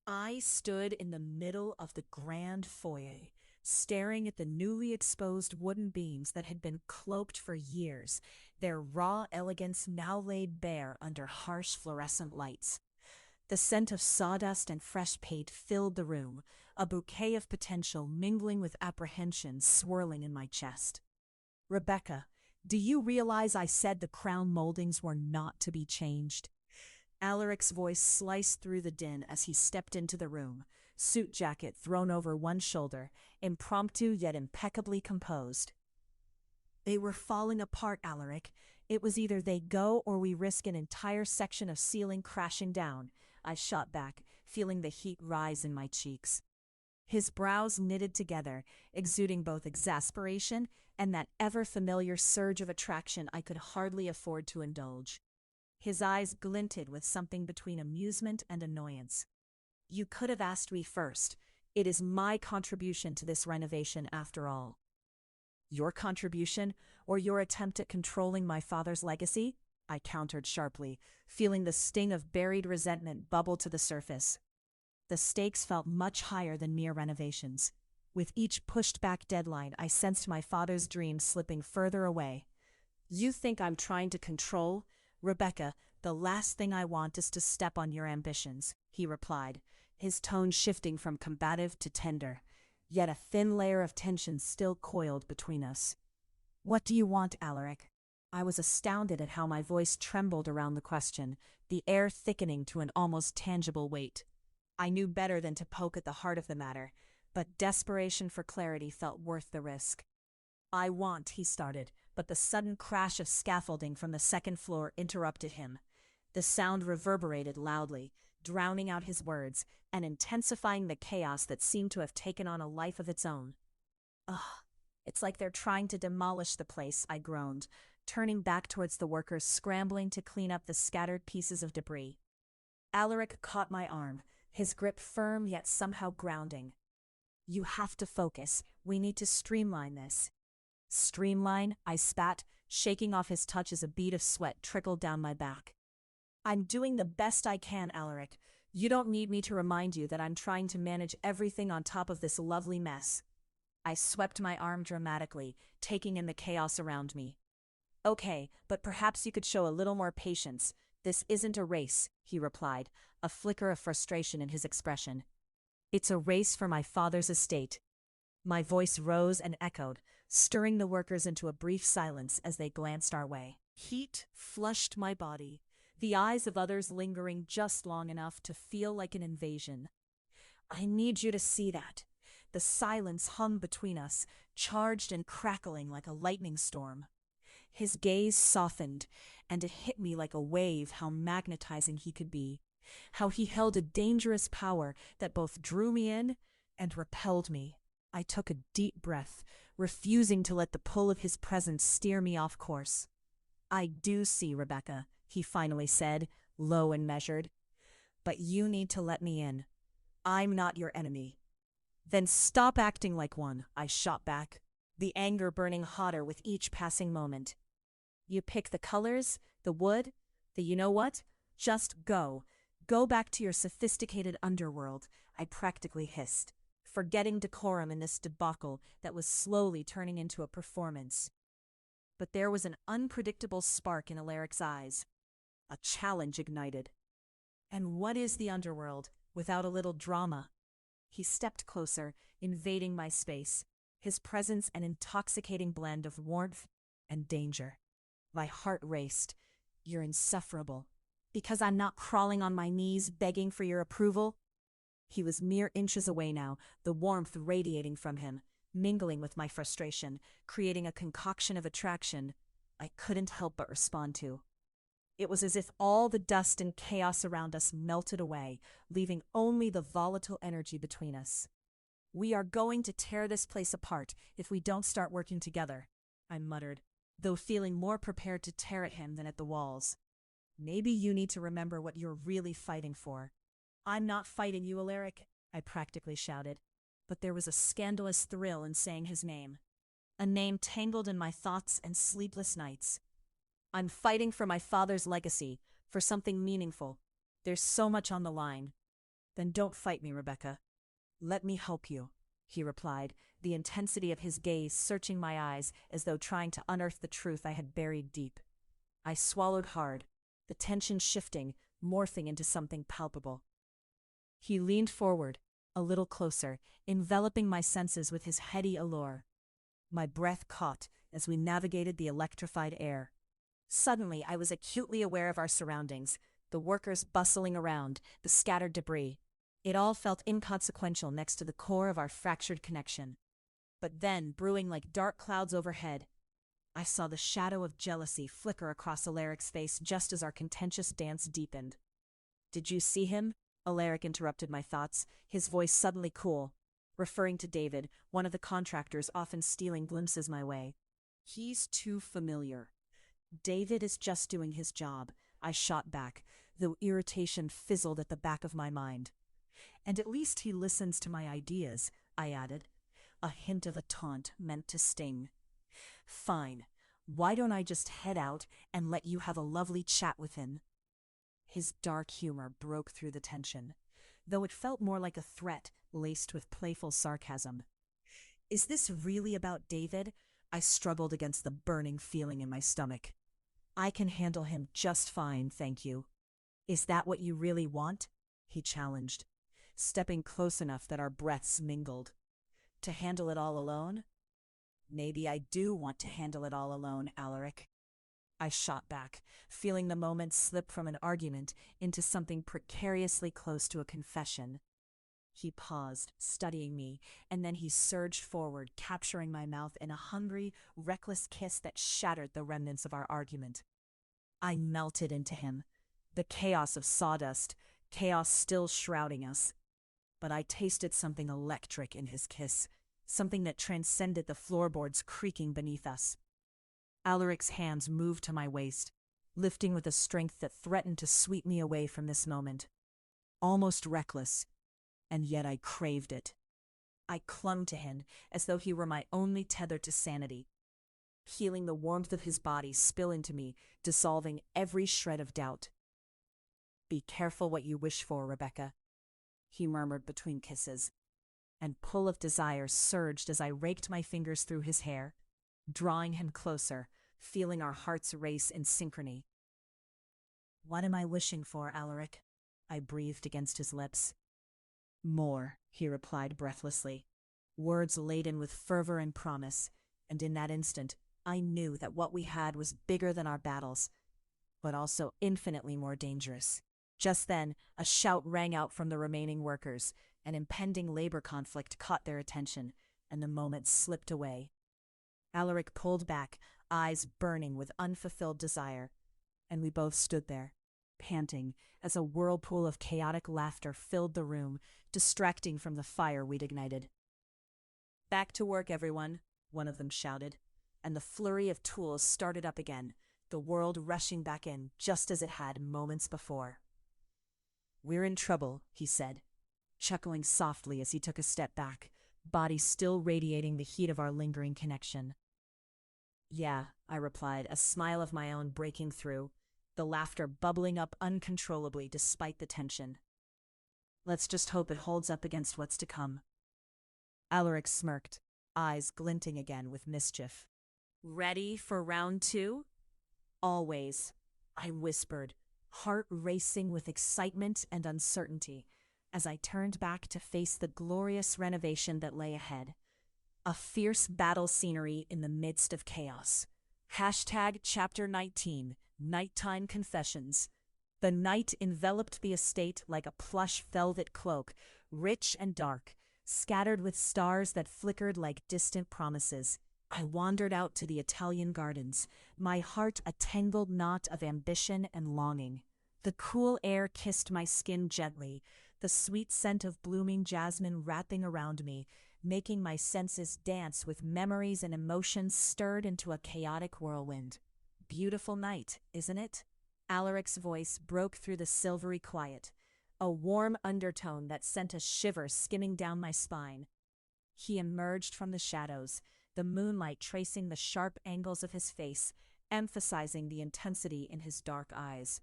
I stood in the middle of the grand foyer, staring at the newly exposed wooden beams that had been cloaked for years, their raw elegance now laid bare under harsh fluorescent lights. The scent of sawdust and fresh paint filled the room, a bouquet of potential mingling with apprehension swirling in my chest. Rebecca, do you realize I said the crown moldings were not to be changed? Alaric's voice sliced through the din as he stepped into the room, suit jacket thrown over one shoulder, impromptu yet impeccably composed. They were falling apart, Alaric. It was either they go or we risk an entire section of ceiling crashing down. I shot back, feeling the heat rise in my cheeks. His brows knitted together, exuding both exasperation and that ever-familiar surge of attraction I could hardly afford to indulge. His eyes glinted with something between amusement and annoyance. You could have asked me first. It is my contribution to this renovation after all. Your contribution, or your attempt at controlling my father's legacy? I countered sharply, feeling the sting of buried resentment bubble to the surface. The stakes felt much higher than mere renovations. With each pushed-back deadline, I sensed my father's dreams slipping further away. You think I'm trying to control? Rebecca, the last thing I want is to step on your ambitions, he replied, his tone shifting from combative to tender. Yet a thin layer of tension still coiled between us. What do you want, Alaric? I was astounded at how my voice trembled around the question, the air thickening to an almost tangible weight. I knew better than to poke at the heart of the matter, but desperation for clarity felt worth the risk. I want, he started, but the sudden crash of scaffolding from the second floor interrupted him. The sound reverberated loudly, drowning out his words and intensifying the chaos that seemed to have taken on a life of its own. Ugh, it's like they're trying to demolish the place, I groaned, turning back towards the workers scrambling to clean up the scattered pieces of debris. Alaric caught my arm, his grip firm yet somehow grounding. You have to focus. We need to streamline this. Streamline? I spat, shaking off his touch as a bead of sweat trickled down my back. I'm doing the best I can, Alaric. You don't need me to remind you that I'm trying to manage everything on top of this lovely mess. I swept my arm dramatically, taking in the chaos around me. Okay, but perhaps you could show a little more patience. This isn't a race, he replied, a flicker of frustration in his expression. It's a race for my father's estate. My voice rose and echoed, stirring the workers into a brief silence as they glanced our way. Heat flushed my body, the eyes of others lingering just long enough to feel like an invasion. I need you to see that. The silence hung between us, charged and crackling like a lightning storm. His gaze softened, and it hit me like a wave how magnetizing he could be, how he held a dangerous power that both drew me in and repelled me. I took a deep breath, refusing to let the pull of his presence steer me off course. I do see, Rebecca, he finally said, low and measured. But you need to let me in. I'm not your enemy. Then stop acting like one, I shot back, the anger burning hotter with each passing moment. You pick the colors, the wood, the you know what? Just go. Go back to your sophisticated underworld, I practically hissed, forgetting decorum in this debacle that was slowly turning into a performance. But there was an unpredictable spark in Alaric's eyes. A challenge ignited. And what is the underworld without a little drama? He stepped closer, invading my space, his presence an intoxicating blend of warmth and danger. My heart raced. You're insufferable. Because I'm not crawling on my knees begging for your approval? He was mere inches away now, the warmth radiating from him, mingling with my frustration, creating a concoction of attraction I couldn't help but respond to. It was as if all the dust and chaos around us melted away, leaving only the volatile energy between us. We are going to tear this place apart if we don't start working together, I muttered, though feeling more prepared to tear at him than at the walls. Maybe you need to remember what you're really fighting for. I'm not fighting you, Alaric, I practically shouted, but there was a scandalous thrill in saying his name. A name tangled in my thoughts and sleepless nights. I'm fighting for my father's legacy, for something meaningful. There's so much on the line. Then don't fight me, Rebecca. Let me help you, he replied, the intensity of his gaze searching my eyes as though trying to unearth the truth I had buried deep. I swallowed hard, the tension shifting, morphing into something palpable. He leaned forward, a little closer, enveloping my senses with his heady allure. My breath caught as we navigated the electrified air. Suddenly, I was acutely aware of our surroundings, the workers bustling around, the scattered debris. It all felt inconsequential next to the core of our fractured connection. But then, brewing like dark clouds overhead, I saw the shadow of jealousy flicker across Alaric's face just as our contentious dance deepened. "Did you see him?" Alaric interrupted my thoughts, his voice suddenly cool, referring to David, one of the contractors often stealing glimpses my way. "He's too familiar." "David is just doing his job," I shot back, though irritation fizzled at the back of my mind. "And at least he listens to my ideas," I added, a hint of a taunt meant to sting. "Fine. Why don't I just head out and let you have a lovely chat with him?" His dark humor broke through the tension, though it felt more like a threat laced with playful sarcasm. "Is this really about David?" I struggled against the burning feeling in my stomach. "I can handle him just fine, thank you." "Is that what you really want?" he challenged, stepping close enough that our breaths mingled. "To handle it all alone?" "Maybe I do want to handle it all alone, Alaric." I shot back, feeling the moment slip from an argument into something precariously close to a confession. He paused, studying me, and then he surged forward, capturing my mouth in a hungry, reckless kiss that shattered the remnants of our argument. I melted into him, the chaos of sawdust, chaos still shrouding us. But I tasted something electric in his kiss, something that transcended the floorboards creaking beneath us. Alaric's hands moved to my waist, lifting with a strength that threatened to sweep me away from this moment. Almost reckless, and yet I craved it. I clung to him as though he were my only tether to sanity, feeling the warmth of his body spill into me, dissolving every shred of doubt. "Be careful what you wish for, Rebecca," he murmured between kisses, and pull of desire surged as I raked my fingers through his hair, drawing him closer, feeling our hearts race in synchrony. "What am I wishing for, Alaric?" I breathed against his lips. "More," he replied breathlessly, words laden with fervor and promise, and in that instant I knew that what we had was bigger than our battles, but also infinitely more dangerous. Just then, a shout rang out from the remaining workers. An impending labor conflict caught their attention, and the moment slipped away. Alaric pulled back, eyes burning with unfulfilled desire, and we both stood there, panting, as a whirlpool of chaotic laughter filled the room, distracting from the fire we'd ignited. "Back to work, everyone," one of them shouted, and the flurry of tools started up again, the world rushing back in just as it had moments before. "We're in trouble," he said, chuckling softly as he took a step back, body still radiating the heat of our lingering connection. "Yeah," I replied, a smile of my own breaking through, the laughter bubbling up uncontrollably despite the tension. "Let's just hope it holds up against what's to come." Alaric smirked, eyes glinting again with mischief. "Ready for round 2? "Always," I whispered, heart racing with excitement and uncertainty, as I turned back to face the glorious renovation that lay ahead. A fierce battle scenery in the midst of chaos. Chapter 19, Nighttime Confessions. The night enveloped the estate like a plush velvet cloak, rich and dark, scattered with stars that flickered like distant promises. I wandered out to the Italian gardens, my heart a tangled knot of ambition and longing. The cool air kissed my skin gently, the sweet scent of blooming jasmine wrapping around me, making my senses dance with memories and emotions stirred into a chaotic whirlwind. "Beautiful night, isn't it?" Alaric's voice broke through the silvery quiet, a warm undertone that sent a shiver skimming down my spine. He emerged from the shadows, the moonlight tracing the sharp angles of his face, emphasizing the intensity in his dark eyes.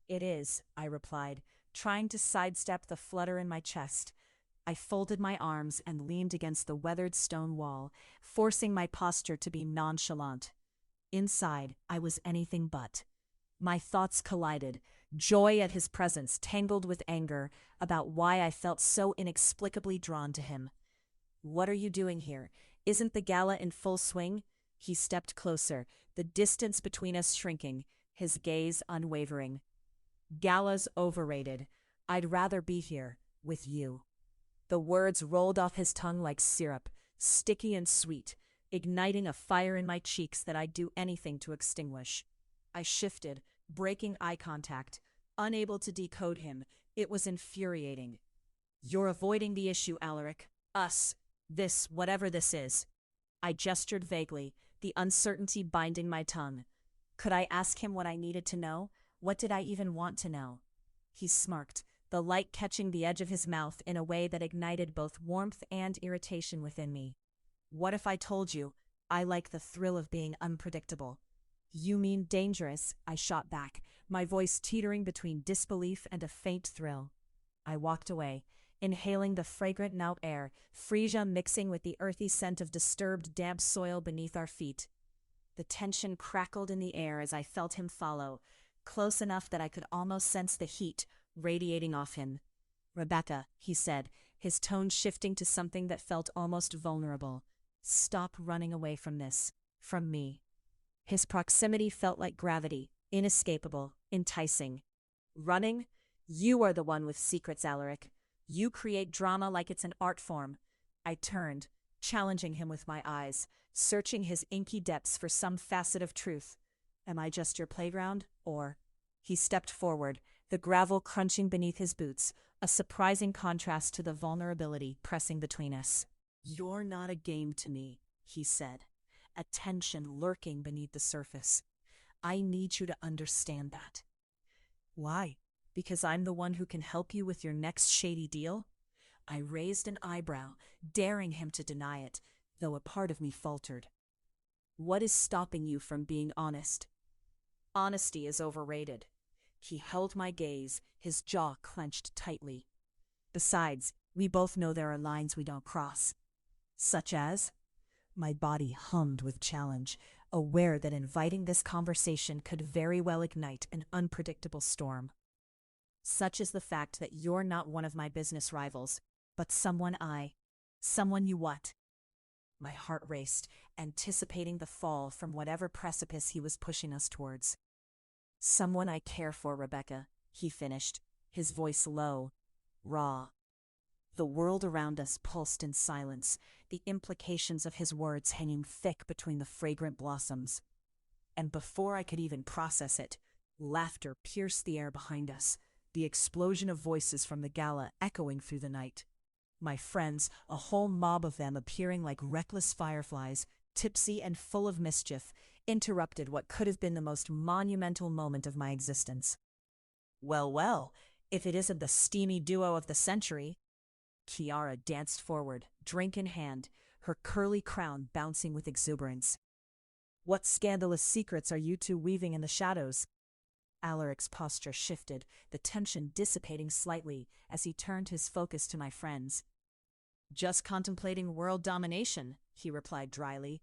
"It is," I replied, trying to sidestep the flutter in my chest. I folded my arms and leaned against the weathered stone wall, forcing my posture to be nonchalant. Inside, I was anything but. My thoughts collided, joy at his presence tangled with anger about why I felt so inexplicably drawn to him. "What are you doing here? Isn't the gala in full swing?" He stepped closer, the distance between us shrinking, his gaze unwavering. "Gala's overrated. I'd rather be here, with you." The words rolled off his tongue like syrup, sticky and sweet, igniting a fire in my cheeks that I'd do anything to extinguish. I shifted, breaking eye contact, unable to decode him. It was infuriating. "You're avoiding the issue, Alaric. Us. This, whatever this is." I gestured vaguely, the uncertainty binding my tongue. Could I ask him what I needed to know? What did I even want to know? He smirked, the light catching the edge of his mouth in a way that ignited both warmth and irritation within me. "What if I told you I like the thrill of being unpredictable?" "You mean dangerous," I shot back, my voice teetering between disbelief and a faint thrill. I walked away, inhaling the fragrant night air, freesia mixing with the earthy scent of disturbed, damp soil beneath our feet. The tension crackled in the air as I felt him follow, close enough that I could almost sense the heat radiating off him. "Rebecca," he said, his tone shifting to something that felt almost vulnerable. "Stop running away from this. From me." His proximity felt like gravity, inescapable, enticing. "Running? You are the one with secrets, Alaric. You create drama like it's an art form." I turned, challenging him with my eyes, searching his inky depths for some facet of truth. "Am I just your playground, or—" He stepped forward, the gravel crunching beneath his boots, a surprising contrast to the vulnerability pressing between us. "You're not a game to me," he said, a tension lurking beneath the surface. "I need you to understand that." "Why? Because I'm the one who can help you with your next shady deal?" I raised an eyebrow, daring him to deny it, though a part of me faltered. "What is stopping you from being honest?" "Honesty is overrated." He held my gaze, his jaw clenched tightly. "Besides, we both know there are lines we don't cross." "Such as?" My body hummed with challenge, aware that inviting this conversation could very well ignite an unpredictable storm. "Such is the fact that you're not one of my business rivals, but someone you what?" My heart raced, anticipating the fall from whatever precipice he was pushing us towards. "Someone I care for, Rebecca," he finished, his voice low, raw. The world around us pulsed in silence, the implications of his words hanging thick between the fragrant blossoms. And before I could even process it, laughter pierced the air behind us, the explosion of voices from the gala echoing through the night. My friends, a whole mob of them appearing like reckless fireflies, tipsy and full of mischief, interrupted what could have been the most monumental moment of my existence. "Well, well, if it isn't the steamy duo of the century." Kiara danced forward, drink in hand, her curly crown bouncing with exuberance. "What scandalous secrets are you two weaving in the shadows?" Alaric's posture shifted, the tension dissipating slightly as he turned his focus to my friends. "Just contemplating world domination," he replied dryly,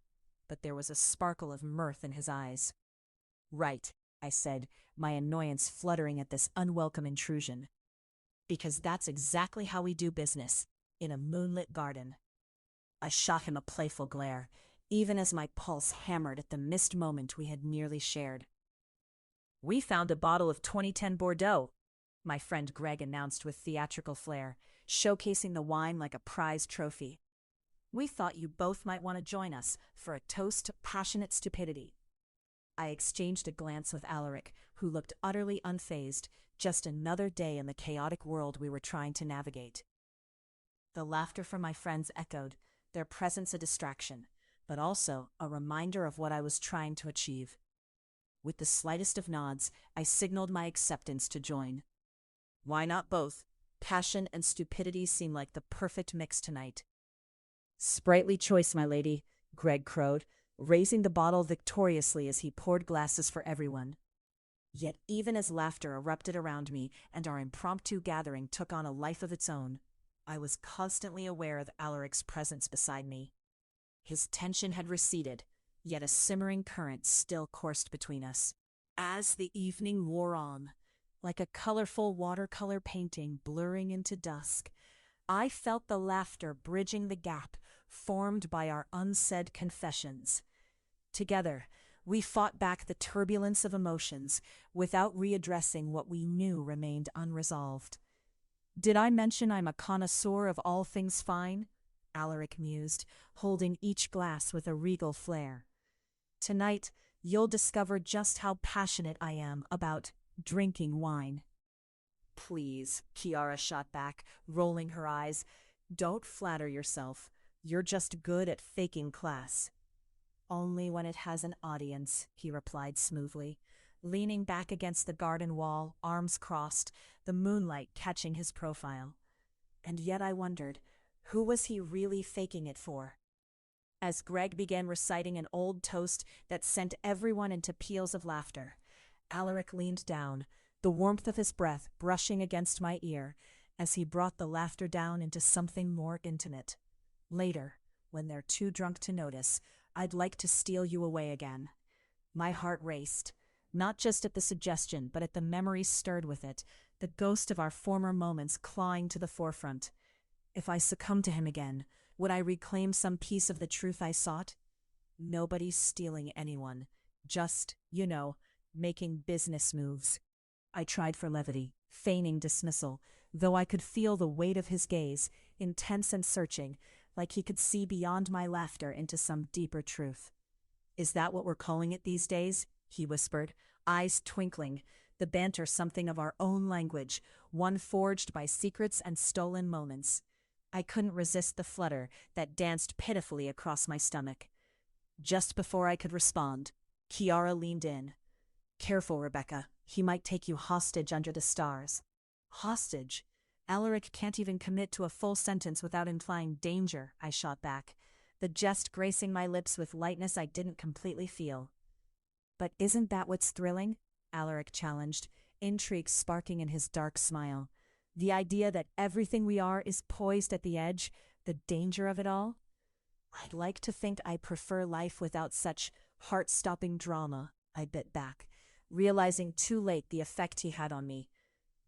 but there was a sparkle of mirth in his eyes. "Right," I said, my annoyance fluttering at this unwelcome intrusion. "Because that's exactly how we do business, in a moonlit garden." I shot him a playful glare, even as my pulse hammered at the missed moment we had nearly shared. "We found a bottle of 2010 Bordeaux," my friend Greg announced with theatrical flair, showcasing the wine like a prized trophy. "We thought you both might want to join us for a toast to passionate stupidity." I exchanged a glance with Alaric, who looked utterly unfazed, just another day in the chaotic world we were trying to navigate. The laughter from my friends echoed, their presence a distraction, but also a reminder of what I was trying to achieve. With the slightest of nods, I signaled my acceptance to join. "Why not both? Passion and stupidity seem like the perfect mix tonight." "Sprightly choice, my lady," Greg crowed, raising the bottle victoriously as he poured glasses for everyone. Yet even as laughter erupted around me and our impromptu gathering took on a life of its own, I was constantly aware of Alaric's presence beside me. His tension had receded, yet a simmering current still coursed between us. As the evening wore on, like a colorful watercolor painting blurring into dusk, I felt the laughter bridging the gap formed by our unsaid confessions. Together, we fought back the turbulence of emotions without readdressing what we knew remained unresolved. Did I mention I'm a connoisseur of all things fine? Alaric mused, holding each glass with a regal flair. Tonight, you'll discover just how passionate I am about drinking wine. Please, Kiara shot back, rolling her eyes. Don't flatter yourself. You're just good at faking class. Only when it has an audience, he replied smoothly, leaning back against the garden wall, arms crossed, the moonlight catching his profile. And yet I wondered, who was he really faking it for? As Greg began reciting an old toast that sent everyone into peals of laughter, Alaric leaned down, the warmth of his breath brushing against my ear as he brought the laughter down into something more intimate. Later, when they're too drunk to notice, I'd like to steal you away again. My heart raced, not just at the suggestion, but at the memories stirred with it, the ghost of our former moments clawing to the forefront. If I succumbed to him again, would I reclaim some piece of the truth I sought? Nobody's stealing anyone, just, making business moves. I tried for levity, feigning dismissal, though I could feel the weight of his gaze, intense and searching, like he could see beyond my laughter into some deeper truth. Is that what we're calling it these days? He whispered, eyes twinkling, the banter something of our own language, one forged by secrets and stolen moments. I couldn't resist the flutter that danced pitifully across my stomach. Just before I could respond, Kiara leaned in. Careful, Rebecca. He might take you hostage under the stars. Hostage? Alaric can't even commit to a full sentence without implying danger, I shot back, the jest gracing my lips with lightness I didn't completely feel. But isn't that what's thrilling? Alaric challenged, intrigue sparking in his dark smile. The idea that everything we are is poised at the edge, the danger of it all? I'd like to think I prefer life without such heart-stopping drama, I bit back, realizing too late the effect he had on me.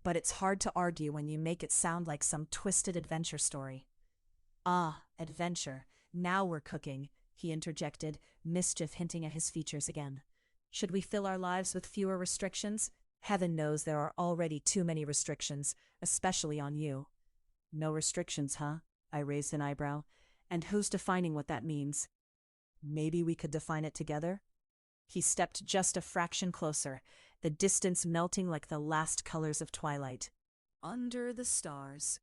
But it's hard to argue when you make it sound like some twisted adventure story. Ah, adventure. Now we're cooking, he interjected, mischief hinting at his features again. Should we fill our lives with fewer restrictions? Heaven knows there are already too many restrictions, especially on you. No restrictions, huh? I raised an eyebrow. And who's defining what that means? Maybe we could define it together? He stepped just a fraction closer, the distance melting like the last colors of twilight. Under the stars.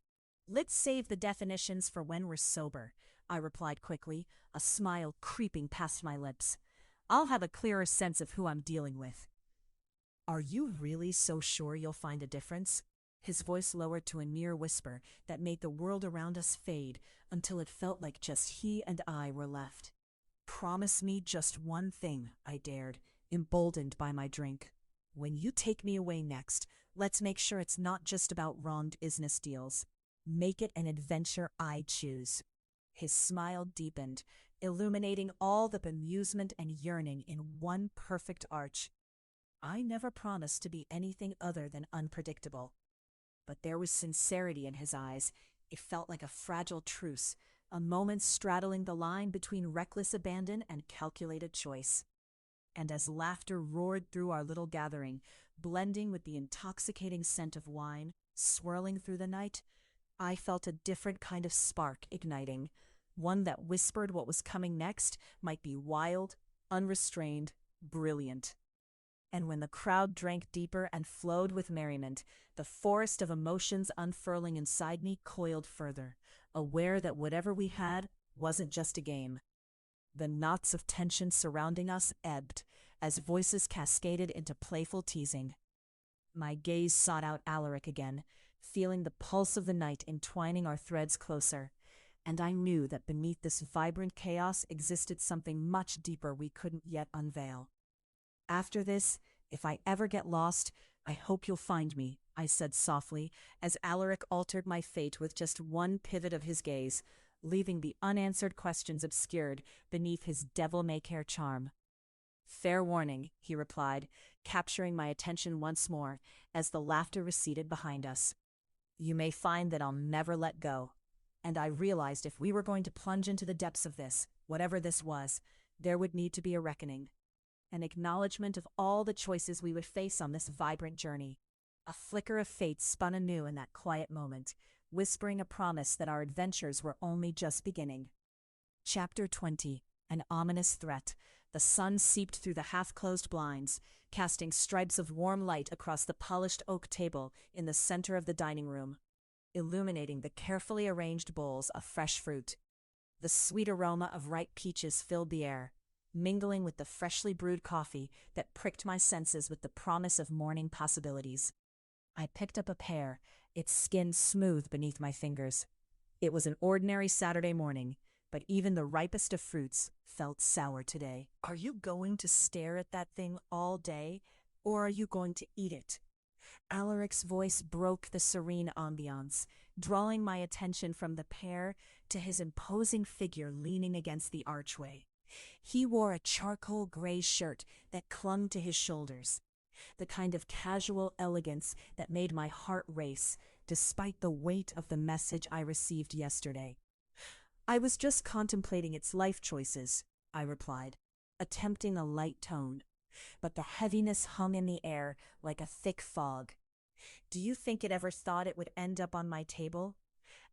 Let's save the definitions for when we're sober, I replied quickly, a smile creeping past my lips. I'll have a clearer sense of who I'm dealing with. Are you really so sure you'll find a difference? His voice lowered to a near whisper that made the world around us fade until it felt like just he and I were left. Promise me just one thing, I dared, emboldened by my drink. When you take me away next, let's make sure it's not just about wronged business deals. Make it an adventure I choose. His smile deepened, illuminating all the bemusement and yearning in one perfect arch. I never promised to be anything other than unpredictable. But there was sincerity in his eyes. It felt like a fragile truce, a moment straddling the line between reckless abandon and calculated choice. And as laughter roared through our little gathering, blending with the intoxicating scent of wine, swirling through the night, I felt a different kind of spark igniting, one that whispered what was coming next might be wild, unrestrained, brilliant. And when the crowd drank deeper and flowed with merriment, the forest of emotions unfurling inside me coiled further, aware that whatever we had wasn't just a game. The knots of tension surrounding us ebbed, as voices cascaded into playful teasing. My gaze sought out Alaric again, feeling the pulse of the night entwining our threads closer, and I knew that beneath this vibrant chaos existed something much deeper we couldn't yet unveil. After this, If I ever get lost, I hope you'll find me, I said softly, as Alaric altered my fate with just one pivot of his gaze, leaving the unanswered questions obscured beneath his devil-may-care charm. Fair warning, he replied, capturing my attention once more as the laughter receded behind us. You may find that I'll never let go. And I realized if we were going to plunge into the depths of this, whatever this was, there would need to be a reckoning. An acknowledgement of all the choices we would face on this vibrant journey. A flicker of fate spun anew in that quiet moment, whispering a promise that our adventures were only just beginning. Chapter 20. An ominous threat. The sun seeped through the half-closed blinds, casting stripes of warm light across the polished oak table in the center of the dining room, illuminating the carefully arranged bowls of fresh fruit. The sweet aroma of ripe peaches filled the air, mingling with the freshly brewed coffee that pricked my senses with the promise of morning possibilities. I picked up a pear, its skin smooth beneath my fingers. It was an ordinary Saturday morning, but even the ripest of fruits felt sour today. Are you going to stare at that thing all day, or are you going to eat it? Alaric's voice broke the serene ambiance, drawing my attention from the pear to his imposing figure leaning against the archway. He wore a charcoal gray shirt that clung to his shoulders, the kind of casual elegance that made my heart race, despite the weight of the message I received yesterday. I was just contemplating its life choices, I replied, attempting a light tone, but the heaviness hung in the air like a thick fog. Do you think it ever thought it would end up on my table?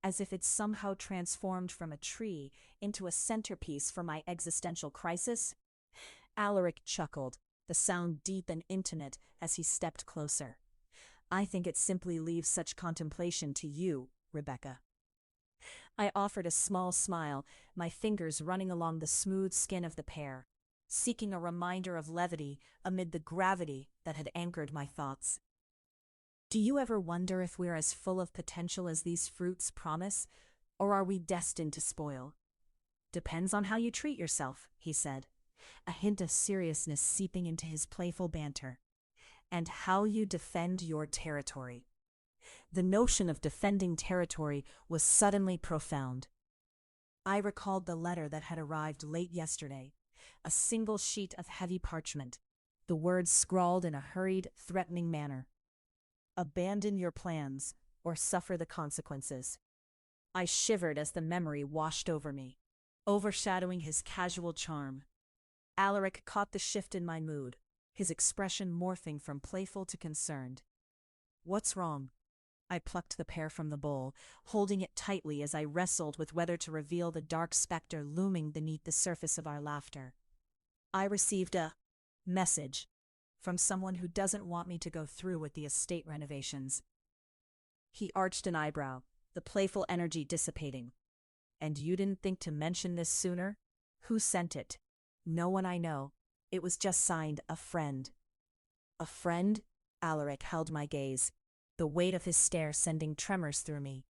As if it somehow transformed from a tree into a centerpiece for my existential crisis? Alaric chuckled, the sound deep and intimate as he stepped closer. I think it simply leaves such contemplation to you, Rebecca. I offered a small smile, my fingers running along the smooth skin of the pear, seeking a reminder of levity amid the gravity that had anchored my thoughts. Do you ever wonder if we're as full of potential as these fruits promise, or are we destined to spoil? Depends on how you treat yourself, he said, a hint of seriousness seeping into his playful banter. And how you defend your territory. The notion of defending territory was suddenly profound. I recalled the letter that had arrived late yesterday, a single sheet of heavy parchment, the words scrawled in a hurried, threatening manner. Abandon your plans, or suffer the consequences. I shivered as the memory washed over me, overshadowing his casual charm. Alaric caught the shift in my mood, his expression morphing from playful to concerned. What's wrong? I plucked the pear from the bowl, holding it tightly as I wrestled with whether to reveal the dark specter looming beneath the surface of our laughter. I received a message from someone who doesn't want me to go through with the estate renovations. He arched an eyebrow, the playful energy dissipating. And you didn't think to mention this sooner? Who sent it? No one I know. It was just signed, a friend. A friend? Alaric held my gaze, the weight of his stare sending tremors through me.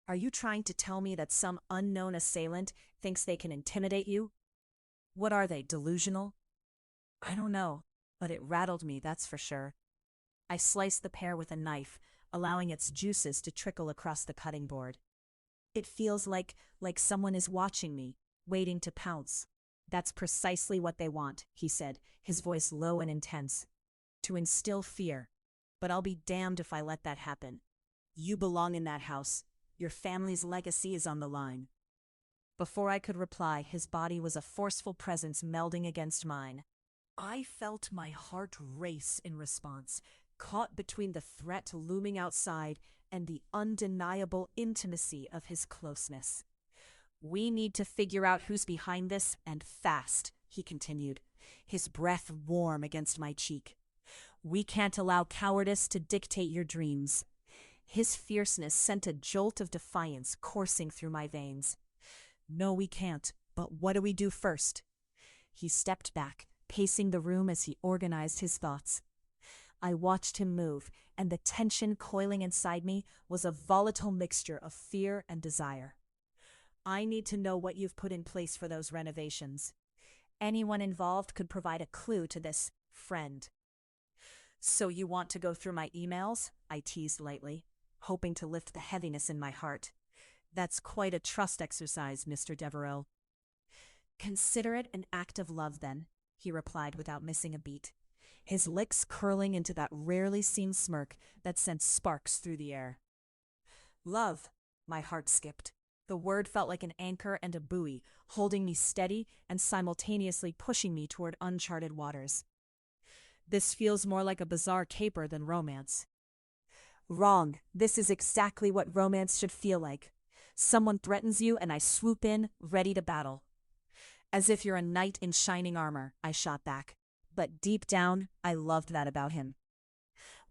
Are you trying to tell me that some unknown assailant thinks they can intimidate you? What are they, delusional? I don't know, but it rattled me, that's for sure. I sliced the pear with a knife, allowing its juices to trickle across the cutting board. It feels like someone is watching me, waiting to pounce. That's precisely what they want, he said, his voice low and intense. To instill fear. But I'll be damned if I let that happen. You belong in that house. Your family's legacy is on the line. Before I could reply, his body was a forceful presence melding against mine. I felt my heart race in response, caught between the threat looming outside and the undeniable intimacy of his closeness. We need to figure out who's behind this, and fast, he continued, his breath warm against my cheek. We can't allow cowardice to dictate your dreams. His fierceness sent a jolt of defiance coursing through my veins. No, we can't, but what do we do first? He stepped back, pacing the room as he organized his thoughts. I watched him move, and the tension coiling inside me was a volatile mixture of fear and desire. I need to know what you've put in place for those renovations. Anyone involved could provide a clue to this friend. So you want to go through my emails? I teased lightly, hoping to lift the heaviness in my heart. That's quite a trust exercise, Mr. Devereaux. Consider it an act of love, then, he replied without missing a beat, his lips curling into that rarely seen smirk that sent sparks through the air. Love, my heart skipped. The word felt like an anchor and a buoy, holding me steady and simultaneously pushing me toward uncharted waters. This feels more like a bizarre caper than romance. Wrong. This is exactly what romance should feel like. Someone threatens you and I swoop in, ready to battle. As if you're a knight in shining armor, I shot back. But deep down, I loved that about him.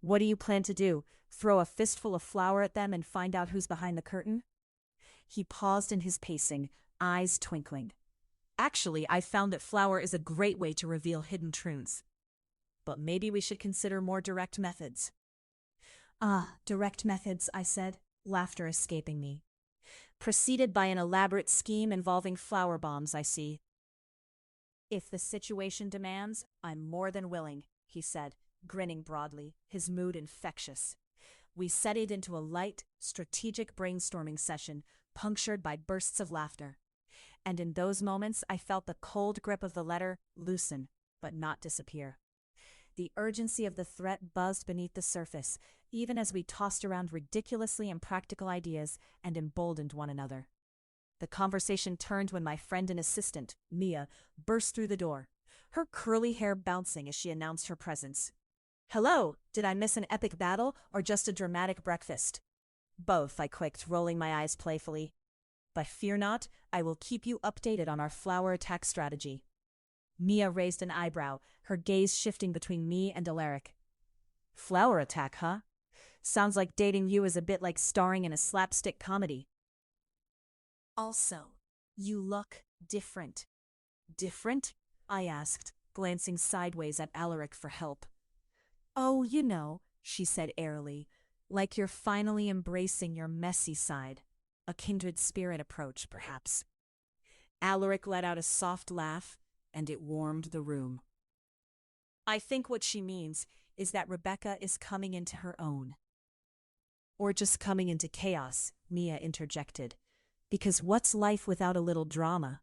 What do you plan to do? Throw a fistful of flour at them and find out who's behind the curtain? He paused in his pacing, eyes twinkling. Actually, I found that flour is a great way to reveal hidden truths. But maybe we should consider more direct methods. Ah, direct methods, I said, laughter escaping me. Preceded by an elaborate scheme involving flour bombs, I see. If the situation demands, I'm more than willing, he said, grinning broadly, his mood infectious. We settled into a light, strategic brainstorming session, punctured by bursts of laughter. And in those moments, I felt the cold grip of the letter loosen, but not disappear. The urgency of the threat buzzed beneath the surface, even as we tossed around ridiculously impractical ideas and emboldened one another. The conversation turned when my friend and assistant, Mia, burst through the door, her curly hair bouncing as she announced her presence. Hello, did I miss an epic battle or just a dramatic breakfast? Both, I clicked, rolling my eyes playfully. But fear not, I will keep you updated on our flower attack strategy. Mia raised an eyebrow, her gaze shifting between me and Alaric. Flower attack, huh? Sounds like dating you is a bit like starring in a slapstick comedy. Also, you look different. Different? I asked, glancing sideways at Alaric for help. Oh, you know, she said airily, like you're finally embracing your messy side. A kindred spirit approach, perhaps. Alaric let out a soft laugh, and it warmed the room. I think what she means is that Rebecca is coming into her own. Or just coming into chaos, Mia interjected. Because what's life without a little drama?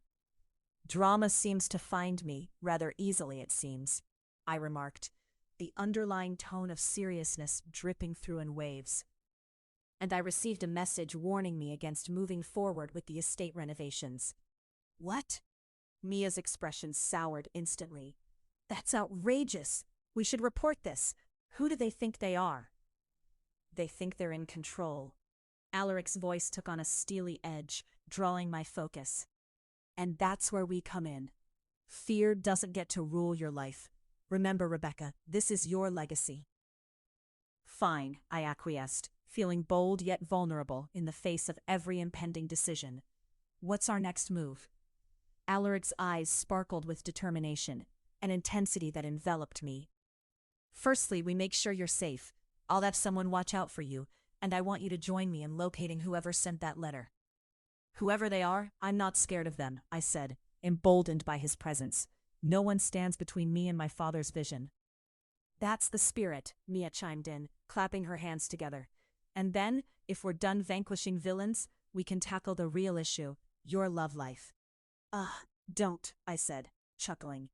Drama seems to find me, rather easily it seems, I remarked, the underlying tone of seriousness dripping through in waves. And I received a message warning me against moving forward with the estate renovations. What? Mia's expression soured instantly. That's outrageous. We should report this. Who do they think they are? They think they're in control. Alaric's voice took on a steely edge, drawing my focus. And that's where we come in. Fear doesn't get to rule your life. Remember, Rebecca, this is your legacy. Fine, I acquiesced, feeling bold yet vulnerable in the face of every impending decision. What's our next move? Alaric's eyes sparkled with determination, an intensity that enveloped me. Firstly, we make sure you're safe. I'll have someone watch out for you, and I want you to join me in locating whoever sent that letter. Whoever they are, I'm not scared of them, I said, emboldened by his presence. No one stands between me and my father's vision. That's the spirit, Mia chimed in, clapping her hands together. And then, if we're done vanquishing villains, we can tackle the real issue, your love life. Don't, I said, chuckling.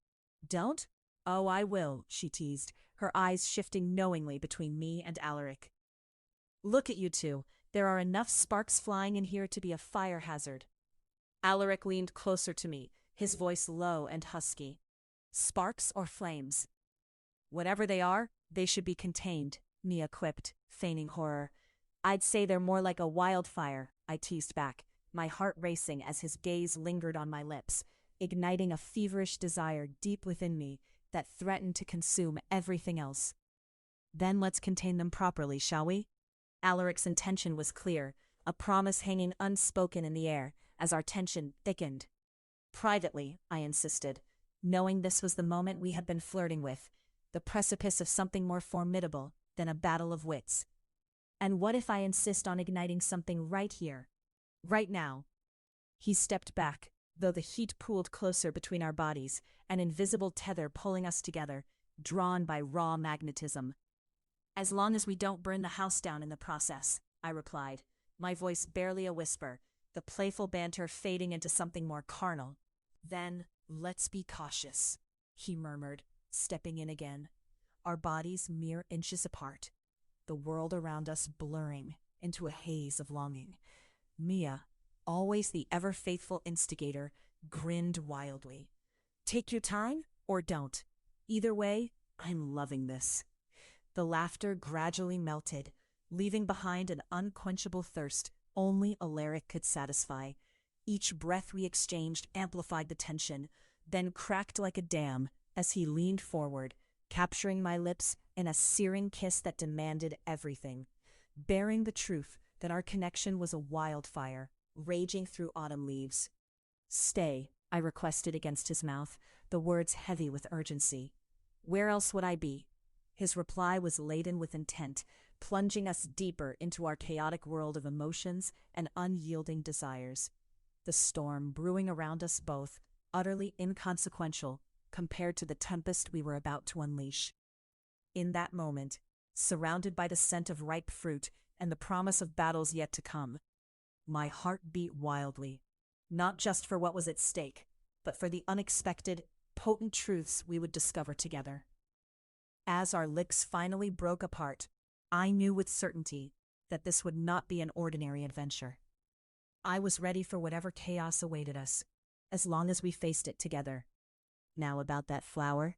Don't? Oh, I will, she teased, her eyes shifting knowingly between me and Alaric. Look at you two. There are enough sparks flying in here to be a fire hazard. Alaric leaned closer to me, his voice low and husky. Sparks or flames? Whatever they are, they should be contained, Mia quipped, feigning horror. I'd say they're more like a wildfire, I teased back, my heart racing as his gaze lingered on my lips, igniting a feverish desire deep within me that threatened to consume everything else. Then let's contain them properly, shall we? Alaric's intention was clear, a promise hanging unspoken in the air as our tension thickened. Privately, I insisted, knowing this was the moment we had been flirting with, the precipice of something more formidable than a battle of wits. And what if I insist on igniting something right here, right now? He stepped back, though the heat pooled closer between our bodies, an invisible tether pulling us together, drawn by raw magnetism. "As long as we don't burn the house down in the process," I replied, my voice barely a whisper, the playful banter fading into something more carnal. "Then, let's be cautious," he murmured, stepping in again, our bodies mere inches apart, the world around us blurring into a haze of longing. Mia, always the ever-faithful instigator, grinned wildly. "Take your time, or don't. Either way, I'm loving this." The laughter gradually melted, leaving behind an unquenchable thirst only Alaric could satisfy. Each breath we exchanged amplified the tension, then cracked like a dam as he leaned forward, capturing my lips in a searing kiss that demanded everything, bearing the truth that our connection was a wildfire, raging through autumn leaves. "Stay," I requested against his mouth, the words heavy with urgency. "Where else would I be?" His reply was laden with intent, plunging us deeper into our chaotic world of emotions and unyielding desires. The storm brewing around us both, utterly inconsequential compared to the tempest we were about to unleash. In that moment, surrounded by the scent of ripe fruit and the promise of battles yet to come, my heart beat wildly, not just for what was at stake, but for the unexpected, potent truths we would discover together. As our lips finally broke apart, I knew with certainty that this would not be an ordinary adventure. I was ready for whatever chaos awaited us, as long as we faced it together. "Now about that flower,"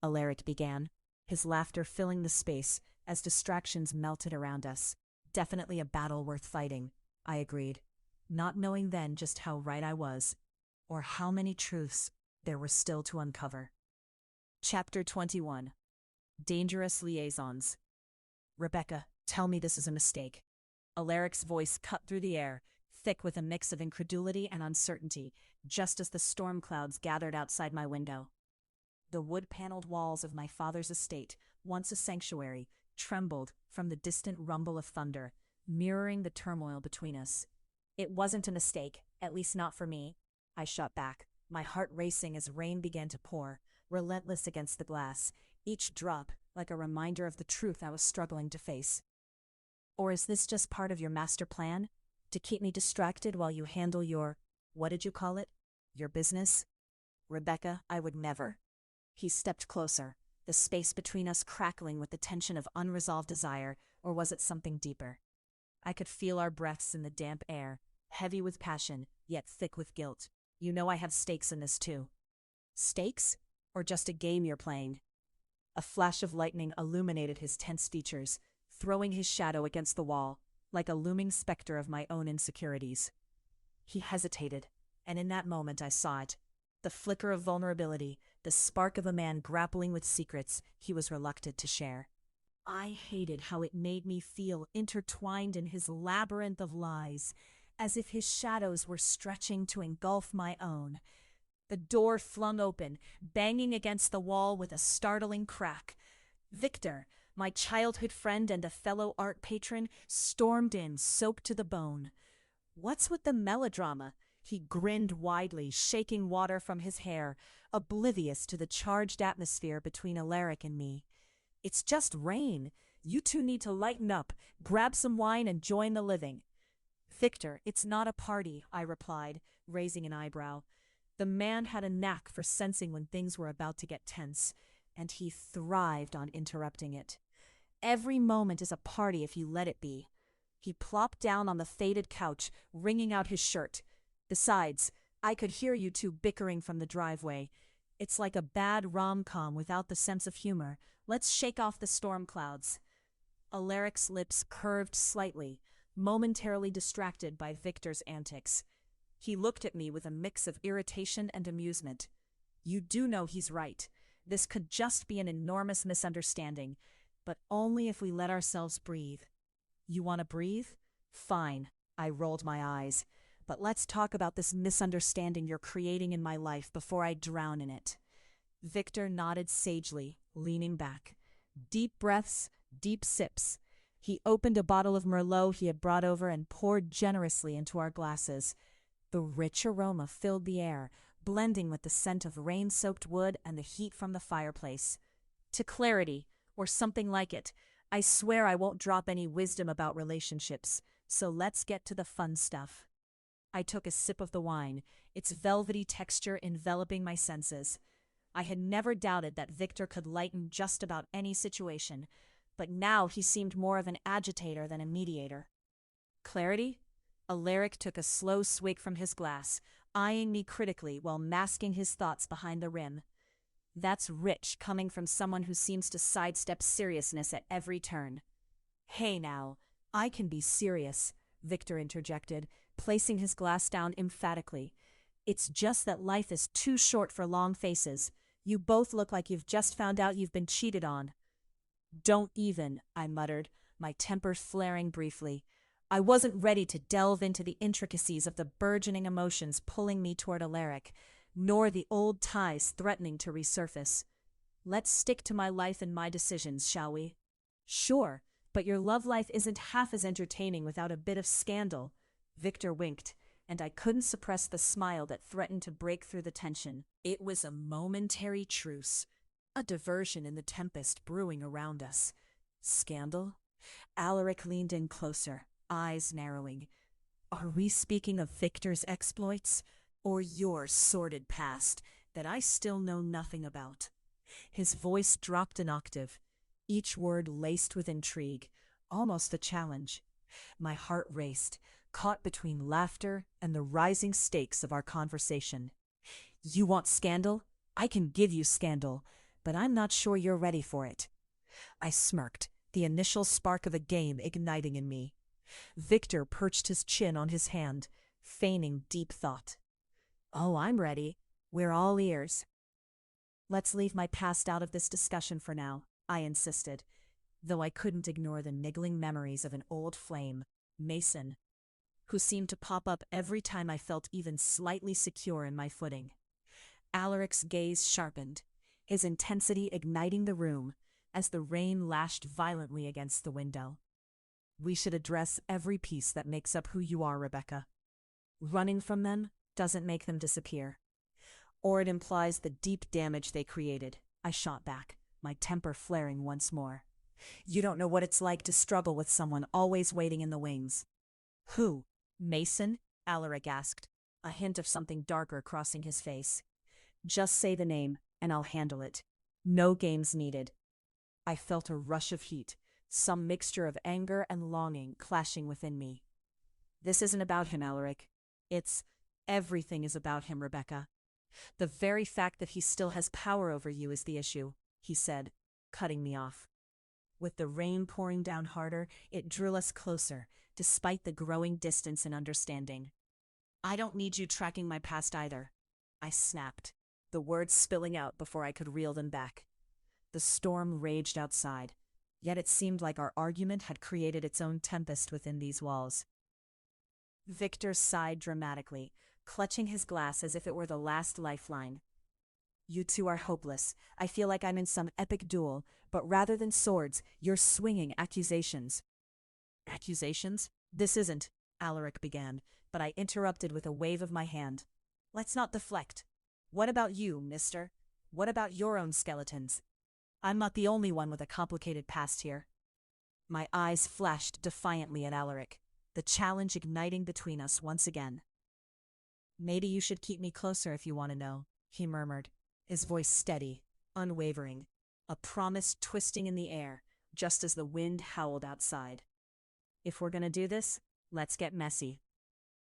Alaric began, his laughter filling the space as distractions melted around us. "Definitely a battle worth fighting," I agreed, not knowing then just how right I was, or how many truths there were still to uncover. Chapter 21. Dangerous Liaisons. "Rebecca, tell me this is a mistake." Alaric's voice cut through the air, thick with a mix of incredulity and uncertainty, just as the storm clouds gathered outside my window. The wood-paneled walls of my father's estate, once a sanctuary, trembled from the distant rumble of thunder, mirroring the turmoil between us. "It wasn't a mistake, at least not for me," I shot back, my heart racing as rain began to pour, relentless against the glass, each drop like a reminder of the truth I was struggling to face. "Or is this just part of your master plan? To keep me distracted while you handle your, what did you call it? Your business?" "Rebecca, I would never." He stepped closer, the space between us crackling with the tension of unresolved desire, or was it something deeper? I could feel our breaths in the damp air, heavy with passion, yet thick with guilt. "You know I have stakes in this too." "Stakes? Or just a game you're playing?" A flash of lightning illuminated his tense features, throwing his shadow against the wall, like a looming specter of my own insecurities. He hesitated, and in that moment I saw it. The flicker of vulnerability, the spark of a man grappling with secrets he was reluctant to share. I hated how it made me feel intertwined in his labyrinth of lies, as if his shadows were stretching to engulf my own. The door flung open, banging against the wall with a startling crack. Victor, my childhood friend and a fellow art patron, stormed in, soaked to the bone. "What's with the melodrama?" He grinned widely, shaking water from his hair, oblivious to the charged atmosphere between Alaric and me. "It's just rain. You two need to lighten up, grab some wine and join the living." "Victor, it's not a party," I replied, raising an eyebrow. The man had a knack for sensing when things were about to get tense, and he thrived on interrupting it. "Every moment is a party if you let it be." He plopped down on the faded couch, wringing out his shirt. "Besides, I could hear you two bickering from the driveway. It's like a bad rom-com without the sense of humor. Let's shake off the storm clouds." Alaric's lips curved slightly, momentarily distracted by Victor's antics. He looked at me with a mix of irritation and amusement. "You do know he's right. This could just be an enormous misunderstanding, but only if we let ourselves breathe." "You want to breathe? Fine." I rolled my eyes. "But let's talk about this misunderstanding you're creating in my life before I drown in it." Victor nodded sagely, leaning back. Deep breaths, deep sips. He opened a bottle of Merlot he had brought over and poured generously into our glasses. The rich aroma filled the air, blending with the scent of rain-soaked wood and the heat from the fireplace. To clarity, or something like it. I swear I won't drop any wisdom about relationships, so let's get to the fun stuff. I took a sip of the wine, its velvety texture enveloping my senses. I had never doubted that Victor could lighten just about any situation, but now he seemed more of an agitator than a mediator. Clarity? Alaric took a slow swig from his glass, eyeing me critically while masking his thoughts behind the rim. That's rich coming from someone who seems to sidestep seriousness at every turn. Hey now, I can be serious, Victor interjected, placing his glass down emphatically. It's just that life is too short for long faces. You both look like you've just found out you've been cheated on. Don't even, I muttered, my temper flaring briefly. I wasn't ready to delve into the intricacies of the burgeoning emotions pulling me toward Alaric, nor the old ties threatening to resurface. Let's stick to my life and my decisions, shall we? Sure, but your love life isn't half as entertaining without a bit of scandal. Victor winked, and I couldn't suppress the smile that threatened to break through the tension. It was a momentary truce, a diversion in the tempest brewing around us. Scandal? Alaric leaned in closer, eyes narrowing. Are we speaking of Victor's exploits, or your sordid past that I still know nothing about? His voice dropped an octave, each word laced with intrigue, almost a challenge. My heart raced, caught between laughter and the rising stakes of our conversation. You want scandal? I can give you scandal, but I'm not sure you're ready for it. I smirked, the initial spark of a game igniting in me. Victor perched his chin on his hand, feigning deep thought. Oh, I'm ready. We're all ears. Let's leave my past out of this discussion for now, I insisted, though I couldn't ignore the niggling memories of an old flame, Mason, who seemed to pop up every time I felt even slightly secure in my footing. Alaric's gaze sharpened, his intensity igniting the room as the rain lashed violently against the window. We should address every piece that makes up who you are, Rebecca. Running from them doesn't make them disappear. Or it implies the deep damage they created, I shot back, my temper flaring once more. You don't know what it's like to struggle with someone always waiting in the wings. Who? Mason? Alaric asked, a hint of something darker crossing his face. Just say the name, and I'll handle it. No games needed. I felt a rush of heat, some mixture of anger and longing clashing within me. This isn't about him, Alaric. Everything is about him, Rebecca. The very fact that he still has power over you is the issue, he said, cutting me off. With the rain pouring down harder, it drew us closer, despite the growing distance and understanding. I don't need you tracking my past either, I snapped, the words spilling out before I could reel them back. The storm raged outside, yet it seemed like our argument had created its own tempest within these walls. Victor sighed dramatically, clutching his glass as if it were the last lifeline. You two are hopeless. I feel like I'm in some epic duel, but rather than swords, you're swinging accusations. Accusations? This isn't, Alaric began, but I interrupted with a wave of my hand. Let's not deflect. What about you, mister? What about your own skeletons? I'm not the only one with a complicated past here. My eyes flashed defiantly at Alaric, the challenge igniting between us once again. Maybe you should keep me closer if you want to know, he murmured, his voice steady, unwavering, a promise twisting in the air, just as the wind howled outside. If we're gonna do this, let's get messy.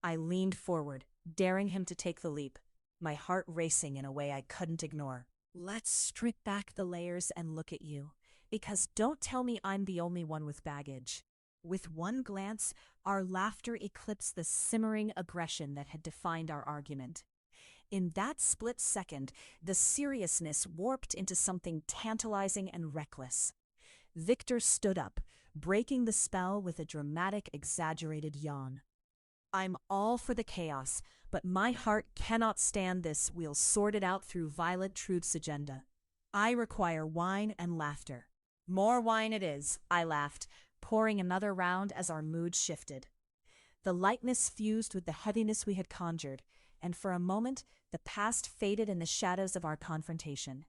I leaned forward, daring him to take the leap, my heart racing in a way I couldn't ignore. Let's strip back the layers and look at you, because don't tell me I'm the only one with baggage. With one glance, our laughter eclipsed the simmering aggression that had defined our argument. In that split second, the seriousness warped into something tantalizing and reckless. Victor stood up, breaking the spell with a dramatic, exaggerated yawn. I'm all for the chaos, but my heart cannot stand this we'll sort it out through violent truth's agenda. I require wine and laughter. More wine it is, I laughed, pouring another round as our mood shifted. The lightness fused with the heaviness we had conjured, and for a moment the past faded in the shadows of our confrontation.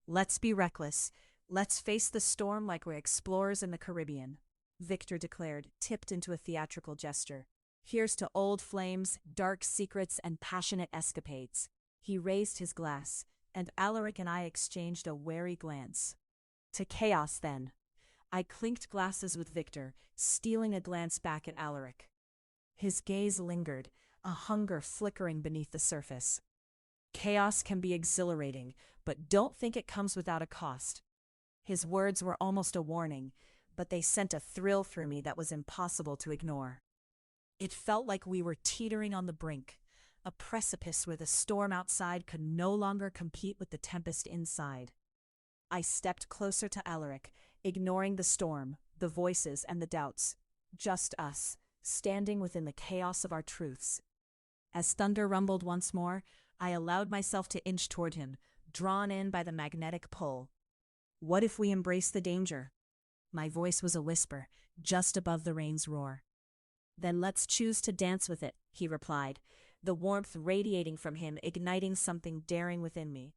Let's be reckless. Let's face the storm like we're explorers in the Caribbean, Victor declared, tipped into a theatrical gesture. Here's to old flames, dark secrets, and passionate escapades. He raised his glass, and Alaric and I exchanged a wary glance. To chaos, then. I clinked glasses with Victor, stealing a glance back at Alaric. His gaze lingered, a hunger flickering beneath the surface. Chaos can be exhilarating, but don't think it comes without a cost. His words were almost a warning, but they sent a thrill through me that was impossible to ignore. It felt like we were teetering on the brink, a precipice where the storm outside could no longer compete with the tempest inside. I stepped closer to Alaric, ignoring the storm, the voices, and the doubts. Just us, standing within the chaos of our truths. As thunder rumbled once more, I allowed myself to inch toward him, drawn in by the magnetic pull. What if we embrace the danger? My voice was a whisper, just above the rain's roar. Then let's choose to dance with it, he replied, the warmth radiating from him, igniting something daring within me.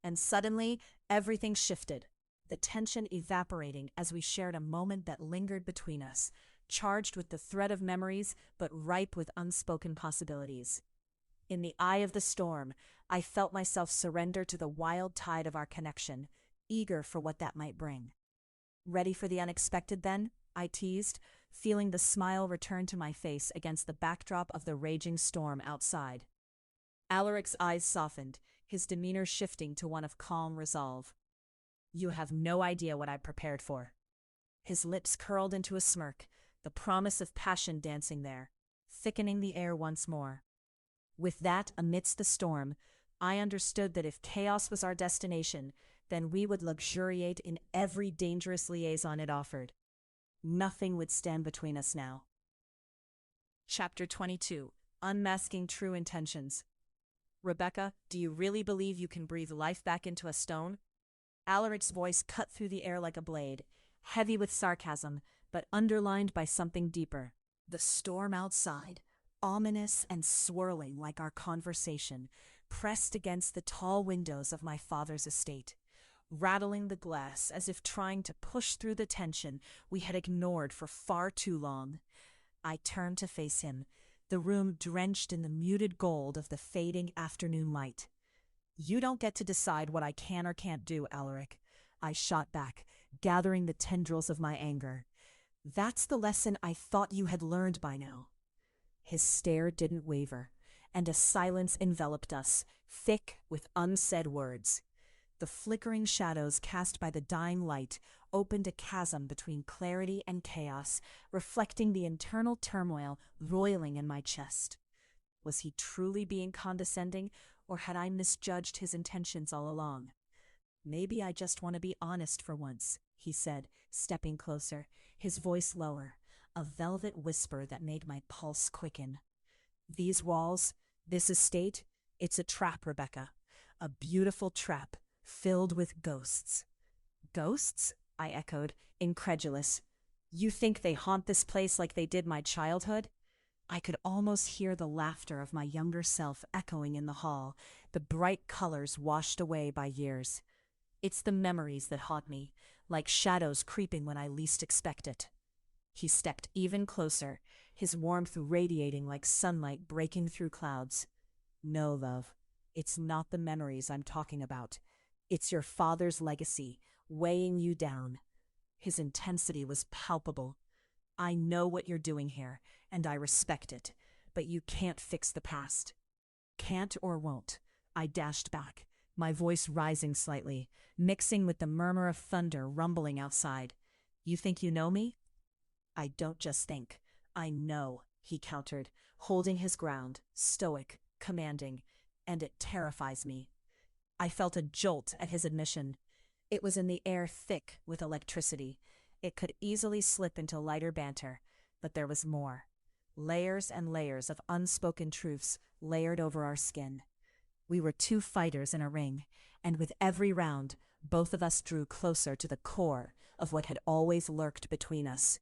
And suddenly, everything shifted, the tension evaporating as we shared a moment that lingered between us, charged with the thread of memories but ripe with unspoken possibilities. In the eye of the storm, I felt myself surrender to the wild tide of our connection, eager for what that might bring. Ready for the unexpected, then? I teased, feeling the smile return to my face against the backdrop of the raging storm outside. Alaric's eyes softened, his demeanor shifting to one of calm resolve. You have no idea what I prepared for. His lips curled into a smirk, the promise of passion dancing there, thickening the air once more. With that, amidst the storm, I understood that if chaos was our destination, then we would luxuriate in every dangerous liaison it offered. Nothing would stand between us now. Chapter 22. Unmasking True Intentions. Rebecca, do you really believe you can breathe life back into a stone? Alaric's voice cut through the air like a blade, heavy with sarcasm, but underlined by something deeper. The storm outside, ominous and swirling like our conversation, pressed against the tall windows of my father's estate, rattling the glass as if trying to push through the tension we had ignored for far too long. I turned to face him, the room drenched in the muted gold of the fading afternoon light. You don't get to decide what I can or can't do, Alaric, I shot back, gathering the tendrils of my anger. That's the lesson I thought you had learned by now. His stare didn't waver, and a silence enveloped us, thick with unsaid words. The flickering shadows cast by the dying light opened a chasm between clarity and chaos, reflecting the internal turmoil roiling in my chest. Was he truly being condescending, or had I misjudged his intentions all along? Maybe I just want to be honest for once, he said, stepping closer, his voice lower, a velvet whisper that made my pulse quicken. These walls, this estate, it's a trap, Rebecca. A beautiful trap, filled with ghosts. Ghosts? I echoed, incredulous. You think they haunt this place like they did my childhood? I could almost hear the laughter of my younger self echoing in the hall, the bright colors washed away by years. It's the memories that haunt me, like shadows creeping when I least expect it. He stepped even closer, his warmth radiating like sunlight breaking through clouds. No, love, it's not the memories I'm talking about. It's your father's legacy, weighing you down. His intensity was palpable. I know what you're doing here, and I respect it, but you can't fix the past. Can't or won't, I dashed back, my voice rising slightly, mixing with the murmur of thunder rumbling outside. You think you know me? I don't just think. I know, he countered, holding his ground, stoic, commanding, and it terrifies me. I felt a jolt at his admission. It was in the air thick with electricity. It could easily slip into lighter banter, but there was more. Layers and layers of unspoken truths layered over our skin. We were two fighters in a ring, and with every round, both of us drew closer to the core of what had always lurked between us.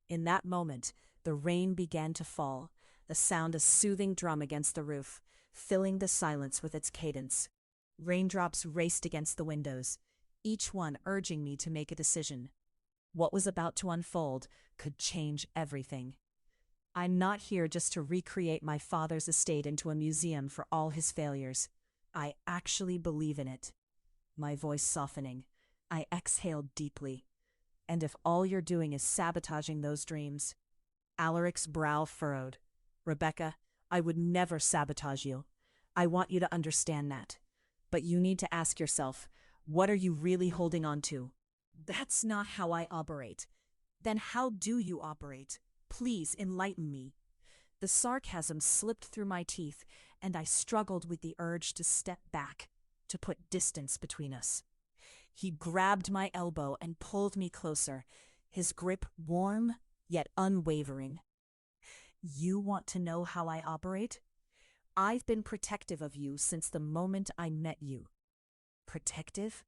In that moment, the rain began to fall, the sound a soothing drum against the roof, filling the silence with its cadence. Raindrops raced against the windows, each one urging me to make a decision. What was about to unfold could change everything. I'm not here just to recreate my father's estate into a museum for all his failures. I actually believe in it. My voice softening, I exhaled deeply. And if all you're doing is sabotaging those dreams? Alaric's brow furrowed. Rebecca, I would never sabotage you. I want you to understand that. But you need to ask yourself, what are you really holding on to? That's not how I operate. Then how do you operate? Please enlighten me. The sarcasm slipped through my teeth, and I struggled with the urge to step back, to put distance between us. He grabbed my elbow and pulled me closer, his grip warm yet unwavering. You want to know how I operate? I've been protective of you since the moment I met you. Protective?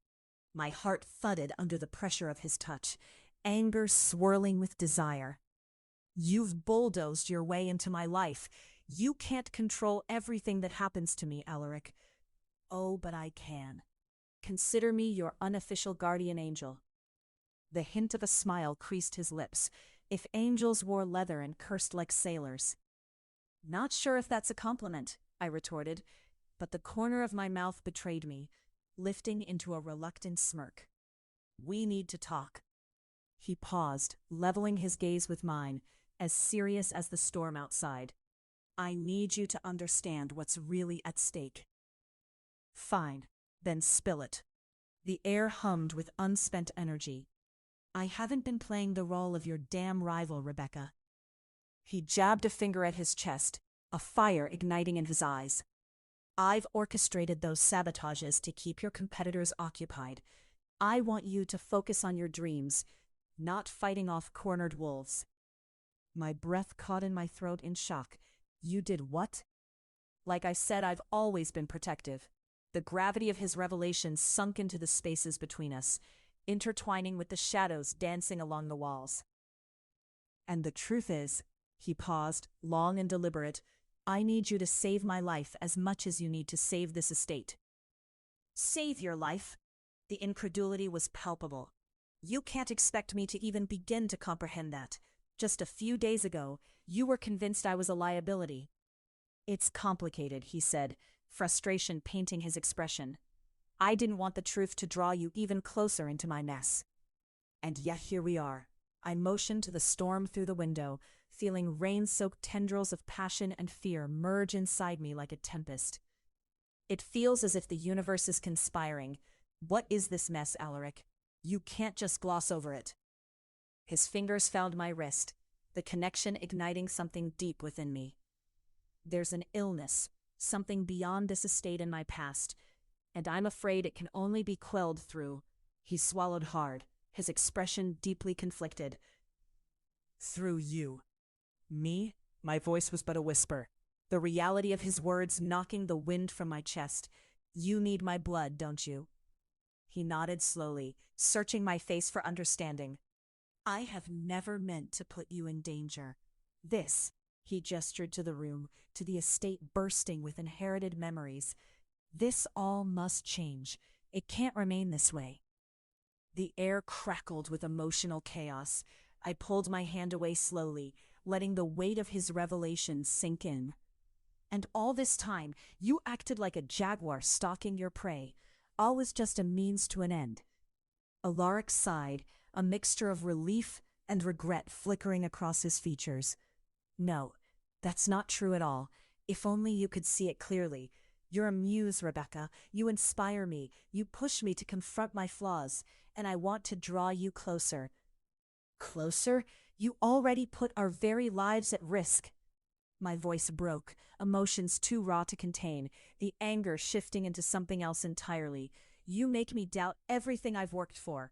My heart thudded under the pressure of his touch, anger swirling with desire. You've bulldozed your way into my life. You can't control everything that happens to me, Alaric. Oh, but I can. Consider me your unofficial guardian angel. The hint of a smile creased his lips. If angels wore leather and cursed like sailors. Not sure if that's a compliment, I retorted, but the corner of my mouth betrayed me, lifting into a reluctant smirk. We need to talk. He paused, leveling his gaze with mine, as serious as the storm outside. I need you to understand what's really at stake. Fine, then spill it. The air hummed with unspent energy. I haven't been playing the role of your damn rival, Rebecca. He jabbed a finger at his chest, a fire igniting in his eyes. I've orchestrated those sabotages to keep your competitors occupied. I want you to focus on your dreams, not fighting off cornered wolves. My breath caught in my throat in shock. You did what? Like I said, I've always been protective. The gravity of his revelations sunk into the spaces between us, intertwining with the shadows dancing along the walls. And the truth is, he paused, long and deliberate, I need you to save my life as much as you need to save this estate. Save your life? The incredulity was palpable. You can't expect me to even begin to comprehend that. Just a few days ago, you were convinced I was a liability. It's complicated, he said, frustration painting his expression. I didn't want the truth to draw you even closer into my mess. And yet here we are. I motioned to the storm through the window, feeling rain-soaked tendrils of passion and fear merge inside me like a tempest. It feels as if the universe is conspiring. What is this mess, Alaric? You can't just gloss over it. His fingers found my wrist, the connection igniting something deep within me. There's an illness, something beyond this estate in my past, and I'm afraid it can only be quelled through. He swallowed hard, his expression deeply conflicted. Through you. Me? My voice was but a whisper, the reality of his words knocking the wind from my chest. You need my blood, don't you? He nodded slowly, searching my face for understanding. I have never meant to put you in danger. This, he gestured to the room, to the estate bursting with inherited memories. This all must change. It can't remain this way. The air crackled with emotional chaos. I pulled my hand away slowly, letting the weight of his revelations sink in. And all this time, you acted like a jaguar stalking your prey. All was just a means to an end. Alaric sighed, a mixture of relief and regret flickering across his features. No, that's not true at all. If only you could see it clearly. You're a muse, Rebecca. You inspire me. You push me to confront my flaws, and I want to draw you closer. Closer? You already put our very lives at risk. My voice broke, emotions too raw to contain, the anger shifting into something else entirely. You make me doubt everything I've worked for.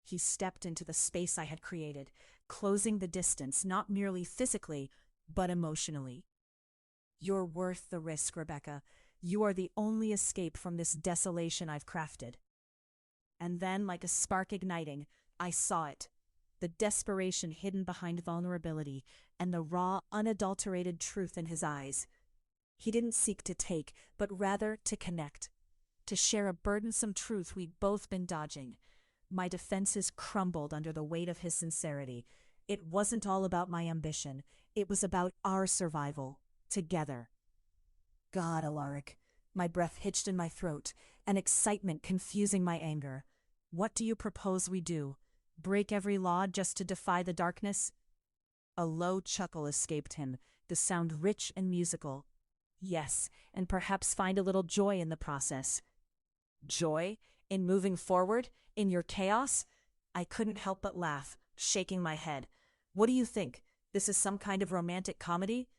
He stepped into the space I had created, closing the distance not merely physically, but emotionally. You're worth the risk, Rebecca. You are the only escape from this desolation I've crafted. And then, like a spark igniting, I saw it. The desperation hidden behind vulnerability, and the raw, unadulterated truth in his eyes. He didn't seek to take, but rather to connect. to share a burdensome truth we'd both been dodging. My defenses crumbled under the weight of his sincerity. It wasn't all about my ambition. It was about our survival, together. God, Alaric. My breath hitched in my throat, and excitement confusing my anger. What do you propose we do? Break every law just to defy the darkness? A low chuckle escaped him, the sound rich and musical. Yes, and perhaps find a little joy in the process. Joy? In moving forward? In your chaos? I couldn't help but laugh, shaking my head. What do you think? This is some kind of romantic comedy?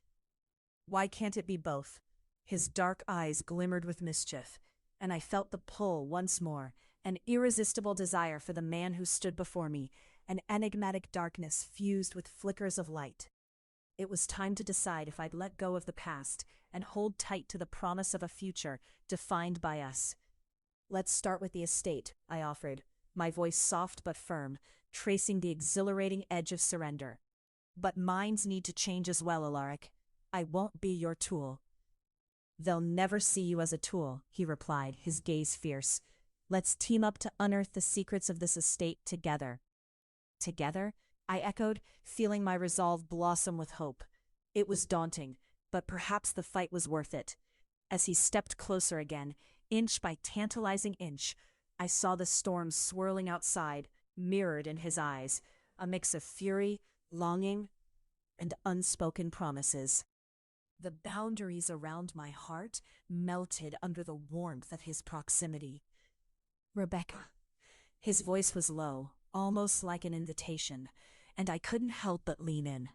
Why can't it be both? His dark eyes glimmered with mischief, and I felt the pull once more, an irresistible desire for the man who stood before me, an enigmatic darkness fused with flickers of light. It was time to decide if I'd let go of the past and hold tight to the promise of a future defined by us. Let's start with the estate, I offered, my voice soft but firm, tracing the exhilarating edge of surrender. But minds need to change as well, Alaric. I won't be your tool. They'll never see you as a tool, he replied, his gaze fierce. Let's team up to unearth the secrets of this estate together. Together? I echoed, feeling my resolve blossom with hope. It was daunting, but perhaps the fight was worth it. As he stepped closer again, inch by tantalizing inch, I saw the storm swirling outside, mirrored in his eyes, a mix of fury, longing, and unspoken promises. The boundaries around my heart melted under the warmth of his proximity. Rebecca. His voice was low, almost like an invitation, and I couldn't help but lean in.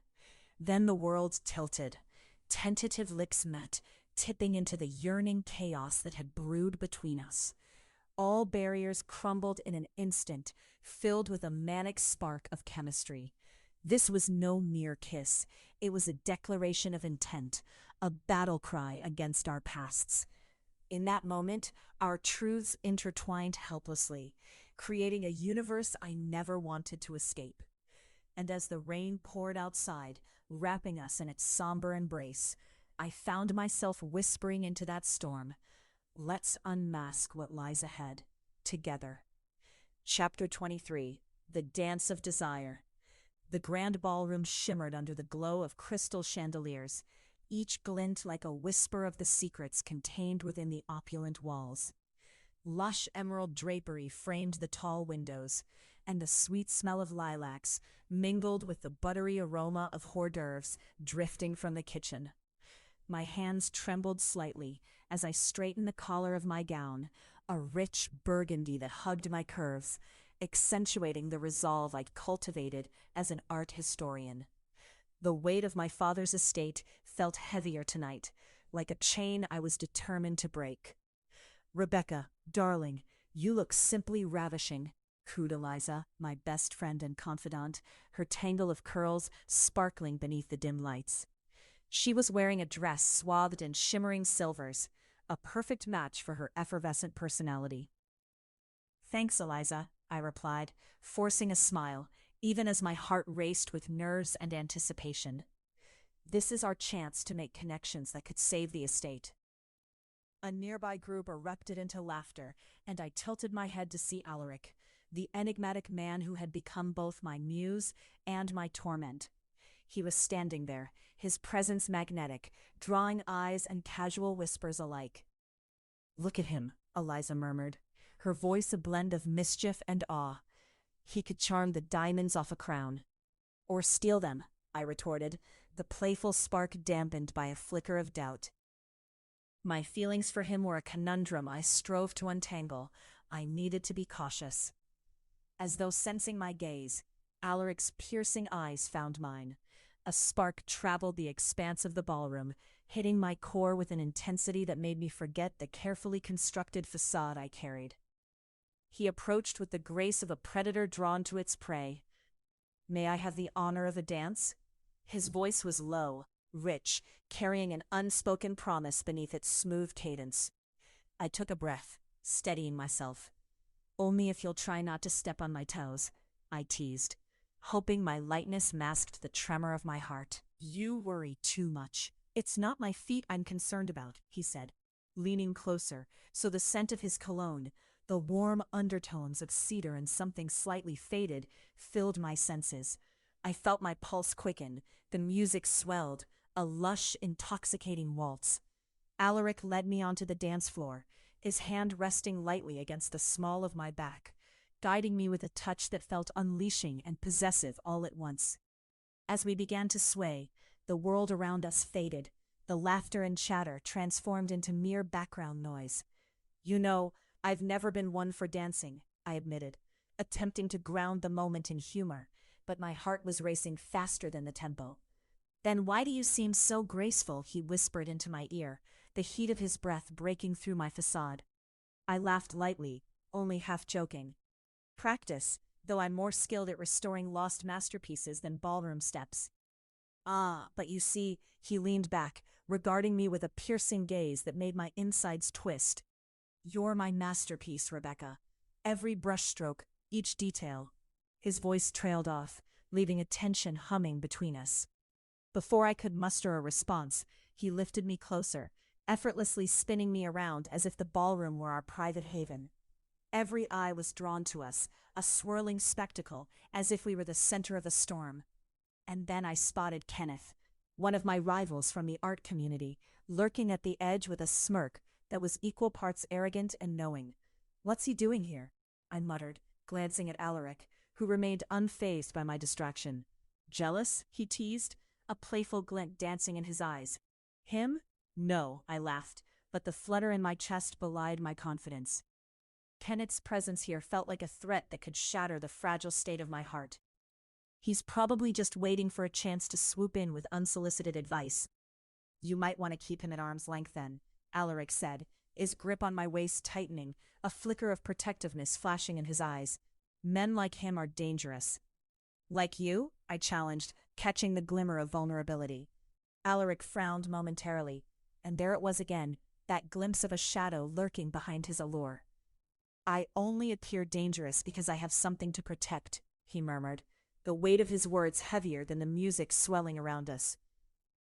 Then the world tilted. Tentative lips met, tipping into the yearning chaos that had brewed between us. All barriers crumbled in an instant, filled with a manic spark of chemistry. This was no mere kiss. It was a declaration of intent, a battle cry against our pasts. In that moment, our truths intertwined helplessly, creating a universe I never wanted to escape. And as the rain poured outside, wrapping us in its somber embrace, I found myself whispering into that storm, "Let's unmask what lies ahead, together." Chapter 23, The Dance of Desire. The grand ballroom shimmered under the glow of crystal chandeliers, each glint like a whisper of the secrets contained within the opulent walls. Lush emerald drapery framed the tall windows, and the sweet smell of lilacs mingled with the buttery aroma of hors d'oeuvres drifting from the kitchen. My hands trembled slightly as I straightened the collar of my gown, a rich burgundy that hugged my curves, accentuating the resolve I'd cultivated as an art historian. The weight of my father's estate felt heavier tonight, like a chain I was determined to break. "Rebecca, darling, you look simply ravishing," cooed Eliza, my best friend and confidant, her tangle of curls sparkling beneath the dim lights. She was wearing a dress swathed in shimmering silvers, a perfect match for her effervescent personality. "Thanks, Eliza," I replied, forcing a smile, even as my heart raced with nerves and anticipation. This is our chance to make connections that could save the estate. A nearby group erupted into laughter, and I tilted my head to see Alaric, the enigmatic man who had become both my muse and my torment. He was standing there, his presence magnetic, drawing eyes and casual whispers alike. "Look at him," Eliza murmured, her voice a blend of mischief and awe. "He could charm the diamonds off a crown." "Or steal them," I retorted, the playful spark dampened by a flicker of doubt. My feelings for him were a conundrum I strove to untangle. I needed to be cautious. As though sensing my gaze, Alaric's piercing eyes found mine. A spark traveled the expanse of the ballroom, hitting my core with an intensity that made me forget the carefully constructed facade I carried. He approached with the grace of a predator drawn to its prey. "May I have the honor of a dance?" His voice was low, rich, carrying an unspoken promise beneath its smooth cadence. I took a breath, steadying myself. "Only if you'll try not to step on my toes," I teased, hoping my lightness masked the tremor of my heart. "You worry too much. It's not my feet I'm concerned about," he said. leaning closer, so the scent of his cologne, the warm undertones of cedar and something slightly faded, filled my senses. I felt my pulse quicken, the music swelled, a lush, intoxicating waltz. Alaric led me onto the dance floor, his hand resting lightly against the small of my back, guiding me with a touch that felt unleashing and possessive all at once. As we began to sway, the world around us faded, the laughter and chatter transformed into mere background noise. You know, I've never been one for dancing, I admitted, attempting to ground the moment in humor, but my heart was racing faster than the tempo. Then why do you seem so graceful? He whispered into my ear, the heat of his breath breaking through my facade. I laughed lightly, only half joking. Practice, though I'm more skilled at restoring lost masterpieces than ballroom steps. Ah, but you see, he leaned back, regarding me with a piercing gaze that made my insides twist. You're my masterpiece, Rebecca. Every brushstroke, each detail. His voice trailed off, leaving a tension humming between us. Before I could muster a response, he lifted me closer, effortlessly spinning me around as if the ballroom were our private haven. Every eye was drawn to us, a swirling spectacle, as if we were the center of a storm. And then I spotted Kenneth, one of my rivals from the art community, lurking at the edge with a smirk that was equal parts arrogant and knowing. What's he doing here? I muttered, glancing at Alaric, who remained unfazed by my distraction. Jealous? He teased, a playful glint dancing in his eyes. Him? No, I laughed, but the flutter in my chest belied my confidence. Kenneth's presence here felt like a threat that could shatter the fragile state of my heart. He's probably just waiting for a chance to swoop in with unsolicited advice. You might want to keep him at arm's length then, Alaric said, his grip on my waist tightening, a flicker of protectiveness flashing in his eyes. Men like him are dangerous. Like you? I challenged, catching the glimmer of vulnerability. Alaric frowned momentarily, and there it was again, that glimpse of a shadow lurking behind his allure. I only appear dangerous because I have something to protect, he murmured, the weight of his words heavier than the music swelling around us.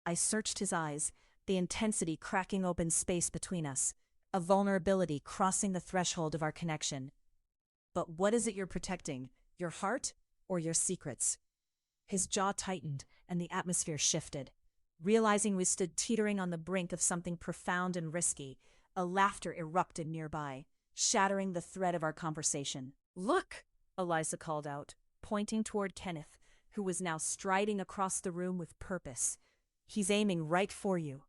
I searched his eyes, the intensity cracking open space between us, a vulnerability crossing the threshold of our connection. But what is it you're protecting? Your heart or your secrets? His jaw tightened and the atmosphere shifted. Realizing we stood teetering on the brink of something profound and risky, a laughter erupted nearby, shattering the thread of our conversation. Look, Eliza called out, pointing toward Kenneth, who was now striding across the room with purpose. He's aiming right for you.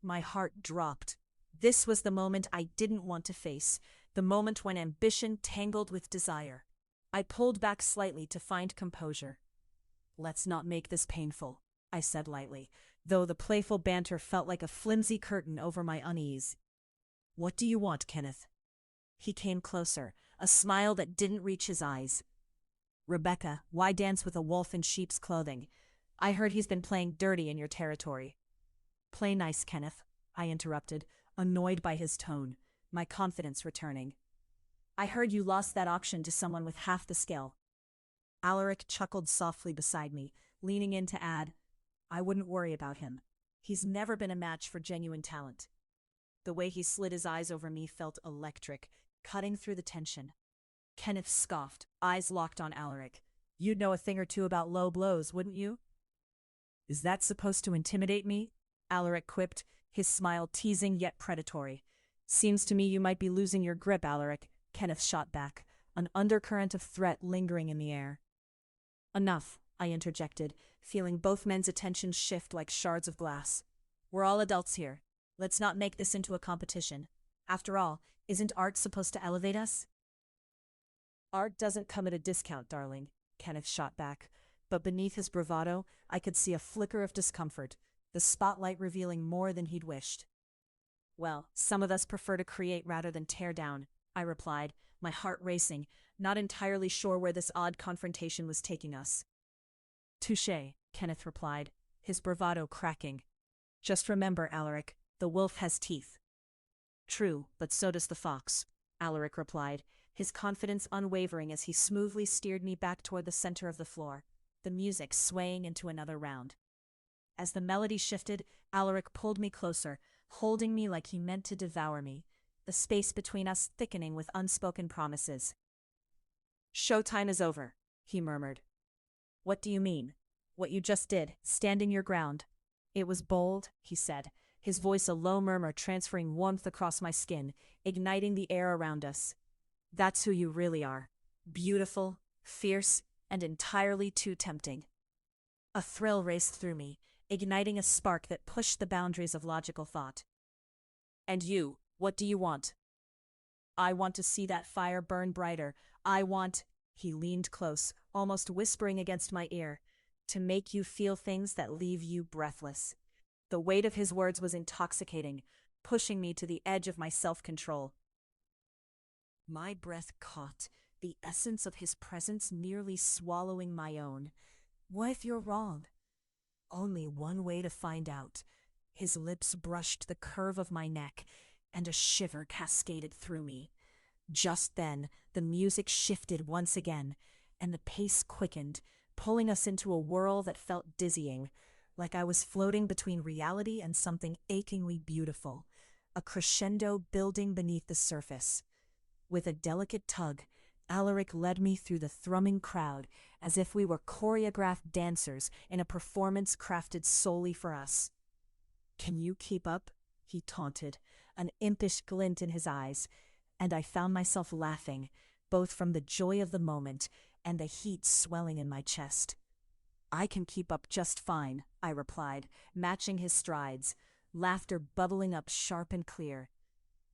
My heart dropped. This was the moment I didn't want to face, the moment when ambition tangled with desire. I pulled back slightly to find composure. Let's not make this painful, I said lightly, though the playful banter felt like a flimsy curtain over my unease. What do you want, Kenneth? He came closer, a smile that didn't reach his eyes. Rebecca, why dance with a wolf in sheep's clothing? I heard he's been playing dirty in your territory. Play nice, Kenneth, I interrupted, annoyed by his tone, my confidence returning. I heard you lost that auction to someone with half the skill. Alaric chuckled softly beside me, leaning in to add, I wouldn't worry about him. He's never been a match for genuine talent. The way he slid his eyes over me felt electric, cutting through the tension. Kenneth scoffed, eyes locked on Alaric. You'd know a thing or two about low blows, wouldn't you? Is that supposed to intimidate me? Alaric quipped, his smile teasing yet predatory. Seems to me you might be losing your grip, Alaric, Kenneth shot back, an undercurrent of threat lingering in the air. Enough, I interjected, feeling both men's attention shift like shards of glass. We're all adults here. Let's not make this into a competition. After all, isn't art supposed to elevate us? Art doesn't come at a discount, darling, Kenneth shot back, but beneath his bravado, I could see a flicker of discomfort, the spotlight revealing more than he'd wished. Well, some of us prefer to create rather than tear down, I replied, my heart racing, not entirely sure where this odd confrontation was taking us. Touché, Kenneth replied, his bravado cracking. Just remember, Alaric, the wolf has teeth. True, but so does the fox, Alaric replied, his confidence unwavering as he smoothly steered me back toward the center of the floor, the music swaying into another round. As the melody shifted, Alaric pulled me closer, holding me like he meant to devour me, the space between us thickening with unspoken promises. "Showtime is over," he murmured. "What do you mean?" "What you just did, standing your ground." "It was bold," he said, his voice a low murmur transferring warmth across my skin, igniting the air around us. "That's who you really are. Beautiful, fierce, and entirely too tempting." A thrill raced through me, igniting a spark that pushed the boundaries of logical thought. "And you, what do you want?" "I want to see that fire burn brighter. I want—" He leaned close, almost whispering against my ear, "to make you feel things that leave you breathless." The weight of his words was intoxicating, pushing me to the edge of my self-control. My breath caught, the essence of his presence nearly swallowing my own. "What if you're wrong?" "Only one way to find out." His lips brushed the curve of my neck, and a shiver cascaded through me. Just then, the music shifted once again, and the pace quickened, pulling us into a whirl that felt dizzying, like I was floating between reality and something achingly beautiful, a crescendo building beneath the surface. With a delicate tug, Alaric led me through the thrumming crowd as if we were choreographed dancers in a performance crafted solely for us. "Can you keep up?" he taunted, an impish glint in his eyes, and I found myself laughing, both from the joy of the moment and the heat swelling in my chest. "I can keep up just fine," I replied, matching his strides, laughter bubbling up sharp and clear.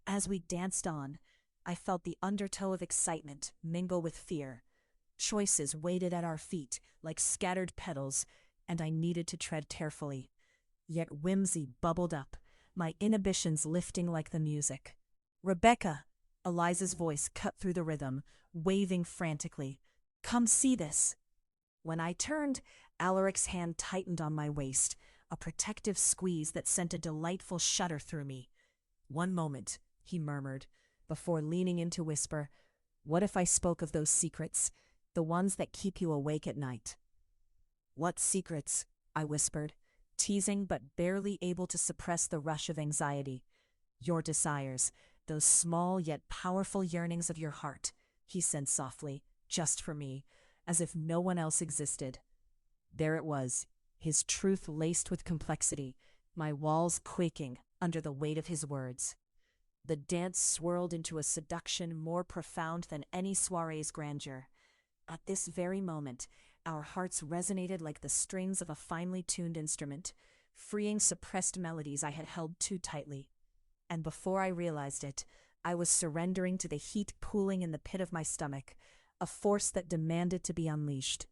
As we danced on, I felt the undertow of excitement mingle with fear. Choices waited at our feet like scattered petals, and I needed to tread carefully. Yet whimsy bubbled up, my inhibitions lifting like the music. "Rebecca!" Eliza's voice cut through the rhythm, waving frantically. "Come see this!" When I turned, Alaric's hand tightened on my waist, a protective squeeze that sent a delightful shudder through me. "One moment," he murmured, before leaning in to whisper, "What if I spoke of those secrets, the ones that keep you awake at night?" "What secrets?" I whispered, teasing but barely able to suppress the rush of anxiety. "Your desires, those small yet powerful yearnings of your heart," he said softly, just for me, as if no one else existed. There it was, his truth laced with complexity, my walls quaking under the weight of his words. The dance swirled into a seduction more profound than any soiree's grandeur. At this very moment, our hearts resonated like the strings of a finely tuned instrument, freeing suppressed melodies I had held too tightly. And before I realized it, I was surrendering to the heat pooling in the pit of my stomach, a force that demanded to be unleashed.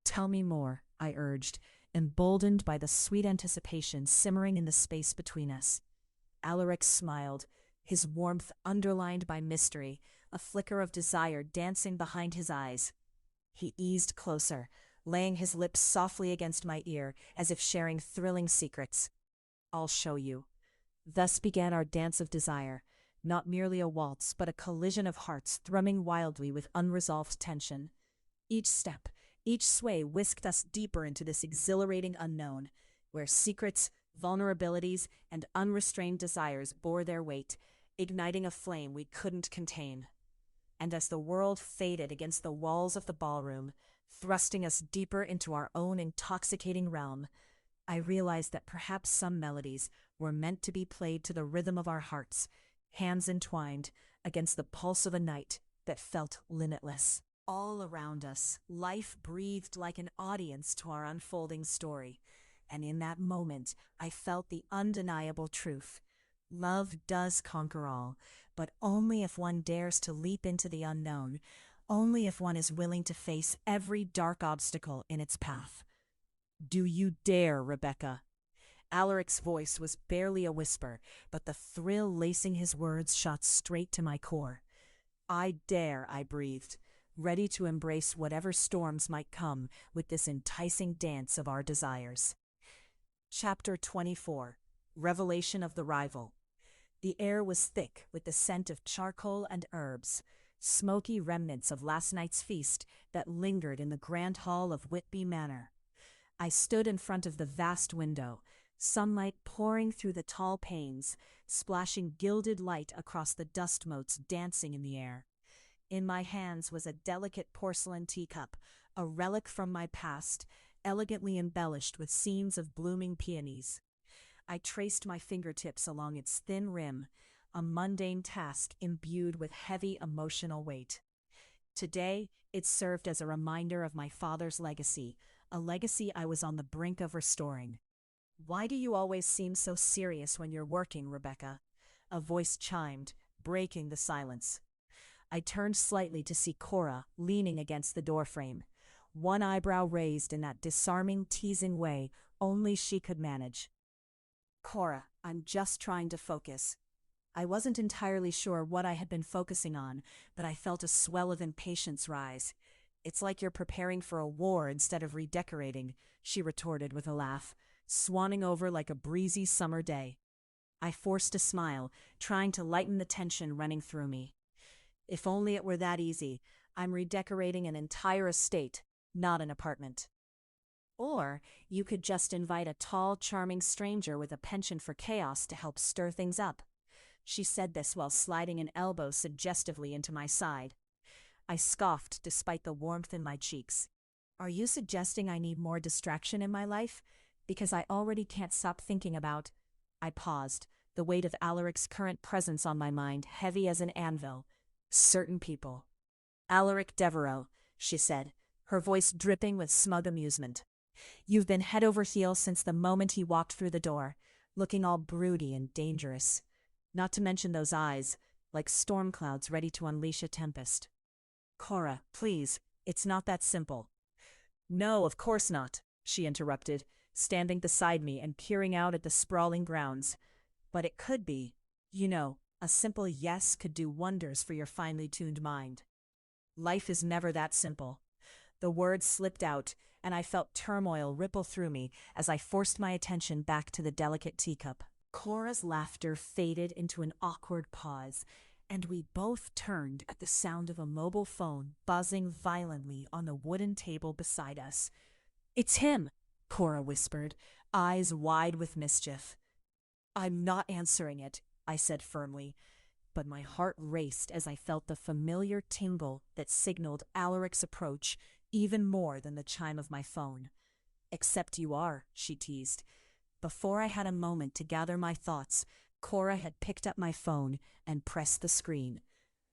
"Tell me more," I urged, emboldened by the sweet anticipation simmering in the space between us. Alaric smiled, his warmth underlined by mystery, a flicker of desire dancing behind his eyes. He eased closer, laying his lips softly against my ear as if sharing thrilling secrets. "I'll show you." Thus began our dance of desire, not merely a waltz, but a collision of hearts thrumming wildly with unresolved tension. Each step, each sway whisked us deeper into this exhilarating unknown, where secrets, vulnerabilities, and unrestrained desires bore their weight, igniting a flame we couldn't contain. And as the world faded against the walls of the ballroom, thrusting us deeper into our own intoxicating realm, I realized that perhaps some melodies were meant to be played to the rhythm of our hearts, hands entwined against the pulse of a night that felt limitless. All around us, life breathed like an audience to our unfolding story, and in that moment, I felt the undeniable truth. Love does conquer all, but only if one dares to leap into the unknown, only if one is willing to face every dark obstacle in its path. "Do you dare, Rebecca?" Alaric's voice was barely a whisper, but the thrill lacing his words shot straight to my core. "I dare," I breathed, ready to embrace whatever storms might come with this enticing dance of our desires. Chapter 24. Revelation of the Rival. The air was thick with the scent of charcoal and herbs, smoky remnants of last night's feast that lingered in the grand hall of Whitby Manor. I stood in front of the vast window, sunlight pouring through the tall panes, splashing gilded light across the dust motes dancing in the air. In my hands was a delicate porcelain teacup, a relic from my past, elegantly embellished with scenes of blooming peonies. I traced my fingertips along its thin rim, a mundane task imbued with heavy emotional weight. Today, it served as a reminder of my father's legacy, a legacy I was on the brink of restoring. "Why do you always seem so serious when you're working, Rebecca?" A voice chimed, breaking the silence. I turned slightly to see Cora leaning against the doorframe, one eyebrow raised in that disarming, teasing way only she could manage. "Cora, I'm just trying to focus." I wasn't entirely sure what I had been focusing on, but I felt a swell of impatience rise. "It's like you're preparing for a war instead of redecorating," she retorted with a laugh, swanning over like a breezy summer day. I forced a smile, trying to lighten the tension running through me. If only it were that easy. I'm redecorating an entire estate, not an apartment. Or you could just invite a tall, charming stranger with a penchant for chaos to help stir things up. She said this while sliding an elbow suggestively into my side. I scoffed despite the warmth in my cheeks. "Are you suggesting I need more distraction in my life? Because I already can't stop thinking about—" I paused, the weight of Alaric's current presence on my mind heavy as an anvil. "Certain people." "Alaric Devereaux," she said, her voice dripping with smug amusement. "You've been head over heels since the moment he walked through the door, looking all broody and dangerous. Not to mention those eyes, like storm clouds ready to unleash a tempest." "Cora, please, it's not that simple." "No, of course not," she interrupted, standing beside me and peering out at the sprawling grounds. "But it could be. You know, a simple yes could do wonders for your finely tuned mind." "Life is never that simple." The words slipped out, and I felt turmoil ripple through me as I forced my attention back to the delicate teacup. Cora's laughter faded into an awkward pause, and we both turned at the sound of a mobile phone buzzing violently on the wooden table beside us. "It's him," Cora whispered, eyes wide with mischief. "I'm not answering it," I said firmly, but my heart raced as I felt the familiar tingle that signaled Alaric's approach even more than the chime of my phone. "Except you are," she teased. Before I had a moment to gather my thoughts, Cora had picked up my phone and pressed the screen.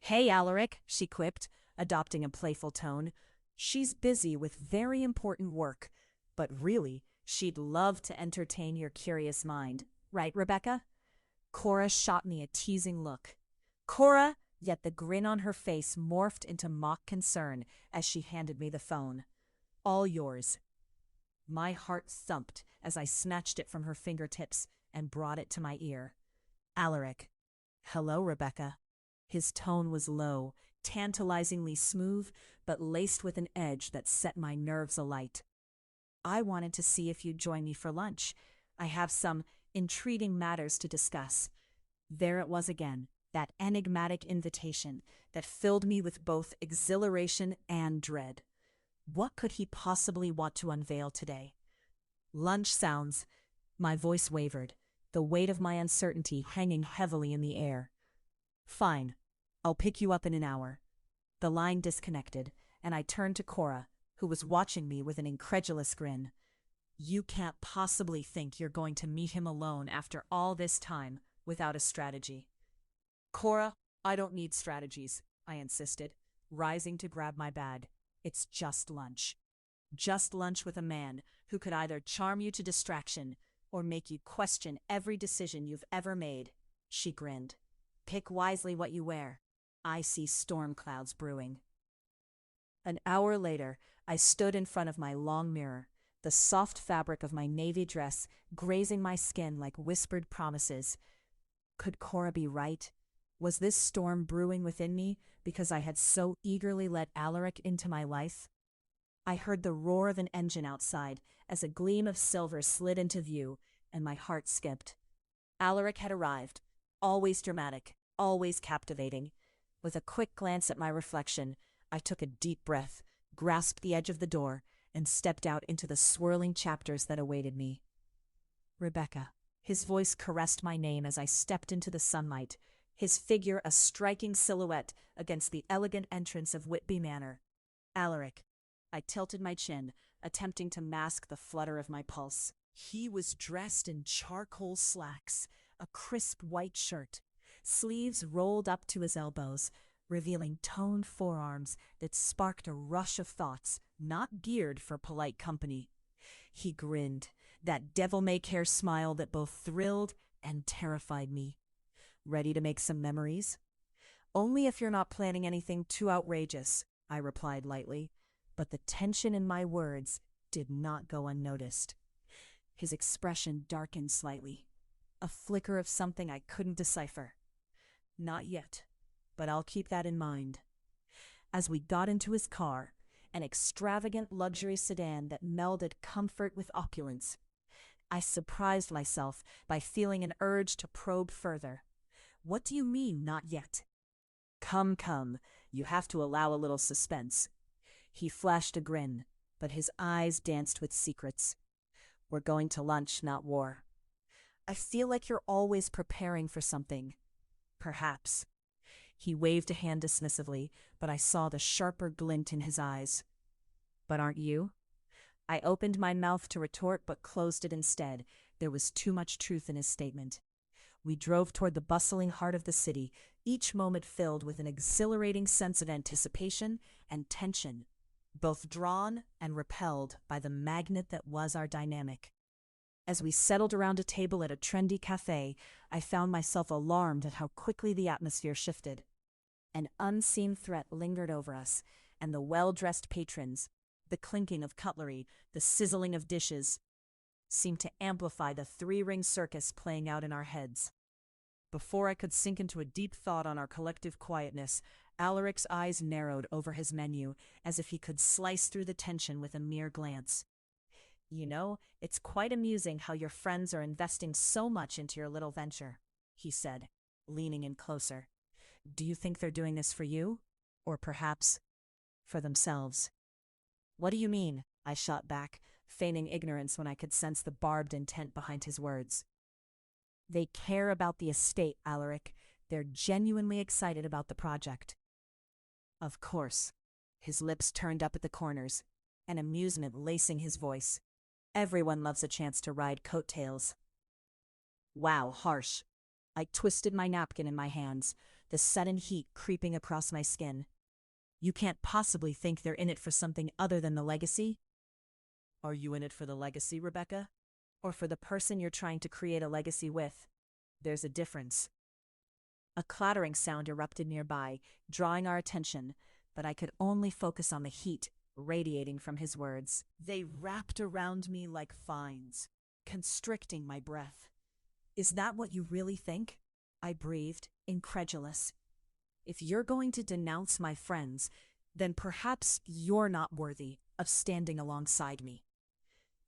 "Hey, Alaric," she quipped, adopting a playful tone. "She's busy with very important work, but really, she'd love to entertain your curious mind. Right, Rebecca?" Cora shot me a teasing look. "Cora!" Yet the grin on her face morphed into mock concern as she handed me the phone. "All yours." My heart thumped as I snatched it from her fingertips and brought it to my ear. "Alaric." "Hello, Rebecca." His tone was low, tantalizingly smooth, but laced with an edge that set my nerves alight. "I wanted to see if you'd join me for lunch. I have some intriguing matters to discuss." There it was again, that enigmatic invitation that filled me with both exhilaration and dread. What could he possibly want to unveil today? "Lunch sounds—" My voice wavered, the weight of my uncertainty hanging heavily in the air. "Fine. I'll pick you up in an hour." The line disconnected, and I turned to Cora, who was watching me with an incredulous grin. "You can't possibly think you're going to meet him alone after all this time without a strategy." "Cora, I don't need strategies," I insisted, rising to grab my bag. "It's just lunch. Just lunch with a man who could either charm you to distraction or make you question every decision you've ever made." She grinned. "Pick wisely what you wear. I see storm clouds brewing." An hour later, I stood in front of my long mirror, the soft fabric of my navy dress grazing my skin like whispered promises. Could Cora be right? Was this storm brewing within me because I had so eagerly let Alaric into my life? I heard the roar of an engine outside as a gleam of silver slid into view, and my heart skipped. Alaric had arrived, always dramatic, always captivating. With a quick glance at my reflection, I took a deep breath, grasped the edge of the door, and stepped out into the swirling chapters that awaited me. Rebecca. His voice caressed my name as I stepped into the sunlight, his figure a striking silhouette against the elegant entrance of Whitby Manor. Alaric. I tilted my chin, attempting to mask the flutter of my pulse. He was dressed in charcoal slacks, a crisp white shirt, sleeves rolled up to his elbows, revealing toned forearms that sparked a rush of thoughts not geared for polite company. He grinned, that devil-may-care smile that both thrilled and terrified me. Ready to make some memories? Only if you're not planning anything too outrageous, I replied lightly, but the tension in my words did not go unnoticed. His expression darkened slightly, a flicker of something I couldn't decipher. Not yet, but I'll keep that in mind. As we got into his car, an extravagant luxury sedan that melded comfort with opulence, I surprised myself by feeling an urge to probe further. What do you mean, not yet? Come, you have to allow a little suspense. He flashed a grin, but his eyes danced with secrets. We're going to lunch, not war. I feel like you're always preparing for something. Perhaps. He waved a hand dismissively, but I saw the sharper glint in his eyes. But aren't you? I opened my mouth to retort, but closed it instead. There was too much truth in his statement. We drove toward the bustling heart of the city, each moment filled with an exhilarating sense of anticipation and tension, both drawn and repelled by the magnet that was our dynamic. As we settled around a table at a trendy cafe, I found myself alarmed at how quickly the atmosphere shifted. An unseen threat lingered over us, and the well-dressed patrons, the clinking of cutlery, the sizzling of dishes, seemed to amplify the three-ring circus playing out in our heads. Before I could sink into a deep thought on our collective quietness, Alaric's eyes narrowed over his menu, as if he could slice through the tension with a mere glance. You know, it's quite amusing how your friends are investing so much into your little venture, he said, leaning in closer. Do you think they're doing this for you? Or perhaps for themselves? What do you mean? I shot back, feigning ignorance when I could sense the barbed intent behind his words. They care about the estate, Alaric. They're genuinely excited about the project. Of course. His lips turned up at the corners, an amusement lacing his voice. Everyone loves a chance to ride coattails. Wow, harsh. I twisted my napkin in my hands, the sudden heat creeping across my skin. You can't possibly think they're in it for something other than the legacy? Are you in it for the legacy, Rebecca? Or for the person you're trying to create a legacy with? There's a difference. A clattering sound erupted nearby, drawing our attention, but I could only focus on the heat radiating from his words. They wrapped around me like vines, constricting my breath. Is that what you really think? I breathed, incredulous. If you're going to denounce my friends, then perhaps you're not worthy of standing alongside me.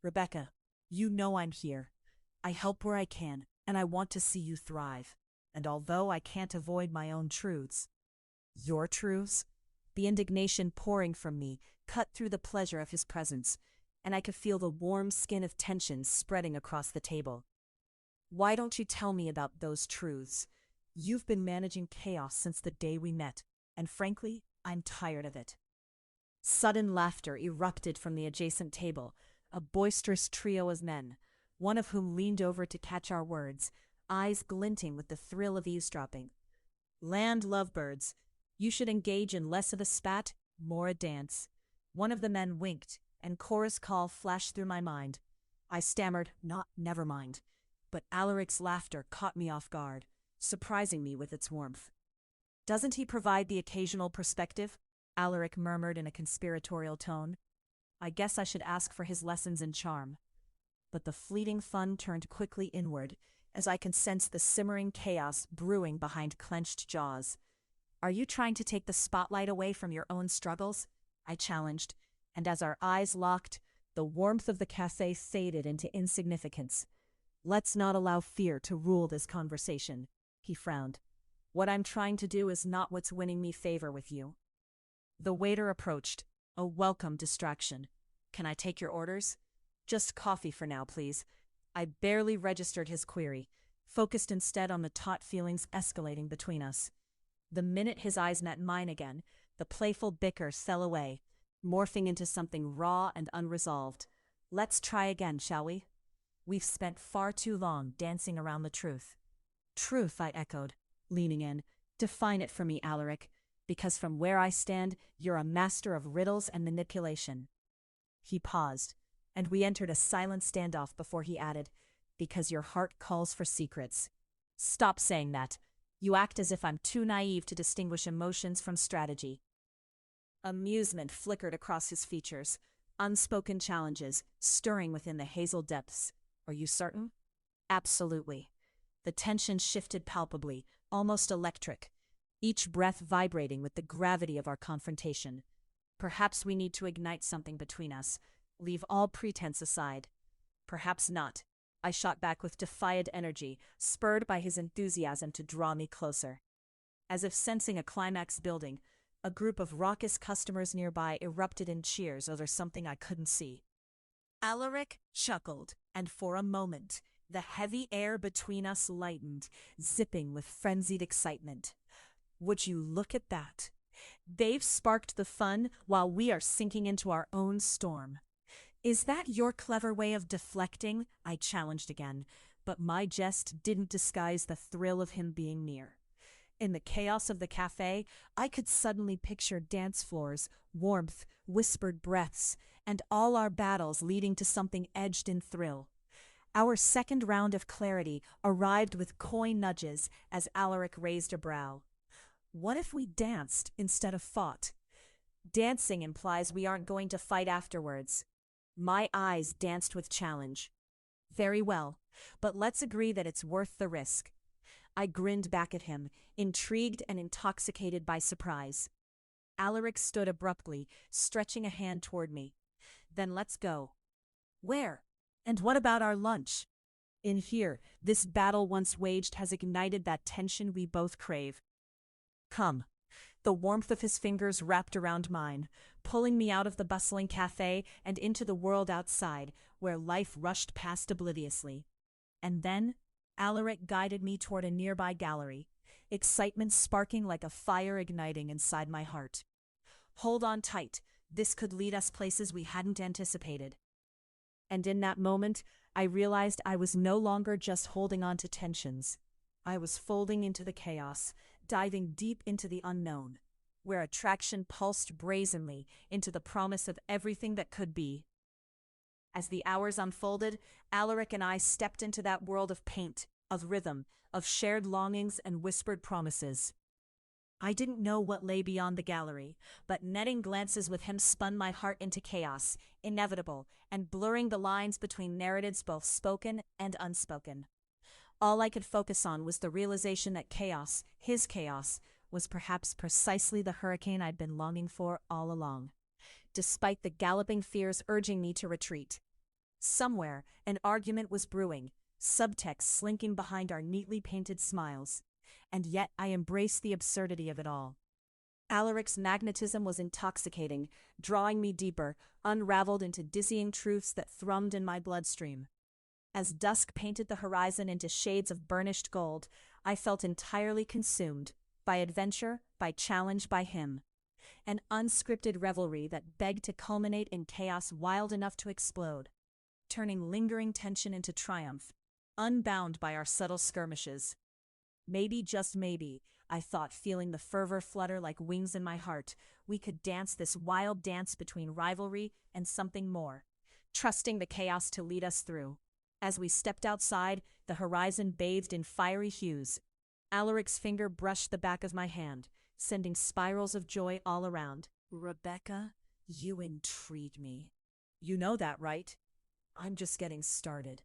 Rebecca, you know I'm here. I help where I can, and I want to see you thrive. And although I can't avoid my own truths, your truths? The indignation pouring from me cut through the pleasure of his presence, and I could feel the warm skin of tension spreading across the table. Why don't you tell me about those truths? You've been managing chaos since the day we met, and frankly, I'm tired of it. Sudden laughter erupted from the adjacent table, a boisterous trio of men, one of whom leaned over to catch our words, eyes glinting with the thrill of eavesdropping. Land lovebirds, you should engage in less of a spat, more a dance. One of the men winked, and chorus call flashed through my mind. I stammered, never mind. But Alaric's laughter caught me off guard, surprising me with its warmth. Doesn't he provide the occasional perspective? Alaric murmured in a conspiratorial tone. I guess I should ask for his lessons in charm. But the fleeting fun turned quickly inward, as I could sense the simmering chaos brewing behind clenched jaws. Are you trying to take the spotlight away from your own struggles? I challenged, and as our eyes locked, the warmth of the cafe faded into insignificance. Let's not allow fear to rule this conversation, he frowned. What I'm trying to do is not what's winning me favor with you. The waiter approached, a welcome distraction. Can I take your orders? Just coffee for now, please. I barely registered his query, focused instead on the taut feelings escalating between us. The minute his eyes met mine again, the playful bicker fell away, morphing into something raw and unresolved. Let's try again, shall we? We've spent far too long dancing around the truth. Truth, I echoed, leaning in. Define it for me, Alaric, because from where I stand, you're a master of riddles and manipulation. He paused, and we entered a silent standoff before he added, because your heart calls for secrets. Stop saying that. You act as if I'm too naive to distinguish emotions from strategy. Amusement flickered across his features, unspoken challenges stirring within the hazel depths. Are you certain? Absolutely. The tension shifted palpably, almost electric, each breath vibrating with the gravity of our confrontation. Perhaps we need to ignite something between us, leave all pretense aside. Perhaps not. I shot back with defiant energy, spurred by his enthusiasm to draw me closer. As if sensing a climax building, a group of raucous customers nearby erupted in cheers over something I couldn't see. Alaric chuckled, and for a moment, the heavy air between us lightened, zipping with frenzied excitement. Would you look at that? They've sparked the fun while we are sinking into our own storm. Is that your clever way of deflecting? I challenged again, but my jest didn't disguise the thrill of him being near. In the chaos of the cafe, I could suddenly picture dance floors, warmth, whispered breaths, and all our battles leading to something edged in thrill. Our second round of clarity arrived with coy nudges as Alaric raised a brow. What if we danced instead of fought? Dancing implies we aren't going to fight afterwards. My eyes danced with challenge. Very well, but let's agree that it's worth the risk. I grinned back at him, intrigued and intoxicated by surprise. Alaric stood abruptly, stretching a hand toward me. Then let's go. Where? And what about our lunch? In here, this battle once waged has ignited that tension we both crave. Come. The warmth of his fingers wrapped around mine, pulling me out of the bustling cafe and into the world outside, where life rushed past obliviously. And then, Alaric guided me toward a nearby gallery, excitement sparking like a fire igniting inside my heart. Hold on tight, this could lead us places we hadn't anticipated. And in that moment, I realized I was no longer just holding on to tensions. I was folding into the chaos, diving deep into the unknown, where attraction pulsed brazenly into the promise of everything that could be. As the hours unfolded, Alaric and I stepped into that world of paint, of rhythm, of shared longings and whispered promises. I didn't know what lay beyond the gallery, but netting glances with him spun my heart into chaos, inevitable, and blurring the lines between narratives both spoken and unspoken. All I could focus on was the realization that chaos, his chaos, was perhaps precisely the hurricane I'd been longing for all along, despite the galloping fears urging me to retreat. Somewhere, an argument was brewing, subtext slinking behind our neatly painted smiles, and yet I embraced the absurdity of it all. Alaric's magnetism was intoxicating, drawing me deeper, unraveled into dizzying truths that thrummed in my bloodstream. As dusk painted the horizon into shades of burnished gold, I felt entirely consumed, by adventure, by challenge, by him. An unscripted revelry that begged to culminate in chaos wild enough to explode, turning lingering tension into triumph, unbound by our subtle skirmishes. Maybe, just maybe, I thought, feeling the fervor flutter like wings in my heart, we could dance this wild dance between rivalry and something more, trusting the chaos to lead us through. As we stepped outside, the horizon bathed in fiery hues. Alaric's finger brushed the back of my hand, sending spirals of joy all around. Rebecca, you intrigue me. You know that, right? I'm just getting started.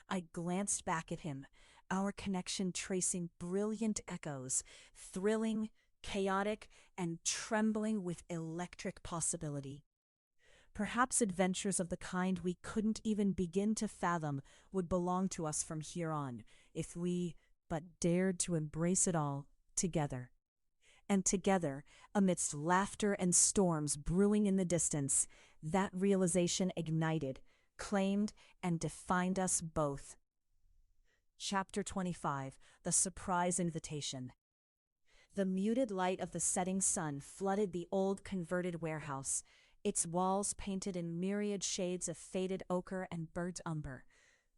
I glanced back at him, our connection tracing brilliant echoes, thrilling, chaotic, and trembling with electric possibility. Perhaps adventures of the kind we couldn't even begin to fathom would belong to us from here on, if we but dared to embrace it all together. And together, amidst laughter and storms brewing in the distance, that realization ignited, claimed and defined us both. Chapter 25: The Surprise Invitation. The muted light of the setting sun flooded the old converted warehouse, its walls painted in myriad shades of faded ochre and burnt umber,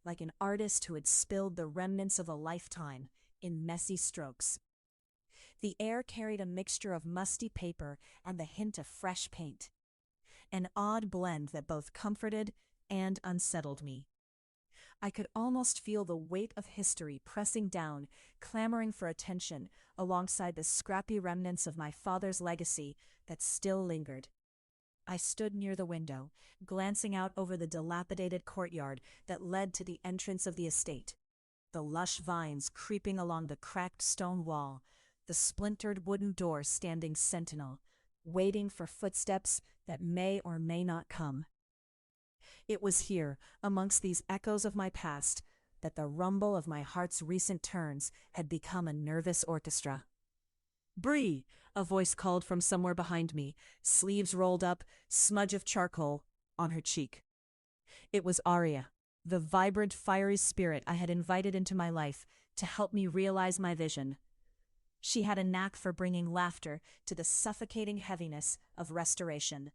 like an artist who had spilled the remnants of a lifetime in messy strokes. The air carried a mixture of musty paper and the hint of fresh paint, an odd blend that both comforted and unsettled me. I could almost feel the weight of history pressing down, clamoring for attention, alongside the scrappy remnants of my father's legacy that still lingered. I stood near the window, glancing out over the dilapidated courtyard that led to the entrance of the estate. The lush vines creeping along the cracked stone wall, the splintered wooden door standing sentinel, waiting for footsteps that may or may not come. It was here, amongst these echoes of my past, that the rumble of my heart's recent turns had become a nervous orchestra. "Bree!" a voice called from somewhere behind me, sleeves rolled up, smudge of charcoal on her cheek. It was Aria, the vibrant, fiery spirit I had invited into my life to help me realize my vision. She had a knack for bringing laughter to the suffocating heaviness of restoration.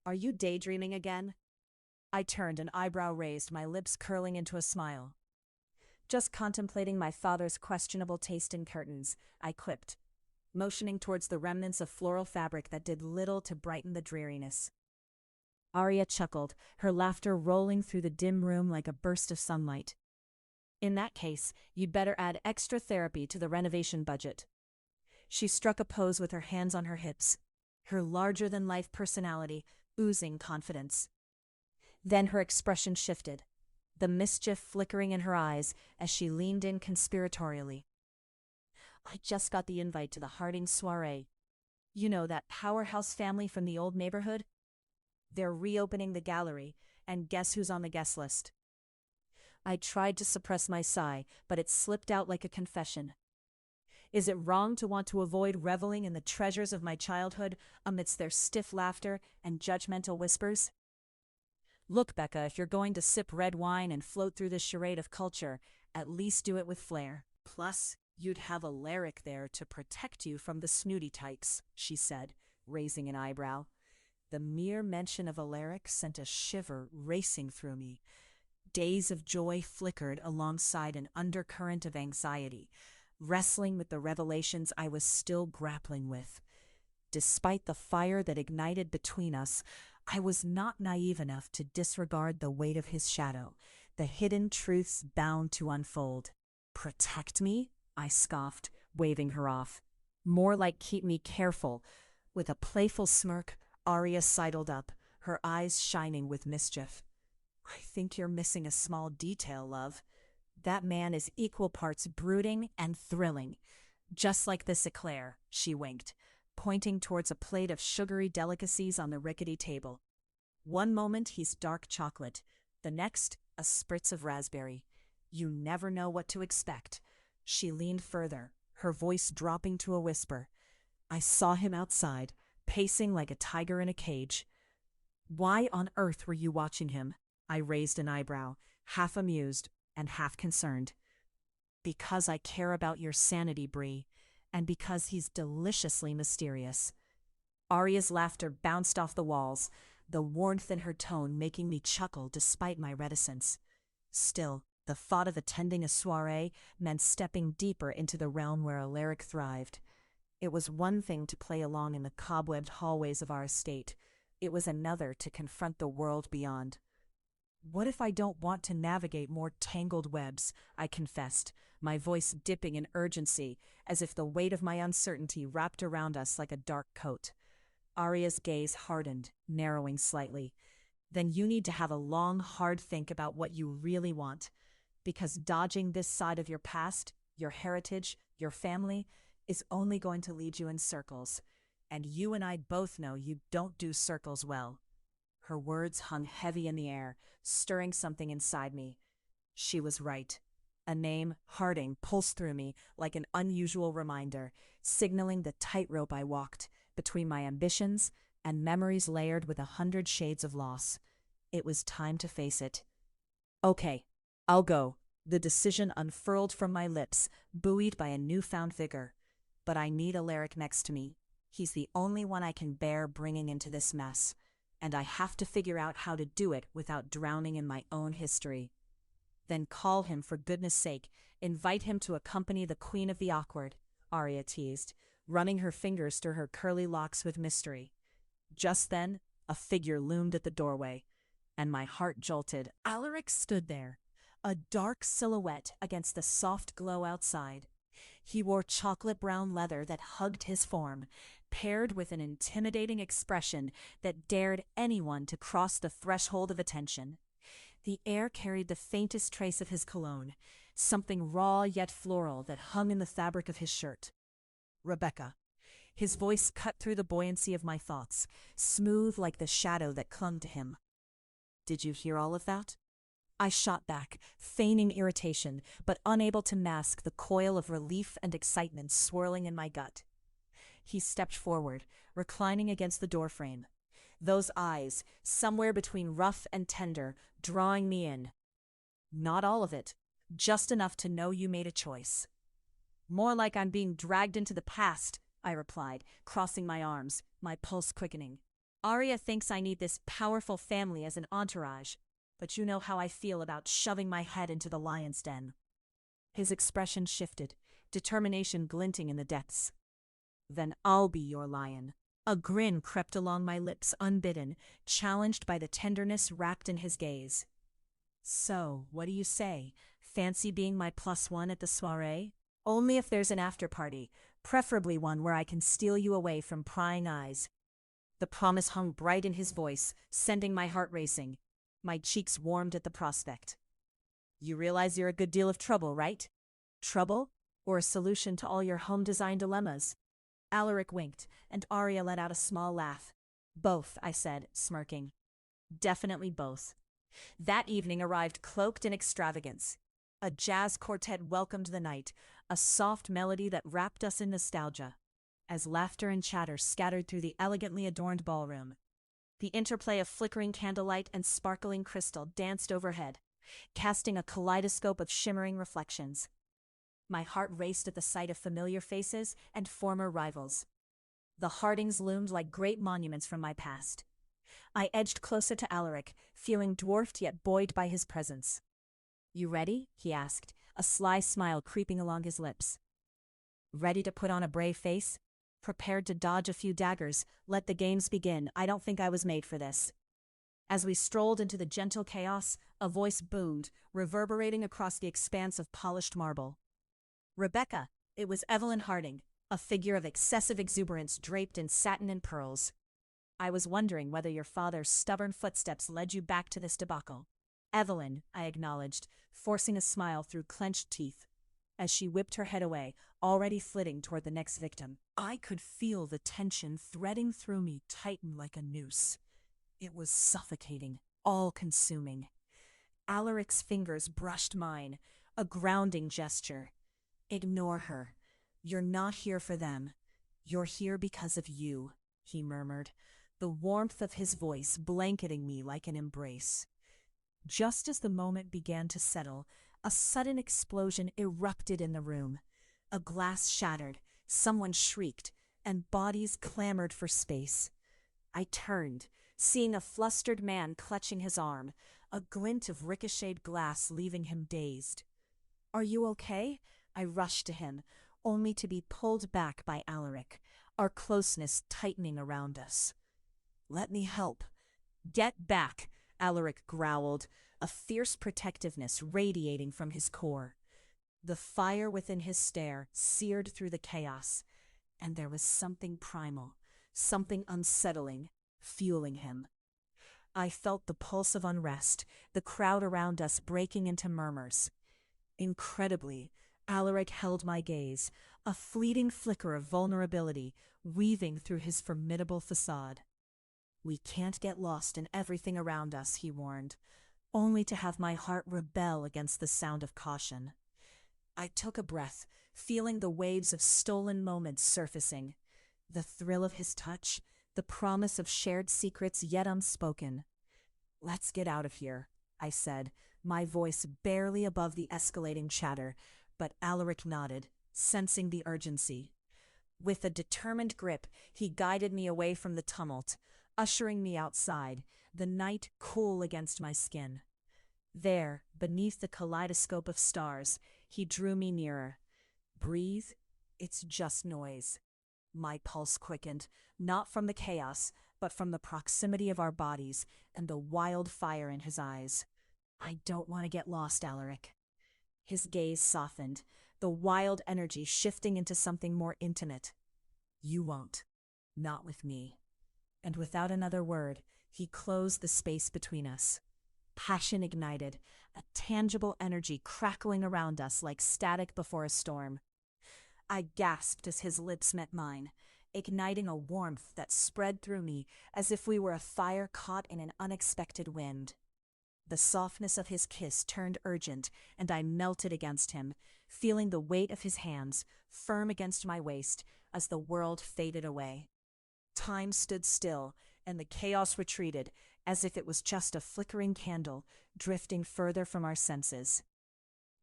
"Are you daydreaming again?" I turned, an eyebrow raised, my lips curling into a smile. "Just contemplating my father's questionable taste in curtains," I quipped, motioning towards the remnants of floral fabric that did little to brighten the dreariness. Aria chuckled, her laughter rolling through the dim room like a burst of sunlight. "In that case, you'd better add extra therapy to the renovation budget." She struck a pose with her hands on her hips, her larger-than-life personality oozing confidence. Then her expression shifted, the mischief flickering in her eyes as she leaned in conspiratorially. "I just got the invite to the Harding soiree. You know, that powerhouse family from the old neighborhood? They're reopening the gallery, and guess who's on the guest list?" I tried to suppress my sigh, but it slipped out like a confession. Is it wrong to want to avoid reveling in the treasures of my childhood amidst their stiff laughter and judgmental whispers? "Look, Becca, if you're going to sip red wine and float through this charade of culture, at least do it with flair. Plus, you'd have Alaric there to protect you from the snooty tykes," she said, raising an eyebrow. The mere mention of Alaric sent a shiver racing through me. Days of joy flickered alongside an undercurrent of anxiety, wrestling with the revelations I was still grappling with. Despite the fire that ignited between us, I was not naive enough to disregard the weight of his shadow, the hidden truths bound to unfold. "Protect me?" I scoffed, waving her off. "More like keep me careful." With a playful smirk, Aria sidled up, her eyes shining with mischief. "I think you're missing a small detail, love. That man is equal parts brooding and thrilling. Just like this eclair," she winked, pointing towards a plate of sugary delicacies on the rickety table. "One moment he's dark chocolate, the next a spritz of raspberry. You never know what to expect." She leaned further, her voice dropping to a whisper. "I saw him outside, pacing like a tiger in a cage." "Why on earth were you watching him?" I raised an eyebrow, half amused and half concerned. "Because I care about your sanity, Bree, and because he's deliciously mysterious." Aria's laughter bounced off the walls, the warmth in her tone making me chuckle despite my reticence. Still, the thought of attending a soiree meant stepping deeper into the realm where Alaric thrived. It was one thing to play along in the cobwebbed hallways of our estate. It was another to confront the world beyond. "What if I don't want to navigate more tangled webs?" I confessed, my voice dipping in urgency, as if the weight of my uncertainty wrapped around us like a dark coat. Aria's gaze hardened, narrowing slightly. "Then you need to have a long, hard think about what you really want. Because dodging this side of your past, your heritage, your family, is only going to lead you in circles. And you and I both know you don't do circles well." Her words hung heavy in the air, stirring something inside me. She was right. A name, Harding, pulsed through me like an unusual reminder, signaling the tightrope I walked between my ambitions and memories layered with 100 shades of loss. It was time to face it. Okay, I'll go. The decision unfurled from my lips, buoyed by a newfound vigor. But I need Alaric next to me. He's the only one I can bear bringing into this mess. And I have to figure out how to do it without drowning in my own history. Then call him for goodness sake. Invite him to accompany the Queen of the Awkward, Arya teased, running her fingers through her curly locks with mystery. Just then, a figure loomed at the doorway, and my heart jolted. Alaric stood there, a dark silhouette against the soft glow outside. He wore chocolate brown leather that hugged his form, paired with an intimidating expression that dared anyone to cross the threshold of attention. The air carried the faintest trace of his cologne, something raw yet floral that hung in the fabric of his shirt. Rebecca. His voice cut through the buoyancy of my thoughts, smooth like the shadow that clung to him. Did you hear all of that? I shot back, feigning irritation, but unable to mask the coil of relief and excitement swirling in my gut. He stepped forward, reclining against the doorframe. Those eyes, somewhere between rough and tender, drawing me in. Not all of it, just enough to know you made a choice. More like I'm being dragged into the past, I replied, crossing my arms, my pulse quickening. Arya thinks I need this powerful family as an entourage, but you know how I feel about shoving my head into the lion's den. His expression shifted, determination glinting in the depths. Then I'll be your lion. A grin crept along my lips unbidden, challenged by the tenderness wrapped in his gaze. So, what do you say? Fancy being my +1 at the soiree? Only if there's an after-party, preferably one where I can steal you away from prying eyes. The promise hung bright in his voice, sending my heart racing. My cheeks warmed at the prospect. You realize you're a good deal of trouble, right? Trouble? Or a solution to all your home design dilemmas? Alaric winked, and Arya let out a small laugh. Both, I said, smirking. Definitely both. That evening arrived cloaked in extravagance. A jazz quartet welcomed the night, a soft melody that wrapped us in nostalgia, as laughter and chatter scattered through the elegantly adorned ballroom. The interplay of flickering candlelight and sparkling crystal danced overhead, casting a kaleidoscope of shimmering reflections. My heart raced at the sight of familiar faces and former rivals. The Hardings loomed like great monuments from my past. I edged closer to Alaric, feeling dwarfed yet buoyed by his presence. You ready? He asked, a sly smile creeping along his lips. Ready to put on a brave face? Prepared to dodge a few daggers, let the games begin. I don't think I was made for this. As we strolled into the gentle chaos, a voice boomed, reverberating across the expanse of polished marble. Rebecca, it was Evelyn Harding, a figure of excessive exuberance draped in satin and pearls. I was wondering whether your father's stubborn footsteps led you back to this debacle. Evelyn, I acknowledged, forcing a smile through clenched teeth, as she whipped her head away, already flitting toward the next victim. I could feel the tension threading through me tighten like a noose. It was suffocating, all-consuming. Alaric's fingers brushed mine, a grounding gesture. Ignore her. You're not here for them. You're here because of you, he murmured, the warmth of his voice blanketing me like an embrace. Just as the moment began to settle, a sudden explosion erupted in the room. A glass shattered, someone shrieked, and bodies clamored for space. I turned, seeing a flustered man clutching his arm, a glint of ricocheted glass leaving him dazed. Are you okay? I rushed to him, only to be pulled back by Alaric, our closeness tightening around us. Let me help. Get back, Alaric growled, a fierce protectiveness radiating from his core. The fire within his stare seared through the chaos, and there was something primal, something unsettling, fueling him. I felt the pulse of unrest, the crowd around us breaking into murmurs. Incredibly, Alaric held my gaze, a fleeting flicker of vulnerability weaving through his formidable facade. We can't get lost in everything around us, he warned, only to have my heart rebel against the sound of caution. I took a breath, feeling the waves of stolen moments surfacing, the thrill of his touch, the promise of shared secrets yet unspoken. Let's get out of here, I said, my voice barely above the escalating chatter, but Alaric nodded, sensing the urgency. With a determined grip, he guided me away from the tumult, ushering me outside, the night cool against my skin. There, beneath the kaleidoscope of stars, he drew me nearer. Breathe, it's just noise. My pulse quickened, not from the chaos, but from the proximity of our bodies and the wild fire in his eyes. I don't want to get lost, Alaric. His gaze softened, the wild energy shifting into something more intimate. You won't. Not with me. And without another word, he closed the space between us. Passion ignited, a tangible energy crackling around us like static before a storm. I gasped as his lips met mine, igniting a warmth that spread through me as if we were a fire caught in an unexpected wind. The softness of his kiss turned urgent, and I melted against him, feeling the weight of his hands firm against my waist as the world faded away. Time stood still, and the chaos retreated, as if it was just a flickering candle, drifting further from our senses.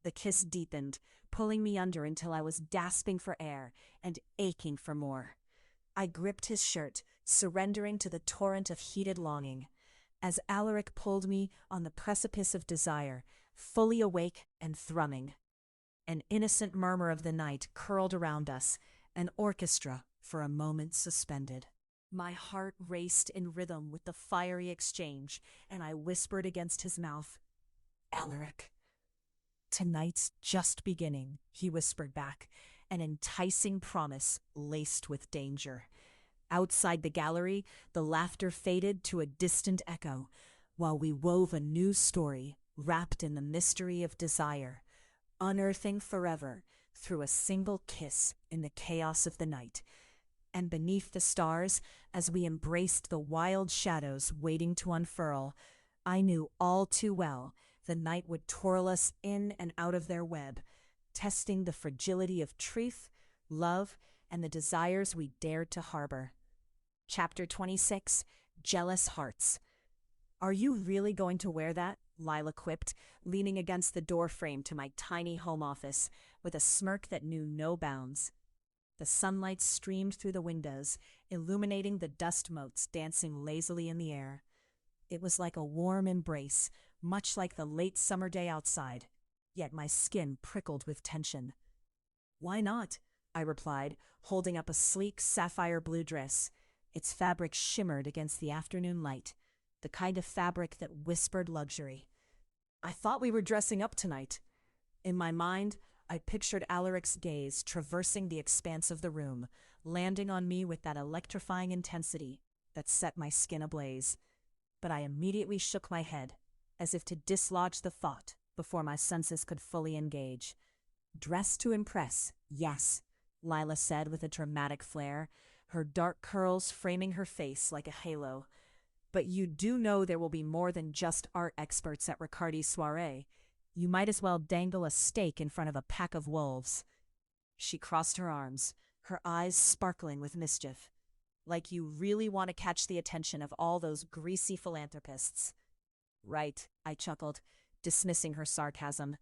The kiss deepened, pulling me under until I was gasping for air and aching for more. I gripped his shirt, surrendering to the torrent of heated longing, as Alaric pulled me on the precipice of desire, fully awake and thrumming. An innocent murmur of the night curled around us, an orchestra for a moment suspended. My heart raced in rhythm with the fiery exchange, and I whispered against his mouth, "Alaric." "Tonight's just beginning," he whispered back, an enticing promise laced with danger. Outside the gallery, the laughter faded to a distant echo, while we wove a new story wrapped in the mystery of desire, unearthing forever through a single kiss in the chaos of the night. And beneath the stars, as we embraced the wild shadows waiting to unfurl, I knew all too well the night would twirl us in and out of their web, testing the fragility of truth, love, and the desires we dared to harbor. Chapter 26, Jealous Hearts. "Are you really going to wear that?" Lila quipped, leaning against the doorframe to my tiny home office, with a smirk that knew no bounds. The sunlight streamed through the windows, illuminating the dust motes dancing lazily in the air. It was like a warm embrace, much like the late summer day outside, yet my skin prickled with tension. "Why not?" I replied, holding up a sleek sapphire blue dress. Its fabric shimmered against the afternoon light, the kind of fabric that whispered luxury. "I thought we were dressing up tonight." In my mind, I pictured Alaric's gaze traversing the expanse of the room, landing on me with that electrifying intensity that set my skin ablaze. But I immediately shook my head, as if to dislodge the thought before my senses could fully engage. "Dress to impress, yes," Lila said with a dramatic flair, her dark curls framing her face like a halo. "But you do know there will be more than just art experts at Riccardi's soiree. You might as well dangle a steak in front of a pack of wolves." She crossed her arms, her eyes sparkling with mischief. "Like you really want to catch the attention of all those greasy philanthropists." "Right," I chuckled, dismissing her sarcasm.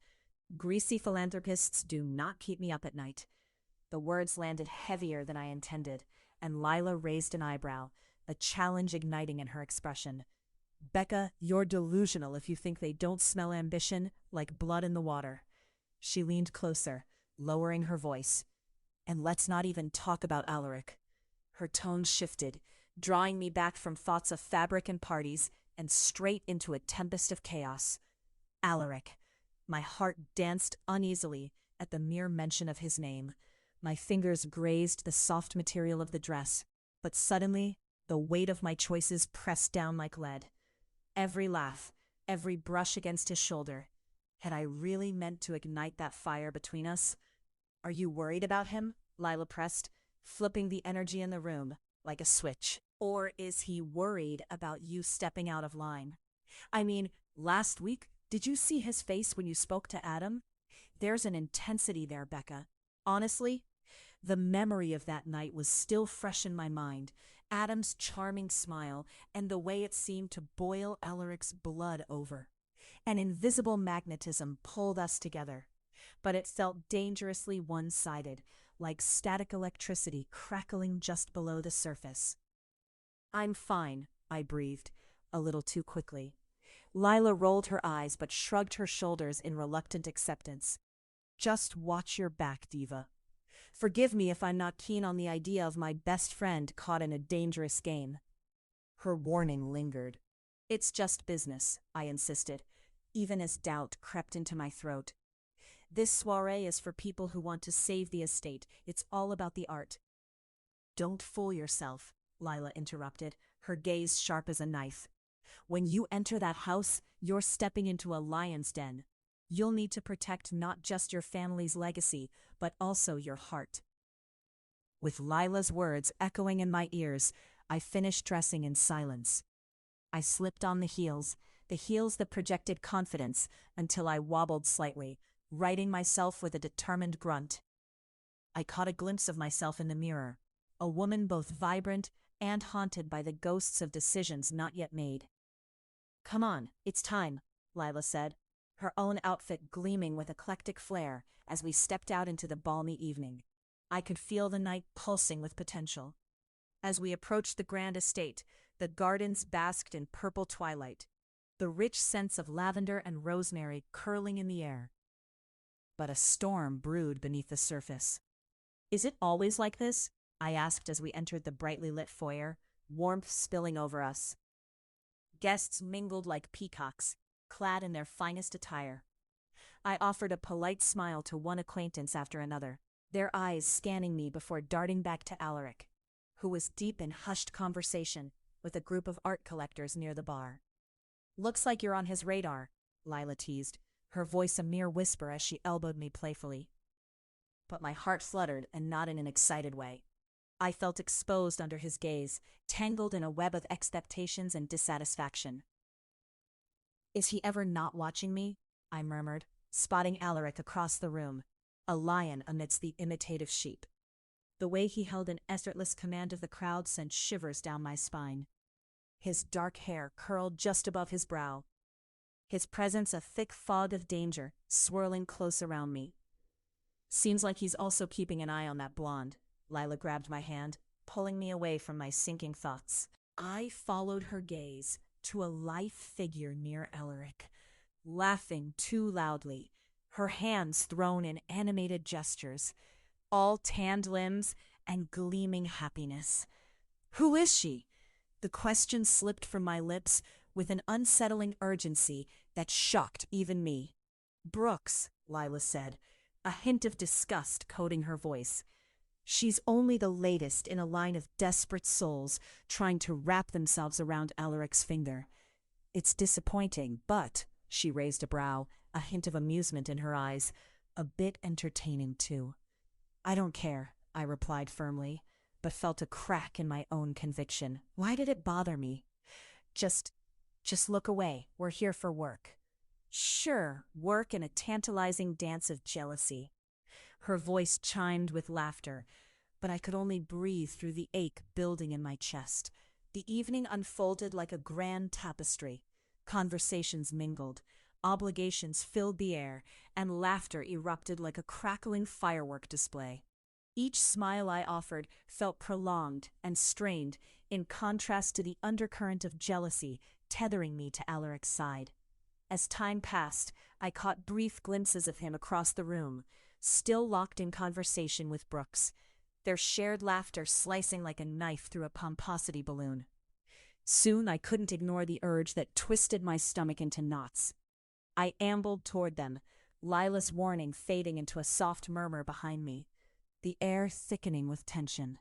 "Greasy philanthropists do not keep me up at night." The words landed heavier than I intended, and Lila raised an eyebrow, a challenge igniting in her expression. "Becca, you're delusional if you think they don't smell ambition like blood in the water." She leaned closer, lowering her voice. "And let's not even talk about Alaric." Her tone shifted, drawing me back from thoughts of fabric and parties and straight into a tempest of chaos. Alaric. My heart danced uneasily at the mere mention of his name. My fingers grazed the soft material of the dress, but suddenly the weight of my choices pressed down like lead. Every laugh, every brush against his shoulder. Had I really meant to ignite that fire between us? "Are you worried about him?" Lila pressed, flipping the energy in the room like a switch. "Or is he worried about you stepping out of line? I mean, last week, did you see his face when you spoke to Adam? There's an intensity there, Becca. Honestly, the memory of that night was still fresh in my mind, Adam's charming smile, and the way it seemed to boil Alaric's blood over. An invisible magnetism pulled us together, but it felt dangerously one-sided, like static electricity crackling just below the surface. "I'm fine," I breathed, a little too quickly. Lila rolled her eyes but shrugged her shoulders in reluctant acceptance. "Just watch your back, Diva. Forgive me if I'm not keen on the idea of my best friend caught in a dangerous game." Her warning lingered. "It's just business," I insisted, even as doubt crept into my throat. "This soiree is for people who want to save the estate. It's all about the art." "Don't fool yourself," Lila interrupted, her gaze sharp as a knife. "When you enter that house, you're stepping into a lion's den. You'll need to protect not just your family's legacy, but also your heart." With Lila's words echoing in my ears, I finished dressing in silence. I slipped on the heels that projected confidence, until I wobbled slightly, righting myself with a determined grunt. I caught a glimpse of myself in the mirror, a woman both vibrant and haunted by the ghosts of decisions not yet made. "Come on, it's time," Lila said, her own outfit gleaming with eclectic flair as we stepped out into the balmy evening. I could feel the night pulsing with potential. As we approached the grand estate, the gardens basked in purple twilight, the rich scents of lavender and rosemary curling in the air. But a storm brewed beneath the surface. "Is it always like this?" I asked as we entered the brightly lit foyer, warmth spilling over us. Guests mingled like peacocks, clad in their finest attire. I offered a polite smile to one acquaintance after another, their eyes scanning me before darting back to Alaric, who was deep in hushed conversation with a group of art collectors near the bar. "Looks like you're on his radar," Lila teased, her voice a mere whisper as she elbowed me playfully. But my heart fluttered, and not in an excited way. I felt exposed under his gaze, tangled in a web of expectations and dissatisfaction. "Is he ever not watching me?" I murmured, spotting Alaric across the room, a lion amidst the imitative sheep. The way he held an effortless command of the crowd sent shivers down my spine. His dark hair curled just above his brow, his presence a thick fog of danger swirling close around me. "Seems like he's also keeping an eye on that blonde." Lila grabbed my hand, pulling me away from my sinking thoughts. I followed her gaze to a lithe figure near Alaric, laughing too loudly, her hands thrown in animated gestures, all tanned limbs and gleaming happiness. "Who is she?" The question slipped from my lips with an unsettling urgency that shocked even me. "Brooks," Lila said, a hint of disgust coating her voice. "She's only the latest in a line of desperate souls trying to wrap themselves around Alaric's finger. It's disappointing, but," she raised a brow, a hint of amusement in her eyes, a bit entertaining too. "I don't care," I replied firmly, but felt a crack in my own conviction. Why did it bother me? Just look away. We're here for work." "Sure, work and a tantalizing dance of jealousy." Her voice chimed with laughter, but I could only breathe through the ache building in my chest. The evening unfolded like a grand tapestry. Conversations mingled, obligations filled the air, and laughter erupted like a crackling firework display. Each smile I offered felt prolonged and strained, in contrast to the undercurrent of jealousy tethering me to Alaric's side. As time passed, I caught brief glimpses of him across the room, still locked in conversation with Brooks, their shared laughter slicing like a knife through a pomposity balloon. Soon I couldn't ignore the urge that twisted my stomach into knots. I ambled toward them, Lila's warning fading into a soft murmur behind me, the air thickening with tension.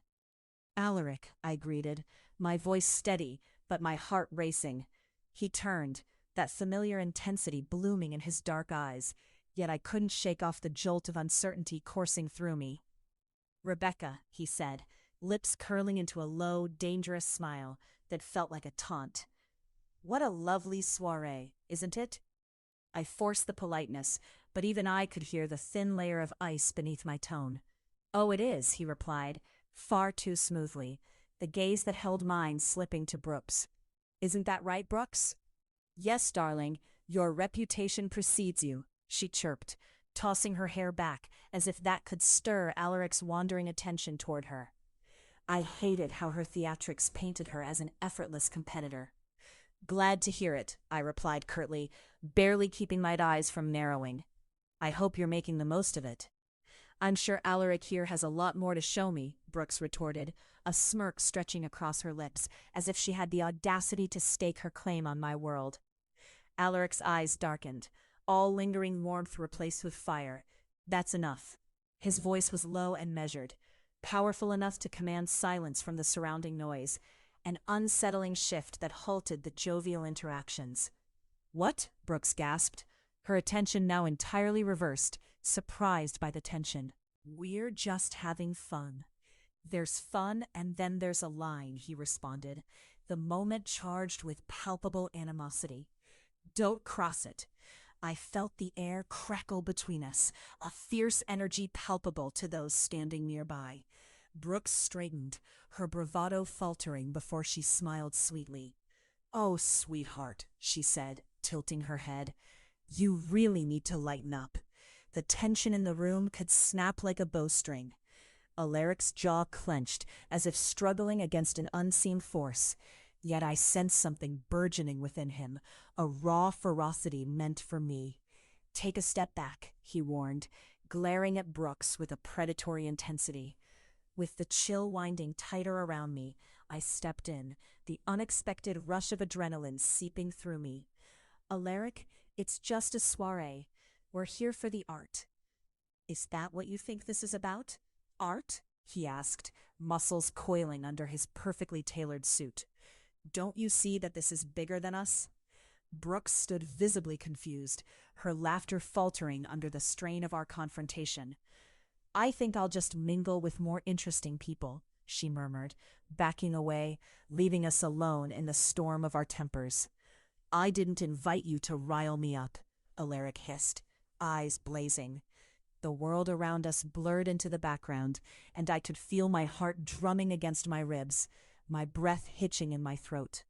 "Alaric," I greeted, my voice steady, but my heart racing. He turned, that familiar intensity blooming in his dark eyes, yet I couldn't shake off the jolt of uncertainty coursing through me. "Rebecca," he said, lips curling into a low, dangerous smile that felt like a taunt. "What a lovely soiree, isn't it?" I forced the politeness, but even I could hear the thin layer of ice beneath my tone. "Oh, it is," he replied, far too smoothly, the gaze that held mine slipping to Brooks. "Isn't that right, Brooks?" "Yes, darling, your reputation precedes you," she chirped, tossing her hair back as if that could stir Alaric's wandering attention toward her. I hated how her theatrics painted her as an effortless competitor. "Glad to hear it," I replied curtly, barely keeping my eyes from narrowing. "I hope you're making the most of it." "I'm sure Alaric here has a lot more to show me," Brooks retorted, a smirk stretching across her lips, as if she had the audacity to stake her claim on my world. Alaric's eyes darkened, all lingering warmth replaced with fire. "That's enough." His voice was low and measured, powerful enough to command silence from the surrounding noise, an unsettling shift that halted the jovial interactions. "What?" Brooks gasped, her attention now entirely reversed, surprised by the tension. "We're just having fun." "There's fun and then there's a line," he responded, the moment charged with palpable animosity. "Don't cross it." I felt the air crackle between us, a fierce energy palpable to those standing nearby. Brooks straightened, her bravado faltering before she smiled sweetly. "Oh, sweetheart," she said, tilting her head. "You really need to lighten up." The tension in the room could snap like a bowstring. Alaric's jaw clenched, as if struggling against an unseen force. Yet I sensed something burgeoning within him, a raw ferocity meant for me. "Take a step back," he warned, glaring at Brooks with a predatory intensity. With the chill winding tighter around me, I stepped in, the unexpected rush of adrenaline seeping through me. "Alaric, it's just a soiree. We're here for the art." "Is that what you think this is about? Art?" he asked, muscles coiling under his perfectly tailored suit. "Don't you see that this is bigger than us?" Brooks stood visibly confused, her laughter faltering under the strain of our confrontation. "I think I'll just mingle with more interesting people," she murmured, backing away, leaving us alone in the storm of our tempers. "I didn't invite you to rile me up," Alaric hissed, eyes blazing. The world around us blurred into the background, and I could feel my heart drumming against my ribs, my breath hitching in my throat.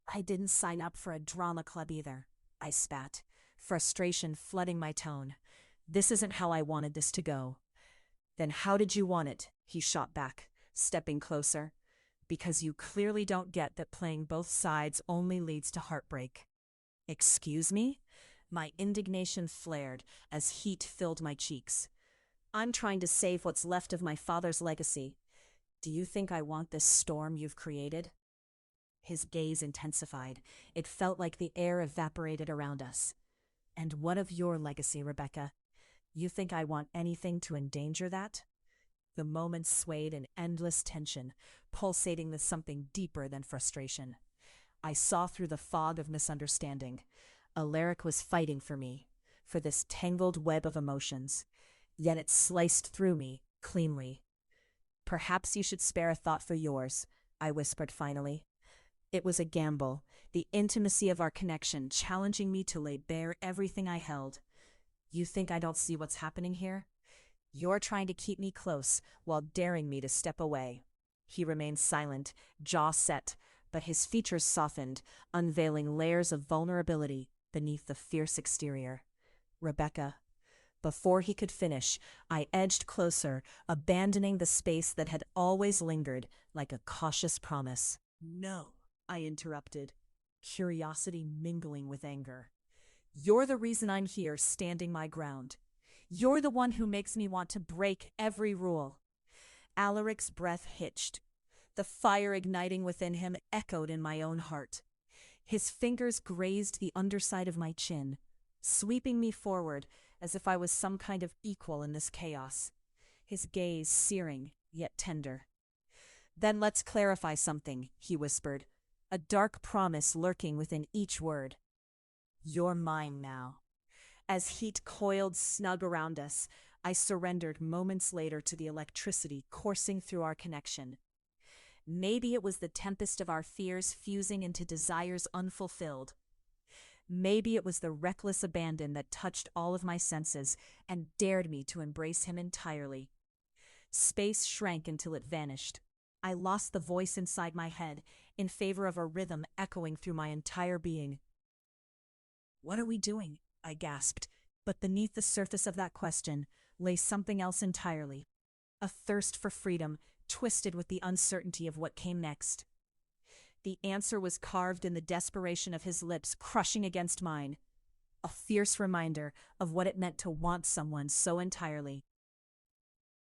"I didn't sign up for a drama club either," I spat, frustration flooding my tone. "This isn't how I wanted this to go." "Then how did you want it?" he shot back, stepping closer. "Because you clearly don't get that playing both sides only leads to heartbreak." "Excuse me?" My indignation flared as heat filled my cheeks. "I'm trying to save what's left of my father's legacy. Do you think I want this storm you've created?" His gaze intensified. It felt like the air evaporated around us. "And what of your legacy, Rebecca? You think I want anything to endanger that?" The moment swayed in endless tension, pulsating with something deeper than frustration. I saw through the fog of misunderstanding. Alaric was fighting for me, for this tangled web of emotions. Yet it sliced through me, cleanly. "Perhaps you should spare a thought for yours," I whispered finally. It was a gamble, the intimacy of our connection challenging me to lay bare everything I held. "You think I don't see what's happening here? You're trying to keep me close while daring me to step away." He remained silent, jaw set, but his features softened, unveiling layers of vulnerability beneath the fierce exterior. "Rebecca." Before he could finish, I edged closer, abandoning the space that had always lingered like a cautious promise. "No," I interrupted, curiosity mingling with anger. "You're the reason I'm here, standing my ground. You're the one who makes me want to break every rule." Alaric's breath hitched. The fire igniting within him echoed in my own heart. His fingers grazed the underside of my chin, sweeping me forward as if I was some kind of equal in this chaos. His gaze searing, yet tender. "Then let's clarify something," he whispered, a dark promise lurking within each word. "You're mine now." As heat coiled snug around us, I surrendered moments later to the electricity coursing through our connection. Maybe it was the tempest of our fears fusing into desires unfulfilled. Maybe it was the reckless abandon that touched all of my senses and dared me to embrace him entirely. Space shrank until it vanished. I lost the voice inside my head in favor of a rhythm echoing through my entire being. "What are we doing?" I gasped, but beneath the surface of that question lay something else entirely. A thirst for freedom, twisted with the uncertainty of what came next. The answer was carved in the desperation of his lips crushing against mine, a fierce reminder of what it meant to want someone so entirely.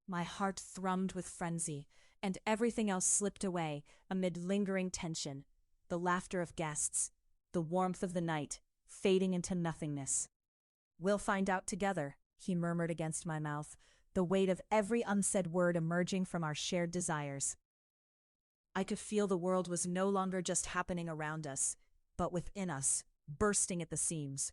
My heart thrummed with frenzy, and everything else slipped away amid lingering tension, the laughter of guests, the warmth of the night, fading into nothingness. "We'll find out together," he murmured against my mouth, the weight of every unsaid word emerging from our shared desires. I could feel the world was no longer just happening around us, but within us, bursting at the seams.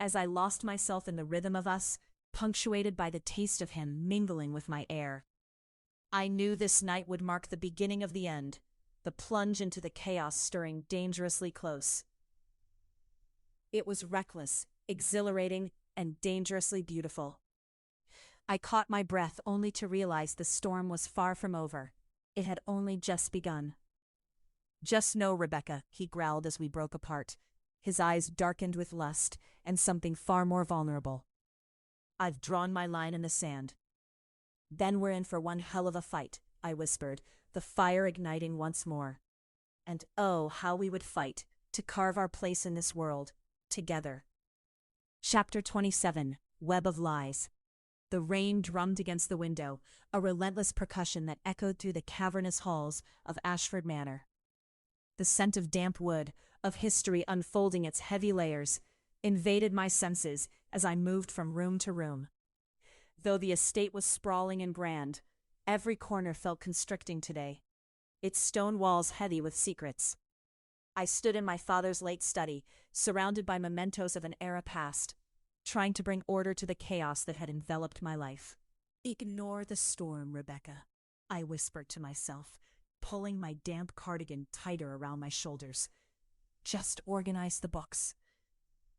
As I lost myself in the rhythm of us, punctuated by the taste of him mingling with my air, I knew this night would mark the beginning of the end, the plunge into the chaos stirring dangerously close. It was reckless, exhilarating, and dangerously beautiful. I caught my breath only to realize the storm was far from over. It had only just begun. "Just know, Rebecca," he growled as we broke apart, his eyes darkened with lust and something far more vulnerable. "I've drawn my line in the sand." "Then we're in for one hell of a fight," I whispered, the fire igniting once more. And oh, how we would fight, to carve our place in this world, together. Chapter 27, Web of Lies. The rain drummed against the window, a relentless percussion that echoed through the cavernous halls of Ashford Manor. The scent of damp wood, of history unfolding its heavy layers, invaded my senses as I moved from room to room. Though the estate was sprawling and grand, every corner felt constricting today, its stone walls heavy with secrets. I stood in my father's late study, surrounded by mementos of an era past, trying to bring order to the chaos that had enveloped my life. "Ignore the storm, Rebecca," I whispered to myself, pulling my damp cardigan tighter around my shoulders. "Just organize the books."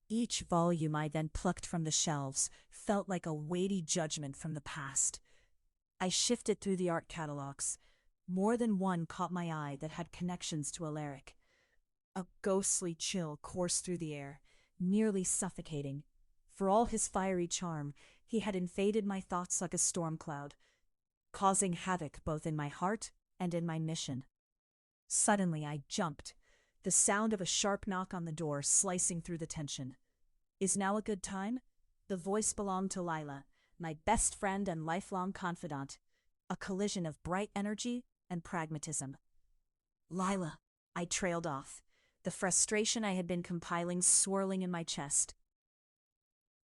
Each volume I then plucked from the shelves felt like a weighty judgment from the past. I shifted through the art catalogs. More than one caught my eye that had connections to Alaric. A ghostly chill coursed through the air, nearly suffocating. For all his fiery charm, he had invaded my thoughts like a storm cloud, causing havoc both in my heart and in my mission. Suddenly I jumped, the sound of a sharp knock on the door slicing through the tension. "Is now a good time?" The voice belonged to Lila, my best friend and lifelong confidant, a collision of bright energy and pragmatism. "Lila," I trailed off, the frustration I had been compiling swirling in my chest.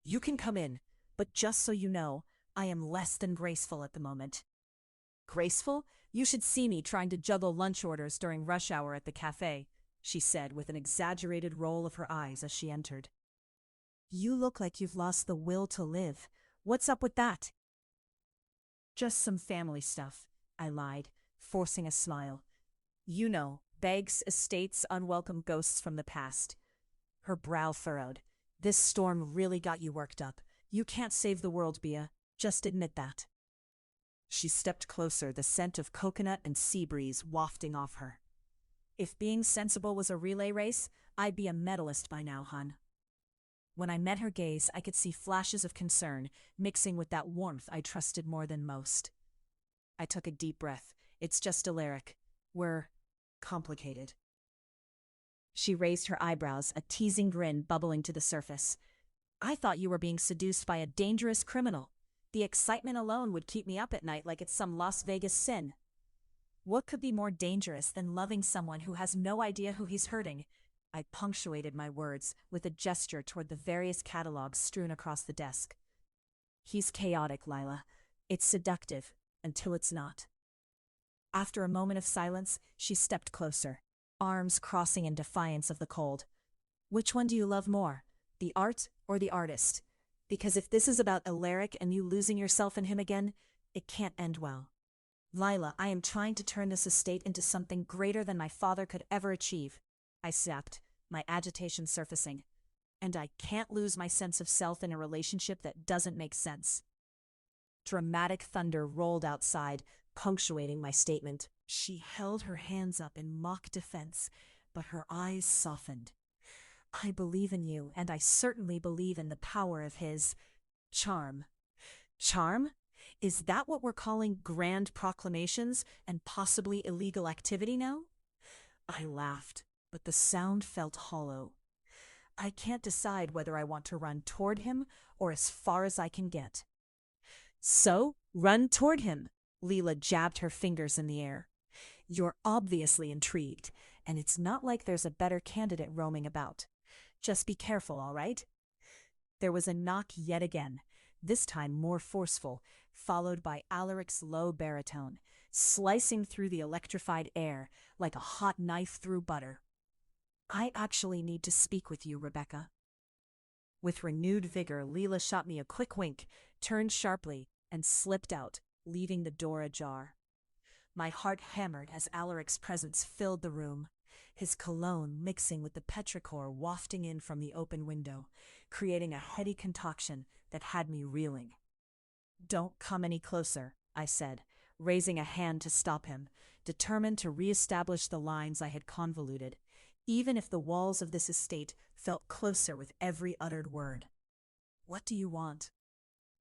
"You can come in, but just so you know, I am less than graceful at the moment." "Graceful? You should see me trying to juggle lunch orders during rush hour at the cafe," she said with an exaggerated roll of her eyes as she entered. "You look like you've lost the will to live. What's up with that?" "Just some family stuff," I lied, forcing a smile. "You know, Beggs, estates, unwelcome ghosts from the past." Her brow furrowed. "This storm really got you worked up. You can't save the world, Bia. Just admit that." She stepped closer, the scent of coconut and sea breeze wafting off her. "If being sensible was a relay race, I'd be a medalist by now, hun." When I met her gaze, I could see flashes of concern, mixing with that warmth I trusted more than most. I took a deep breath. "It's just Alaric. We're complicated." She raised her eyebrows, a teasing grin bubbling to the surface. "I thought you were being seduced by a dangerous criminal. The excitement alone would keep me up at night like it's some Las Vegas sin." "What could be more dangerous than loving someone who has no idea who he's hurting?" I punctuated my words with a gesture toward the various catalogs strewn across the desk. "He's chaotic, Lila. It's seductive, until it's not." After a moment of silence, she stepped closer, arms crossing in defiance of the cold. "Which one do you love more, the art or the artist? Because if this is about Alaric and you losing yourself in him again, it can't end well. Lila, I am trying to turn this estate into something greater than my father could ever achieve," I snapped, my agitation surfacing. "And I can't lose my sense of self in a relationship that doesn't make sense." Dramatic thunder rolled outside, punctuating my statement. She held her hands up in mock defense, but her eyes softened. I believe in you, and I certainly believe in the power of his charm. Charm? Is that what we're calling grand proclamations and possibly illegal activity now? I laughed, but the sound felt hollow. I can't decide whether I want to run toward him or as far as I can get. So, run toward him. Leela jabbed her fingers in the air. You're obviously intrigued, and it's not like there's a better candidate roaming about. Just be careful, all right? There was a knock yet again, this time more forceful, followed by Alaric's low baritone, slicing through the electrified air like a hot knife through butter. I actually need to speak with you, Rebecca. With renewed vigor, Leela shot me a quick wink, turned sharply, and slipped out, leaving the door ajar. My heart hammered as Alaric's presence filled the room, his cologne mixing with the petrichor wafting in from the open window, creating a heady concoction that had me reeling. Don't come any closer, I said, raising a hand to stop him, determined to reestablish the lines I had convoluted, even if the walls of this estate felt closer with every uttered word. What do you want?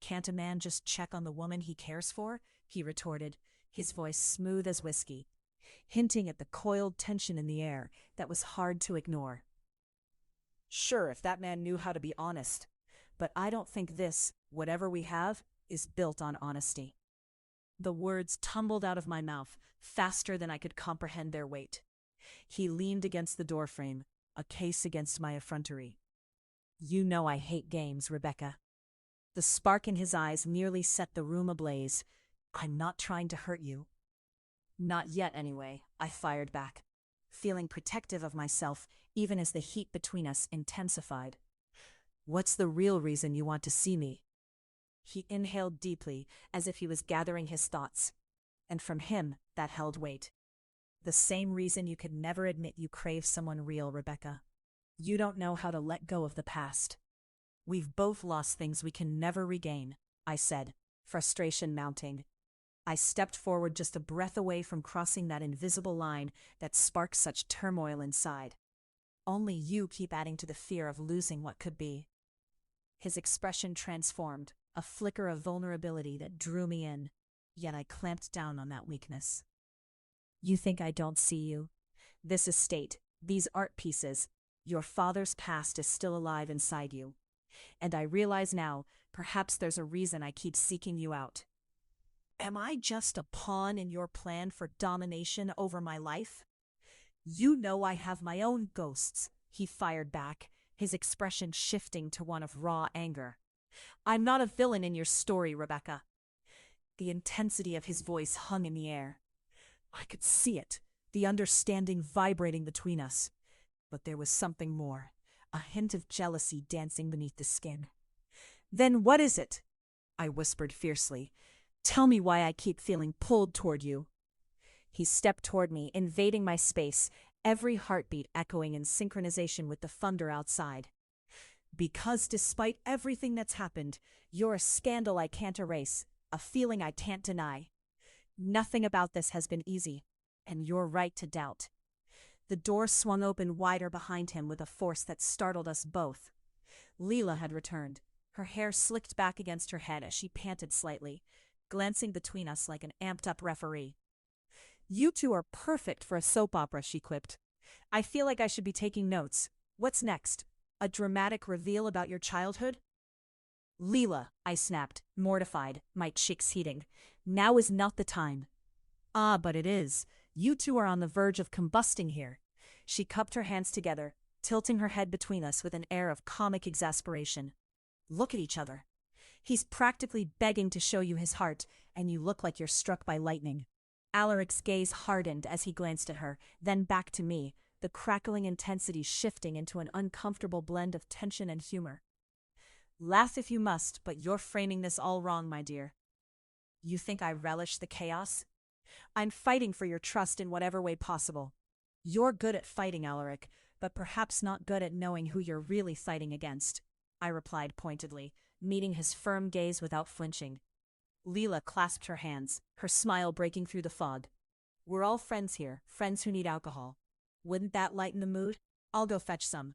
Can't a man just check on the woman he cares for? He retorted, his voice smooth as whiskey, hinting at the coiled tension in the air that was hard to ignore. Sure, if that man knew how to be honest, but I don't think this, whatever we have, is built on honesty. The words tumbled out of my mouth faster than I could comprehend their weight. He leaned against the doorframe, a case against my effrontery. You know I hate games, Rebecca. The spark in his eyes nearly set the room ablaze. I'm not trying to hurt you. Not yet, anyway, I fired back, feeling protective of myself even as the heat between us intensified. What's the real reason you want to see me? He inhaled deeply, as if he was gathering his thoughts, and from him that held weight. The same reason you could never admit you crave someone real, Rebecca. You don't know how to let go of the past. We've both lost things we can never regain, I said, frustration mounting. I stepped forward just a breath away from crossing that invisible line that sparked such turmoil inside. Only you keep adding to the fear of losing what could be. His expression transformed, a flicker of vulnerability that drew me in, yet I clamped down on that weakness. You think I don't see you? This estate, these art pieces, your father's past is still alive inside you. And I realize now, perhaps there's a reason I keep seeking you out. Am I just a pawn in your plan for domination over my life? You know I have my own ghosts, he fired back, his expression shifting to one of raw anger. I'm not a villain in your story, Rebecca. The intensity of his voice hung in the air. I could see it, the understanding vibrating between us. But there was something more, a hint of jealousy dancing beneath the skin. Then what is it? I whispered fiercely. Tell me why I keep feeling pulled toward you. He stepped toward me, invading my space, every heartbeat echoing in synchronization with the thunder outside. Because despite everything that's happened, you're a scandal I can't erase, a feeling I can't deny. Nothing about this has been easy, and you're right to doubt. The door swung open wider behind him with a force that startled us both. Leela had returned, her hair slicked back against her head as she panted slightly, glancing between us like an amped-up referee. You two are perfect for a soap opera, she quipped. I feel like I should be taking notes. What's next? A dramatic reveal about your childhood? Leela, I snapped, mortified, my cheeks heating. Now is not the time. Ah, but it is. You two are on the verge of combusting here. She cupped her hands together, tilting her head between us with an air of comic exasperation. Look at each other. He's practically begging to show you his heart, and you look like you're struck by lightning. Alaric's gaze hardened as he glanced at her, then back to me, the crackling intensity shifting into an uncomfortable blend of tension and humor. Laugh if you must, but you're framing this all wrong, my dear. You think I relish the chaos? I'm fighting for your trust in whatever way possible. You're good at fighting, Alaric, but perhaps not good at knowing who you're really fighting against, I replied pointedly, meeting his firm gaze without flinching. Leela clasped her hands, her smile breaking through the fog. We're all friends here, friends who need alcohol. Wouldn't that lighten the mood? I'll go fetch some.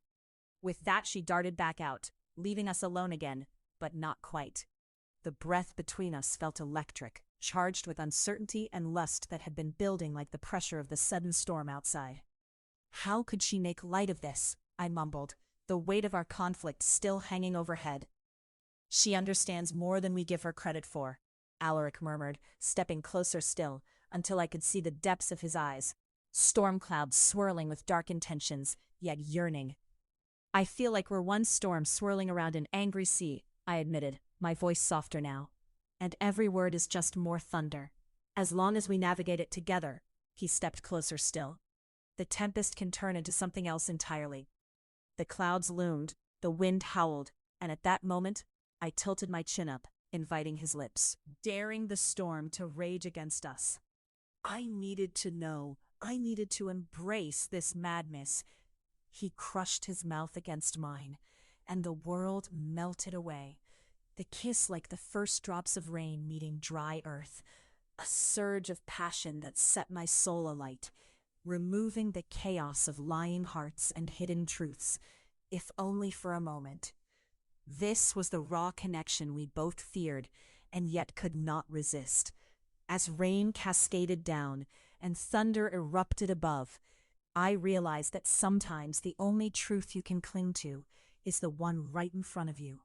With that, she darted back out, leaving us alone again, but not quite. The breath between us felt electric, charged with uncertainty and lust that had been building like the pressure of the sudden storm outside. How could she make light of this? I mumbled, the weight of our conflict still hanging overhead. She understands more than we give her credit for, Alaric murmured, stepping closer still, until I could see the depths of his eyes, storm clouds swirling with dark intentions, yet yearning. I feel like we're one storm swirling around an angry sea, I admitted, my voice softer now. And every word is just more thunder. As long as we navigate it together, he stepped closer still. The tempest can turn into something else entirely. The clouds loomed, the wind howled, and at that moment, I tilted my chin up, inviting his lips, daring the storm to rage against us. I needed to know, I needed to embrace this madness. He crushed his mouth against mine, and the world melted away. The kiss like the first drops of rain meeting dry earth, a surge of passion that set my soul alight, removing the chaos of lying hearts and hidden truths, if only for a moment. This was the raw connection we both feared and yet could not resist. As rain cascaded down and thunder erupted above, I realized that sometimes the only truth you can cling to is the one right in front of you.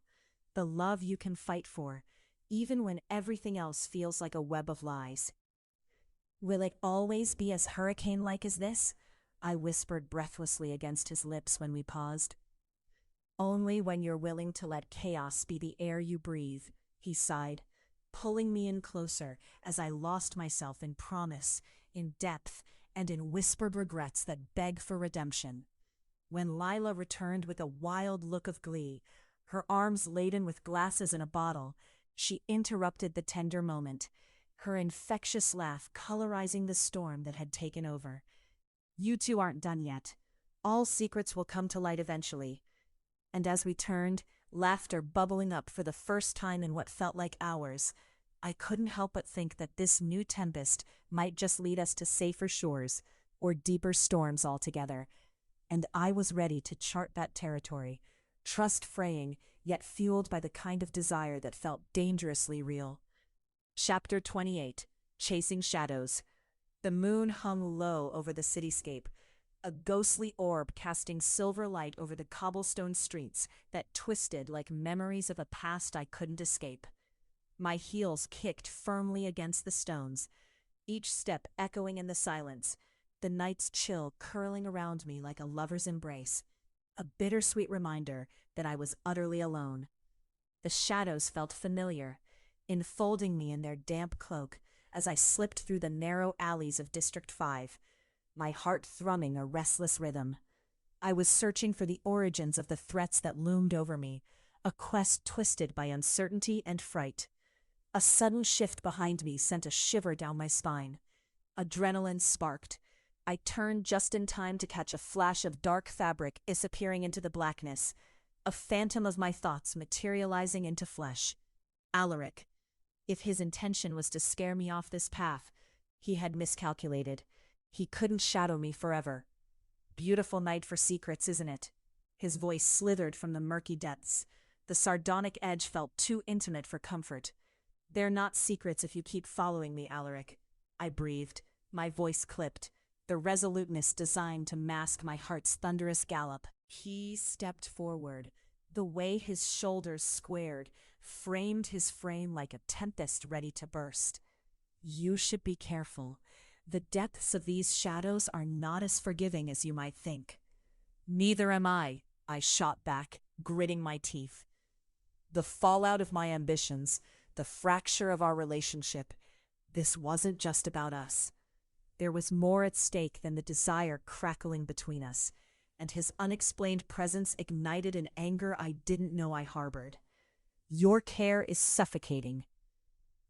The love you can fight for, even when everything else feels like a web of lies. Will it always be as hurricane-like as this? I whispered breathlessly against his lips when we paused. Only when you're willing to let chaos be the air you breathe, he sighed, pulling me in closer as I lost myself in promise, in depth, and in whispered regrets that beg for redemption. When Lila returned with a wild look of glee, her arms laden with glasses and a bottle, she interrupted the tender moment, her infectious laugh colorizing the storm that had taken over. You two aren't done yet. All secrets will come to light eventually. And as we turned, laughter bubbling up for the first time in what felt like hours, I couldn't help but think that this new tempest might just lead us to safer shores or deeper storms altogether. And I was ready to chart that territory, trust fraying, yet fueled by the kind of desire that felt dangerously real. Chapter 28, Chasing Shadows. The moon hung low over the cityscape, a ghostly orb casting silver light over the cobblestone streets that twisted like memories of a past I couldn't escape. My heels kicked firmly against the stones, each step echoing in the silence, the night's chill curling around me like a lover's embrace, a bittersweet reminder that I was utterly alone. The shadows felt familiar, enfolding me in their damp cloak as I slipped through the narrow alleys of District 5, my heart thrumming a restless rhythm. I was searching for the origins of the threats that loomed over me, a quest twisted by uncertainty and fright. A sudden shift behind me sent a shiver down my spine. Adrenaline sparked. I turned just in time to catch a flash of dark fabric disappearing into the blackness, a phantom of my thoughts materializing into flesh. Alaric. If his intention was to scare me off this path, he had miscalculated. He couldn't shadow me forever. Beautiful night for secrets, isn't it? His voice slithered from the murky depths. The sardonic edge felt too intimate for comfort. They're not secrets if you keep following me, Alaric. I breathed, my voice clipped, the resoluteness designed to mask my heart's thunderous gallop. He stepped forward. The way his shoulders squared framed his frame like a tempest ready to burst. You should be careful. The depths of these shadows are not as forgiving as you might think. Neither am I shot back, gritting my teeth. The fallout of my ambitions, the fracture of our relationship, this wasn't just about us. There was more at stake than the desire crackling between us, and his unexplained presence ignited an anger I didn't know I harbored. Your care is suffocating.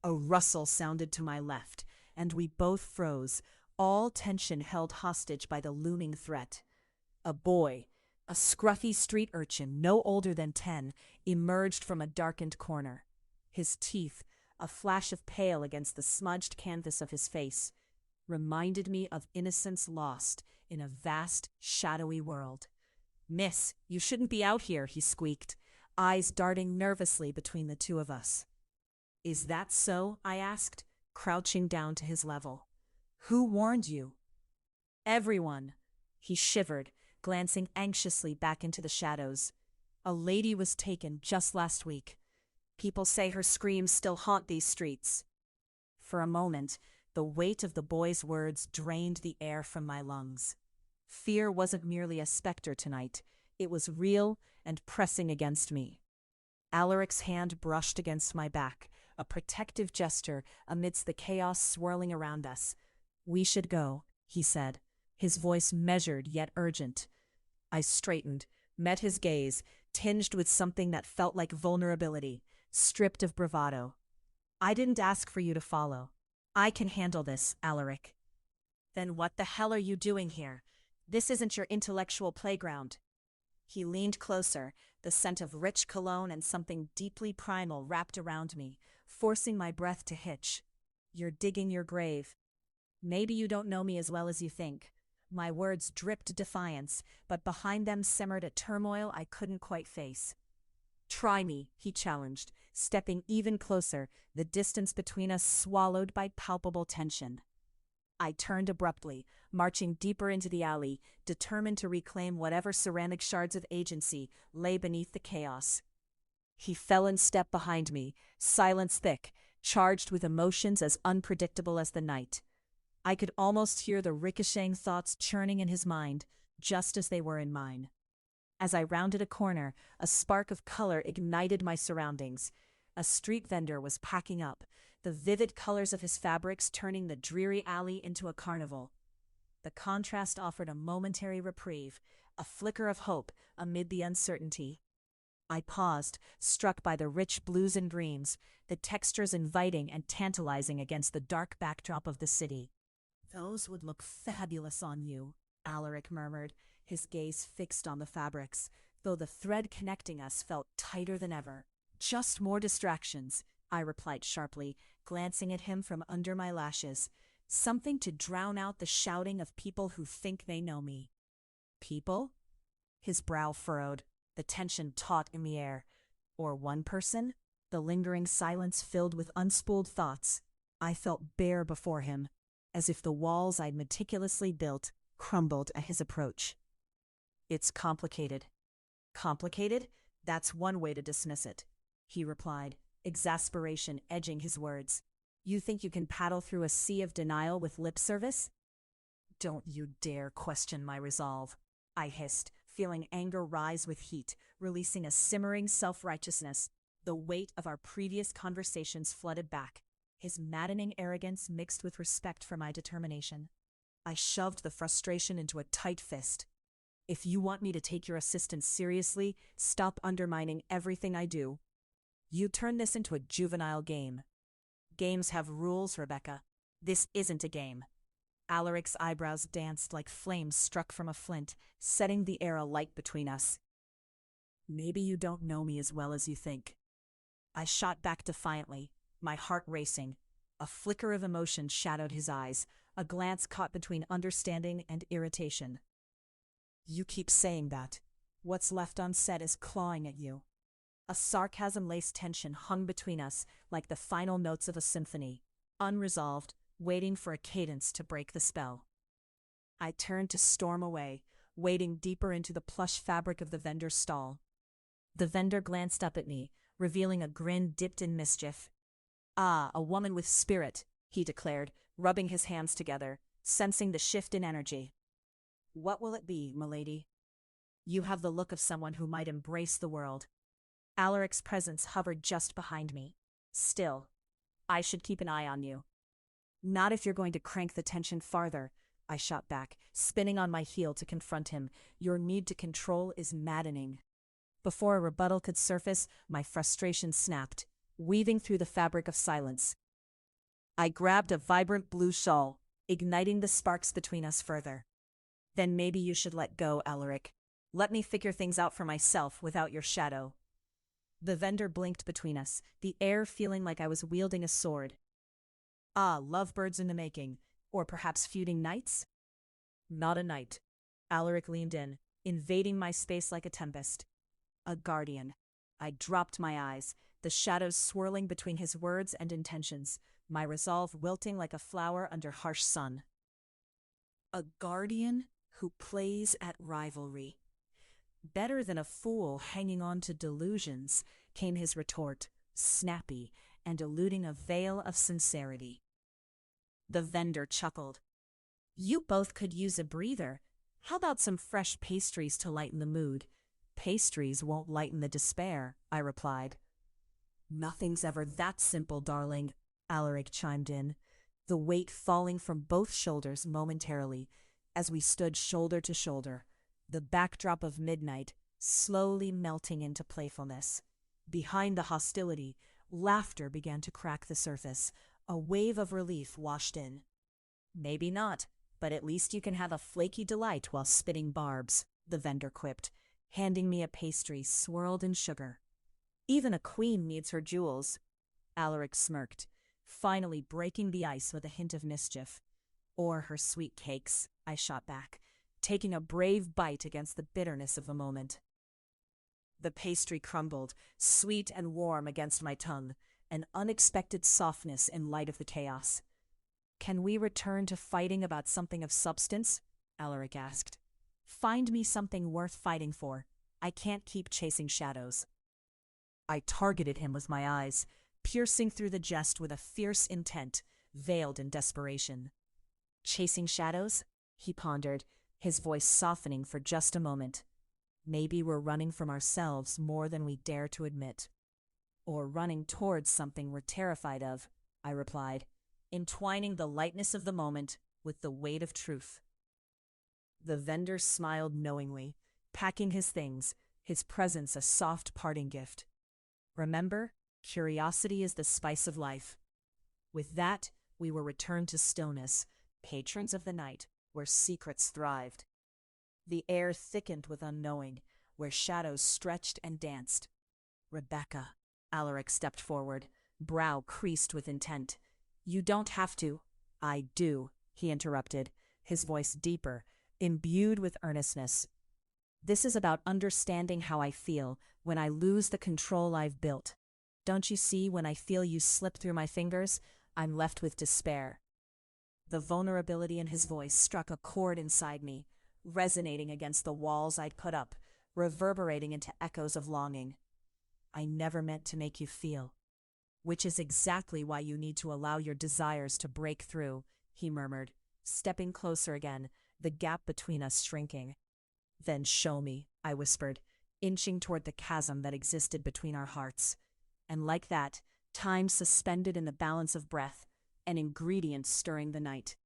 A rustle sounded to my left, and we both froze, all tension held hostage by the looming threat. A boy, a scruffy street urchin no older than 10, emerged from a darkened corner. His teeth, a flash of pale against the smudged canvas of his face, reminded me of innocence lost in a vast, shadowy world. "Miss, you shouldn't be out here," he squeaked, eyes darting nervously between the two of us. "Is that so?" I asked, crouching down to his level. "Who warned you?" "Everyone." He shivered, glancing anxiously back into the shadows. "A lady was taken just last week. People say her screams still haunt these streets." For a moment, the weight of the boy's words drained the air from my lungs. Fear wasn't merely a specter tonight. It was real and pressing against me. Alaric's hand brushed against my back, a protective gesture amidst the chaos swirling around us. "We should go," he said, his voice measured yet urgent. I straightened, met his gaze, tinged with something that felt like vulnerability, stripped of bravado. "I didn't ask for you to follow. I can handle this, Alaric." "Then what the hell are you doing here? This isn't your intellectual playground." He leaned closer, the scent of rich cologne and something deeply primal wrapped around me, forcing my breath to hitch. "You're digging your grave. Maybe you don't know me as well as you think." My words dripped defiance, but behind them simmered a turmoil I couldn't quite face. "Try me," he challenged, stepping even closer, the distance between us swallowed by palpable tension. I turned abruptly, marching deeper into the alley, determined to reclaim whatever ceramic shards of agency lay beneath the chaos. He fell in step behind me, silence thick, charged with emotions as unpredictable as the night. I could almost hear the ricocheting thoughts churning in his mind, just as they were in mine. As I rounded a corner, a spark of color ignited my surroundings. A street vendor was packing up, the vivid colors of his fabrics turning the dreary alley into a carnival. The contrast offered a momentary reprieve, a flicker of hope amid the uncertainty. I paused, struck by the rich blues and greens, the textures inviting and tantalizing against the dark backdrop of the city. "Those would look fabulous on you," Alaric murmured, his gaze fixed on the fabrics, though the thread connecting us felt tighter than ever. "Just more distractions," I replied sharply, glancing at him from under my lashes. "Something to drown out the shouting of people who think they know me." "People?" His brow furrowed, the tension taut in the air. "Or one person?" The lingering silence filled with unspooled thoughts. I felt bare before him, as if the walls I'd meticulously built crumbled at his approach. "It's complicated." "Complicated? That's one way to dismiss it," he replied, exasperation edging his words. "You think you can paddle through a sea of denial with lip service?" "Don't you dare question my resolve," I hissed, feeling anger rise with heat, releasing a simmering self-righteousness. The weight of our previous conversations flooded back, his maddening arrogance mixed with respect for my determination. I shoved the frustration into a tight fist. "If you want me to take your assistance seriously, stop undermining everything I do. You turn this into a juvenile game." "Games have rules, Rebecca. This isn't a game." Alaric's eyebrows danced like flames struck from a flint, setting the air alight between us. "Maybe you don't know me as well as you think." I shot back defiantly, my heart racing. A flicker of emotion shadowed his eyes, a glance caught between understanding and irritation. "You keep saying that. What's left unsaid is clawing at you." A sarcasm-laced tension hung between us like the final notes of a symphony, unresolved, waiting for a cadence to break the spell. I turned to storm away, wading deeper into the plush fabric of the vendor's stall. The vendor glanced up at me, revealing a grin dipped in mischief. "Ah, a woman with spirit," he declared, rubbing his hands together, sensing the shift in energy. "What will it be, milady?" "You have the look of someone who might embrace the world." Alaric's presence hovered just behind me. "Still, I should keep an eye on you." "Not if you're going to crank the tension farther," I shot back, spinning on my heel to confront him. "Your need to control is maddening." Before a rebuttal could surface, my frustration snapped, weaving through the fabric of silence. I grabbed a vibrant blue shawl, igniting the sparks between us further. "Then maybe you should let go, Alaric. Let me figure things out for myself without your shadow." The vendor blinked between us, the air feeling like I was wielding a sword. Ah, lovebirds in the making. Or perhaps feuding knights? Not a knight. Alaric leaned in, invading my space like a tempest. A guardian. I dropped my eyes, the shadows swirling between his words and intentions, my resolve wilting like a flower under harsh sun. A guardian who plays at rivalry. Better than a fool hanging on to delusions, came his retort, snappy and eluding a veil of sincerity. The vendor chuckled. You both could use a breather. How about some fresh pastries to lighten the mood? Pastries won't lighten the despair, I replied. Nothing's ever that simple, darling, Alaric chimed in, the weight falling from both shoulders momentarily as we stood shoulder to shoulder, the backdrop of midnight slowly melting into playfulness. Behind the hostility, laughter began to crack the surface. A wave of relief washed in. Maybe not, but at least you can have a flaky delight while spitting barbs, the vendor quipped, handing me a pastry swirled in sugar. Even a queen needs her jewels. Alaric smirked, finally breaking the ice with a hint of mischief. Or her sweet cakes, I shot back, taking a brave bite against the bitterness of the moment. The pastry crumbled, sweet and warm against my tongue, an unexpected softness in light of the chaos. Can we return to fighting about something of substance? Alaric asked. Find me something worth fighting for. I can't keep chasing shadows. I targeted him with my eyes, piercing through the jest with a fierce intent, veiled in desperation. Chasing shadows? He pondered, his voice softening for just a moment. Maybe we're running from ourselves more than we dare to admit. Or running towards something we're terrified of, I replied, entwining the lightness of the moment with the weight of truth. The vendor smiled knowingly, packing his things, his presence a soft parting gift. Remember, curiosity is the spice of life. With that, we were returned to stillness, patrons of the night, where secrets thrived. The air thickened with unknowing, where shadows stretched and danced. Rebecca, Alaric stepped forward, brow creased with intent. You don't have to. I do, he interrupted, his voice deeper, imbued with earnestness. This is about understanding how I feel when I lose the control I've built. Don't you see, when I feel you slip through my fingers, I'm left with despair. The vulnerability in his voice struck a chord inside me, resonating against the walls I'd put up, reverberating into echoes of longing. I never meant to make you feel. Which is exactly why you need to allow your desires to break through, he murmured, stepping closer again, the gap between us shrinking. Then show me, I whispered, inching toward the chasm that existed between our hearts. And like that, time suspended in the balance of breath, an ingredient stirring the night.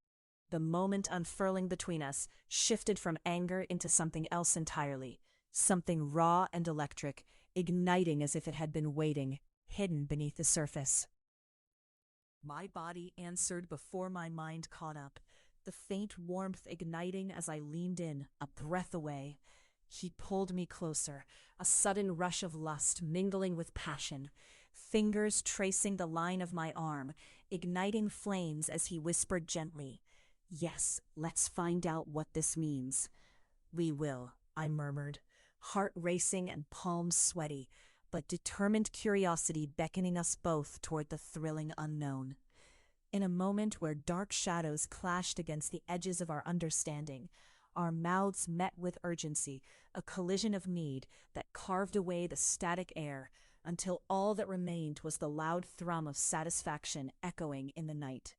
The moment unfurling between us shifted from anger into something else entirely, something raw and electric, igniting as if it had been waiting, hidden beneath the surface. My body answered before my mind caught up, the faint warmth igniting as I leaned in, a breath away. He pulled me closer, a sudden rush of lust mingling with passion, fingers tracing the line of my arm, igniting flames as he whispered gently, "Yes, let's find out what this means." "We will," I murmured, heart racing and palms sweaty, but determined curiosity beckoning us both toward the thrilling unknown. In a moment where dark shadows clashed against the edges of our understanding, our mouths met with urgency, a collision of need that carved away the static air until all that remained was the loud thrum of satisfaction echoing in the night.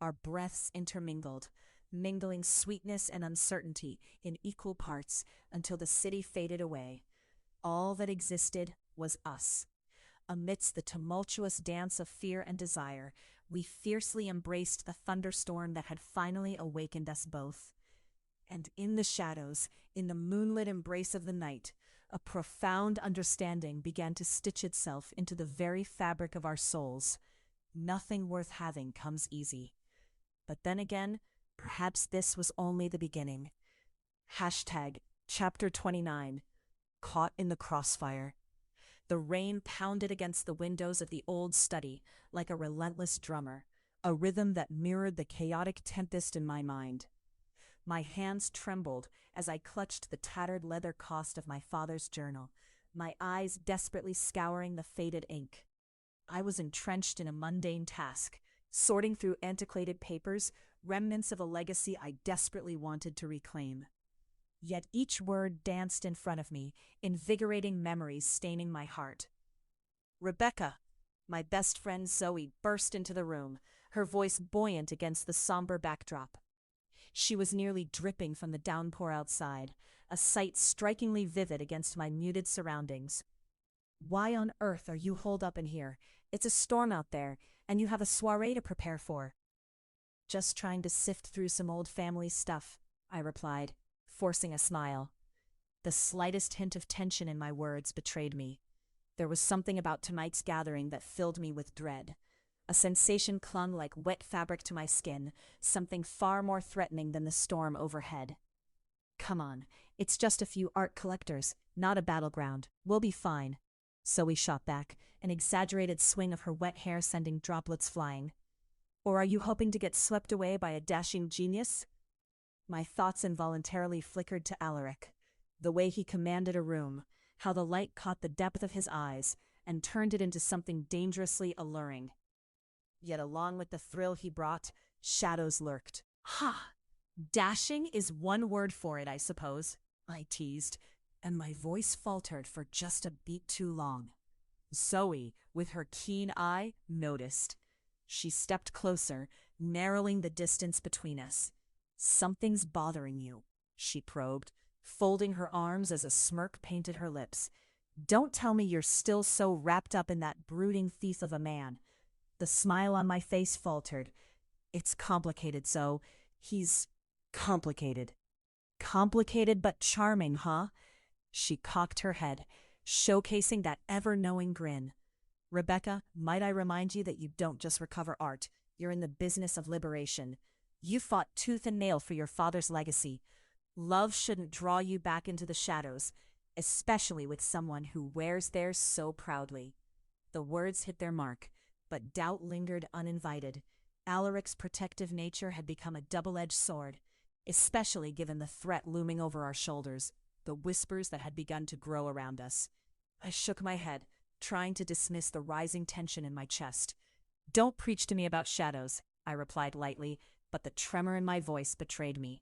Our breaths intermingled, mingling sweetness and uncertainty in equal parts until the city faded away. All that existed was us. Amidst the tumultuous dance of fear and desire, we fiercely embraced the thunderstorm that had finally awakened us both. And in the shadows, in the moonlit embrace of the night, a profound understanding began to stitch itself into the very fabric of our souls. Nothing worth having comes easy. But then again, perhaps this was only the beginning. Hashtag Chapter 29, Caught in the Crossfire. The rain pounded against the windows of the old study like a relentless drummer, a rhythm that mirrored the chaotic tempest in my mind. My hands trembled as I clutched the tattered leather cost of my father's journal, my eyes desperately scouring the faded ink. I was entrenched in a mundane task, sorting through antiquated papers, remnants of a legacy I desperately wanted to reclaim. Yet each word danced in front of me, invigorating memories staining my heart. Rebecca, my best friend Zoe, burst into the room, her voice buoyant against the somber backdrop. She was nearly dripping from the downpour outside, a sight strikingly vivid against my muted surroundings. Why on earth are you holed up in here? It's a storm out there, and you have a soiree to prepare for. Just trying to sift through some old family stuff, I replied, forcing a smile. The slightest hint of tension in my words betrayed me. There was something about tonight's gathering that filled me with dread. A sensation clung like wet fabric to my skin, something far more threatening than the storm overhead. Come on, it's just a few art collectors, not a battleground. We'll be fine. Zoe shot back, an exaggerated swing of her wet hair sending droplets flying. Or are you hoping to get swept away by a dashing genius? My thoughts involuntarily flickered to Alaric, the way he commanded a room, how the light caught the depth of his eyes and turned it into something dangerously alluring. Yet along with the thrill he brought, shadows lurked. Ha! Dashing is one word for it, I suppose, I teased, and my voice faltered for just a beat too long. Zoe, with her keen eye, noticed. She stepped closer, narrowing the distance between us. Something's bothering you, she probed, folding her arms as a smirk painted her lips. Don't tell me you're still so wrapped up in that brooding thief of a man. The smile on my face faltered. It's complicated, Zoe. He's complicated. Complicated but charming, huh? She cocked her head, showcasing that ever-knowing grin. Rebecca, might I remind you that you don't just recover art. You're in the business of liberation. You fought tooth and nail for your father's legacy. Love shouldn't draw you back into the shadows, especially with someone who wears theirs so proudly. The words hit their mark, but doubt lingered uninvited. Alaric's protective nature had become a double-edged sword, especially given the threat looming over our shoulders, the whispers that had begun to grow around us. I shook my head, trying to dismiss the rising tension in my chest. Don't preach to me about shadows, I replied lightly, but the tremor in my voice betrayed me.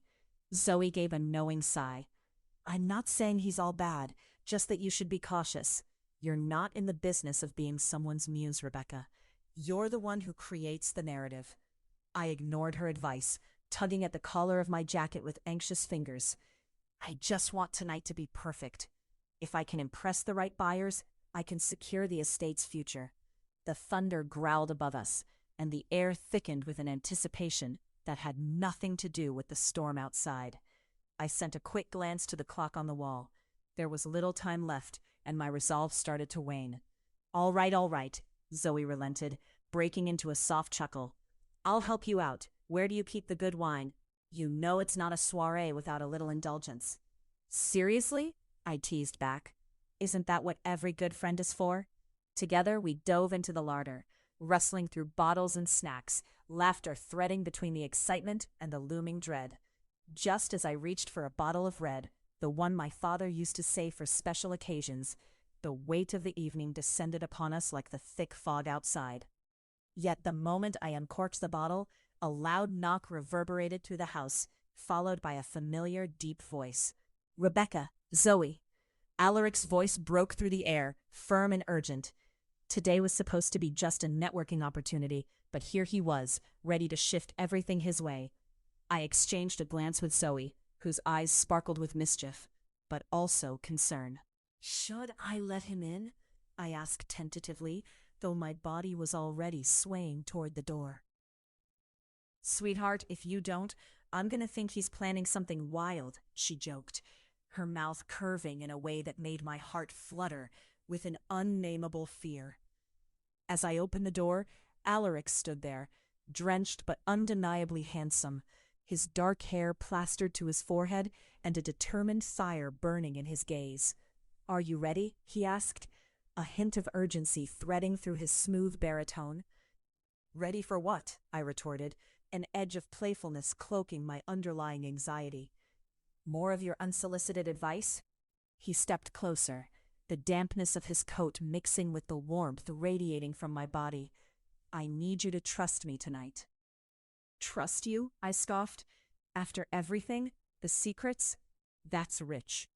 Zoe gave a knowing sigh. I'm not saying he's all bad, just that you should be cautious. You're not in the business of being someone's muse, Rebecca. You're the one who creates the narrative. I ignored her advice, tugging at the collar of my jacket with anxious fingers. I just want tonight to be perfect. If I can impress the right buyers, I can secure the estate's future. The thunder growled above us, and the air thickened with an anticipation that had nothing to do with the storm outside. I sent a quick glance to the clock on the wall. There was little time left, and my resolve started to wane. All right, Zoe relented, breaking into a soft chuckle. I'll help you out. Where do you keep the good wine? You know it's not a soiree without a little indulgence. Seriously? I teased back. Isn't that what every good friend is for? Together we dove into the larder, rustling through bottles and snacks, laughter threading between the excitement and the looming dread. Just as I reached for a bottle of red, the one my father used to save for special occasions, the weight of the evening descended upon us like the thick fog outside. Yet the moment I uncorked the bottle, a loud knock reverberated through the house, followed by a familiar, deep voice. Rebecca, Zoe. Alaric's voice broke through the air, firm and urgent. Today was supposed to be just a networking opportunity, but here he was, ready to shift everything his way. I exchanged a glance with Zoe, whose eyes sparkled with mischief, but also concern. Should I let him in? I asked tentatively, though my body was already swaying toward the door. Sweetheart, if you don't, I'm gonna think he's planning something wild, she joked, her mouth curving in a way that made my heart flutter with an unnameable fear. As I opened the door, Alaric stood there, drenched but undeniably handsome, his dark hair plastered to his forehead and a determined fire burning in his gaze. Are you ready? He asked. a hint of urgency threading through his smooth baritone. "Ready for what?" I retorted, an edge of playfulness cloaking my underlying anxiety. "More of your unsolicited advice?" He stepped closer, the dampness of his coat mixing with the warmth radiating from my body. "I need you to trust me tonight." "Trust you?" I scoffed. "After everything? The secrets? That's rich."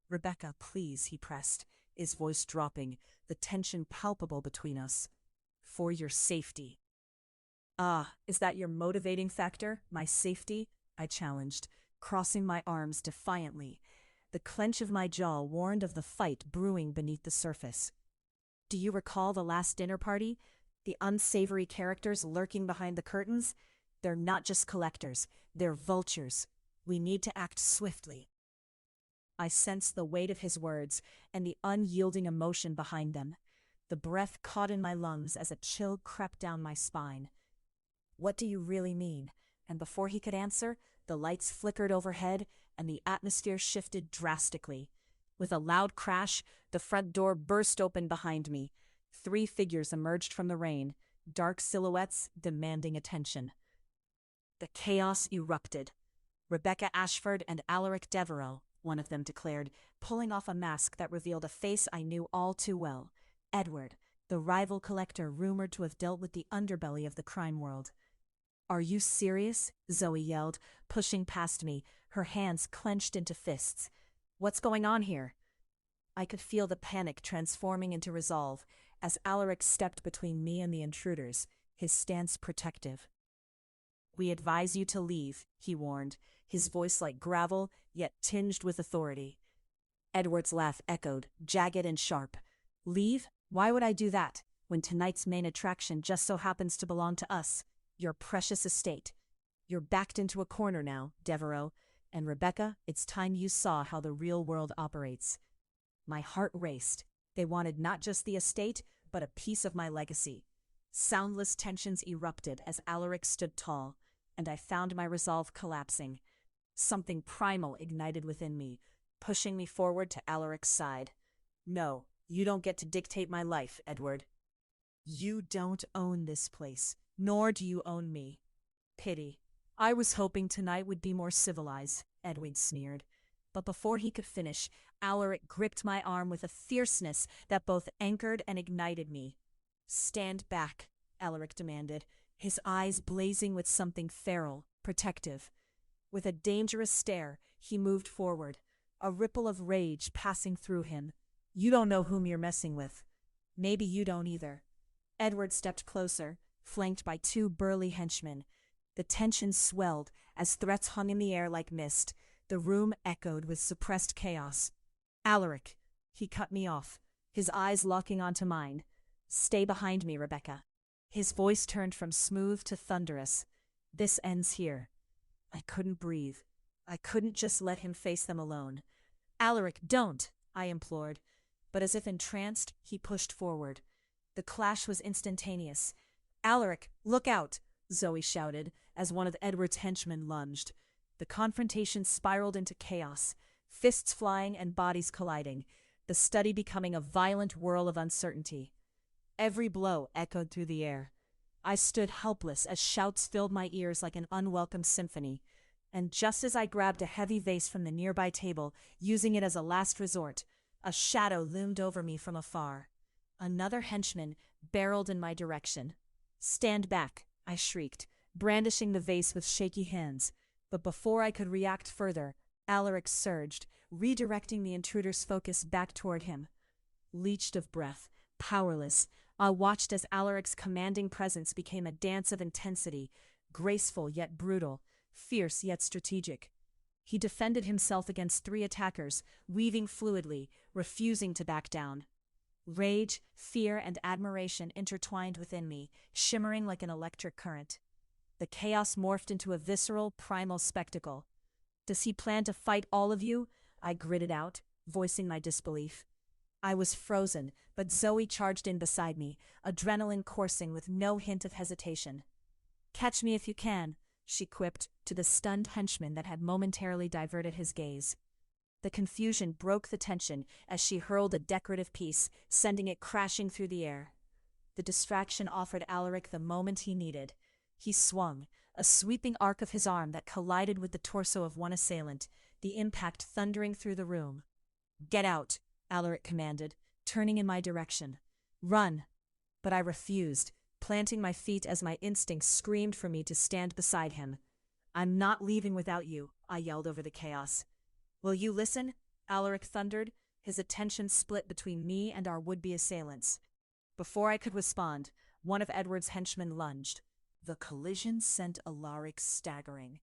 "Rebecca, please," he pressed, his voice dropping, the tension palpable between us. "For your safety." "Ah, is that your motivating factor, my safety?" I challenged, crossing my arms defiantly. The clench of my jaw warned of the fight brewing beneath the surface. "Do you recall the last dinner party? The unsavory characters lurking behind the curtains? They're not just collectors, they're vultures. We need to act swiftly." I sensed the weight of his words and the unyielding emotion behind them. The breath caught in my lungs as a chill crept down my spine. "What do you really mean?" And before he could answer, the lights flickered overhead and the atmosphere shifted drastically. With a loud crash, the front door burst open behind me. 3 figures emerged from the rain, dark silhouettes demanding attention. The chaos erupted. "Rebecca Ashford and Alaric Devereaux," one of them declared, pulling off a mask that revealed a face I knew all too well. Edward, the rival collector rumored to have dealt with the underbelly of the crime world. "Are you serious?" Zoe yelled, pushing past me, her hands clenched into fists. "What's going on here?" I could feel the panic transforming into resolve as Alaric stepped between me and the intruders, his stance protective. "We advise you to leave," he warned, his voice like gravel, yet tinged with authority. Edward's laugh echoed, jagged and sharp. "Leave? Why would I do that, when tonight's main attraction just so happens to belong to us, your precious estate? You're backed into a corner now, Devereaux, and Rebecca, it's time you saw how the real world operates." My heart raced. They wanted not just the estate, but a piece of my legacy. Soundless tensions erupted as Alaric stood tall, and I found my resolve collapsing. Something primal ignited within me, pushing me forward to Alaric's side. "No, you don't get to dictate my life, Edward. You don't own this place, nor do you own me." "Pity. I was hoping tonight would be more civilized," Edward sneered. But before he could finish, Alaric gripped my arm with a fierceness that both anchored and ignited me. "Stand back," Alaric demanded, his eyes blazing with something feral, protective. With a dangerous stare, he moved forward, a ripple of rage passing through him. "You don't know whom you're messing with. Maybe you don't either." Edward stepped closer, flanked by 2 burly henchmen. The tension swelled as threats hung in the air like mist. The room echoed with suppressed chaos. "Alaric," he cut me off, his eyes locking onto mine. "Stay behind me, Rebecca." His voice turned from smooth to thunderous. "This ends here." I couldn't breathe. I couldn't just let him face them alone. "Alaric, don't!" I implored. But as if entranced, he pushed forward. The clash was instantaneous. "Alaric, look out!" Zoe shouted as one of Edward's henchmen lunged. The confrontation spiraled into chaos, fists flying and bodies colliding, the study becoming a violent whirl of uncertainty. Every blow echoed through the air. I stood helpless as shouts filled my ears like an unwelcome symphony. And just as I grabbed a heavy vase from the nearby table, using it as a last resort, a shadow loomed over me from afar. Another henchman barreled in my direction. "Stand back," I shrieked, brandishing the vase with shaky hands. But before I could react further, Alaric surged, redirecting the intruder's focus back toward him. Leeched of breath, powerless, I watched as Alaric's commanding presence became a dance of intensity, graceful yet brutal, fierce yet strategic. He defended himself against 3 attackers, weaving fluidly, refusing to back down. Rage, fear, and admiration intertwined within me, shimmering like an electric current. The chaos morphed into a visceral, primal spectacle. "Does he plan to fight all of you?" I gritted out, voicing my disbelief. I was frozen, but Zoe charged in beside me, adrenaline coursing with no hint of hesitation. "Catch me if you can," she quipped to the stunned henchman that had momentarily diverted his gaze. The confusion broke the tension as she hurled a decorative piece, sending it crashing through the air. The distraction offered Alaric the moment he needed. He swung, a sweeping arc of his arm that collided with the torso of one assailant, the impact thundering through the room. "Get out," Alaric commanded, turning in my direction. "Run." But I refused, planting my feet as my instincts screamed for me to stand beside him. "I'm not leaving without you," I yelled over the chaos. "Will you listen?" Alaric thundered, his attention split between me and our would-be assailants. Before I could respond, one of Edward's henchmen lunged. The collision sent Alaric staggering.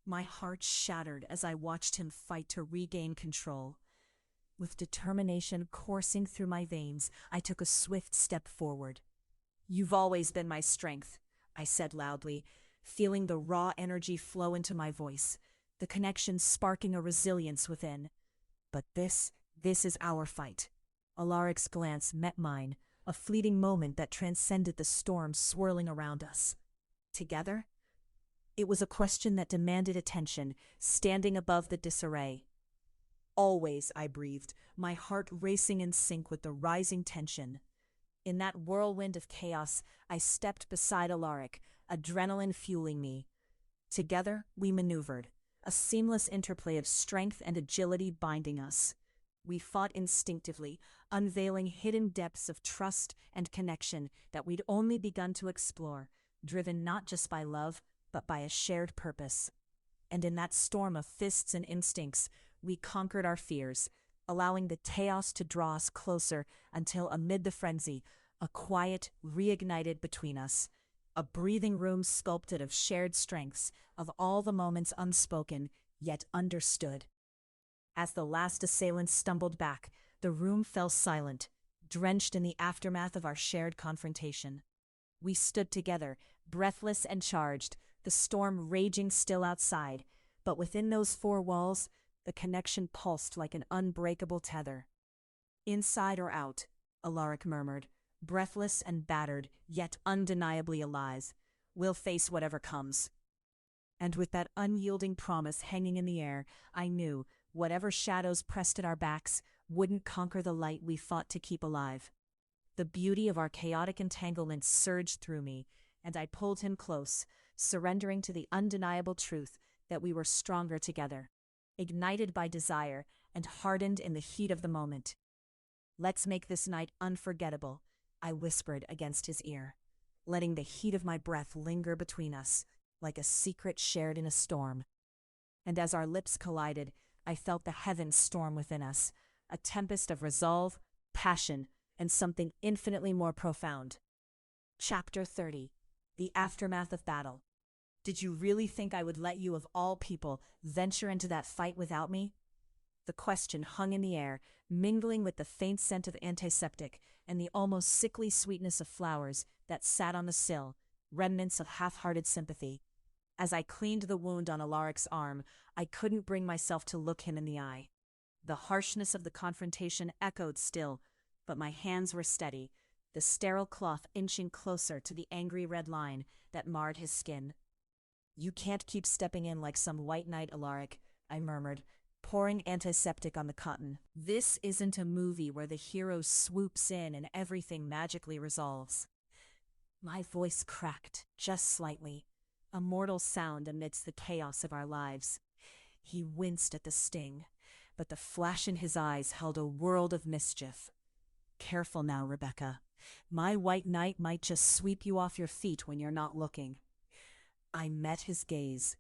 My heart shattered as I watched him fight to regain control. With determination coursing through my veins, I took a swift step forward. "You've always been my strength," I said loudly, feeling the raw energy flow into my voice, the connection sparking a resilience within. "But this is our fight." Alaric's glance met mine, a fleeting moment that transcended the storm swirling around us. Together? It was a question that demanded attention, standing above the disarray. "Always," I breathed, my heart racing in sync with the rising tension. In that whirlwind of chaos, I stepped beside Alaric, adrenaline fueling me. Together, we maneuvered, a seamless interplay of strength and agility binding us. We fought instinctively, unveiling hidden depths of trust and connection that we'd only begun to explore, driven not just by love, but by a shared purpose. And in that storm of fists and instincts, we conquered our fears, allowing the chaos to draw us closer until amid the frenzy, a quiet reignited between us, a breathing room sculpted of shared strengths, of all the moments unspoken, yet understood. As the last assailant stumbled back, the room fell silent, drenched in the aftermath of our shared confrontation. We stood together, breathless and charged, the storm raging still outside, but within those four walls, the connection pulsed like an unbreakable tether. "Inside or out," Alaric murmured, breathless and battered, yet undeniably alive. "We'll face whatever comes." And with that unyielding promise hanging in the air, I knew whatever shadows pressed at our backs wouldn't conquer the light we fought to keep alive. The beauty of our chaotic entanglement surged through me, and I pulled him close, surrendering to the undeniable truth that we were stronger together, ignited by desire and hardened in the heat of the moment. "Let's make this night unforgettable," I whispered against his ear, letting the heat of my breath linger between us, like a secret shared in a storm. And as our lips collided, I felt the heavens storm within us, a tempest of resolve, passion, and something infinitely more profound. Chapter 30. The Aftermath of Battle. "Did you really think I would let you, of all people, venture into that fight without me?" The question hung in the air, mingling with the faint scent of antiseptic and the almost sickly sweetness of flowers that sat on the sill, remnants of half-hearted sympathy. As I cleaned the wound on Alaric's arm, I couldn't bring myself to look him in the eye. The harshness of the confrontation echoed still, but my hands were steady, the sterile cloth inching closer to the angry red line that marred his skin. "You can't keep stepping in like some white knight, Alaric," I murmured, pouring antiseptic on the cotton. "This isn't a movie where the hero swoops in and everything magically resolves." My voice cracked, just slightly, a mortal sound amidst the chaos of our lives. He winced at the sting, but the flash in his eyes held a world of mischief. "Careful now, Rebecca. My white knight might just sweep you off your feet when you're not looking." I met his gaze,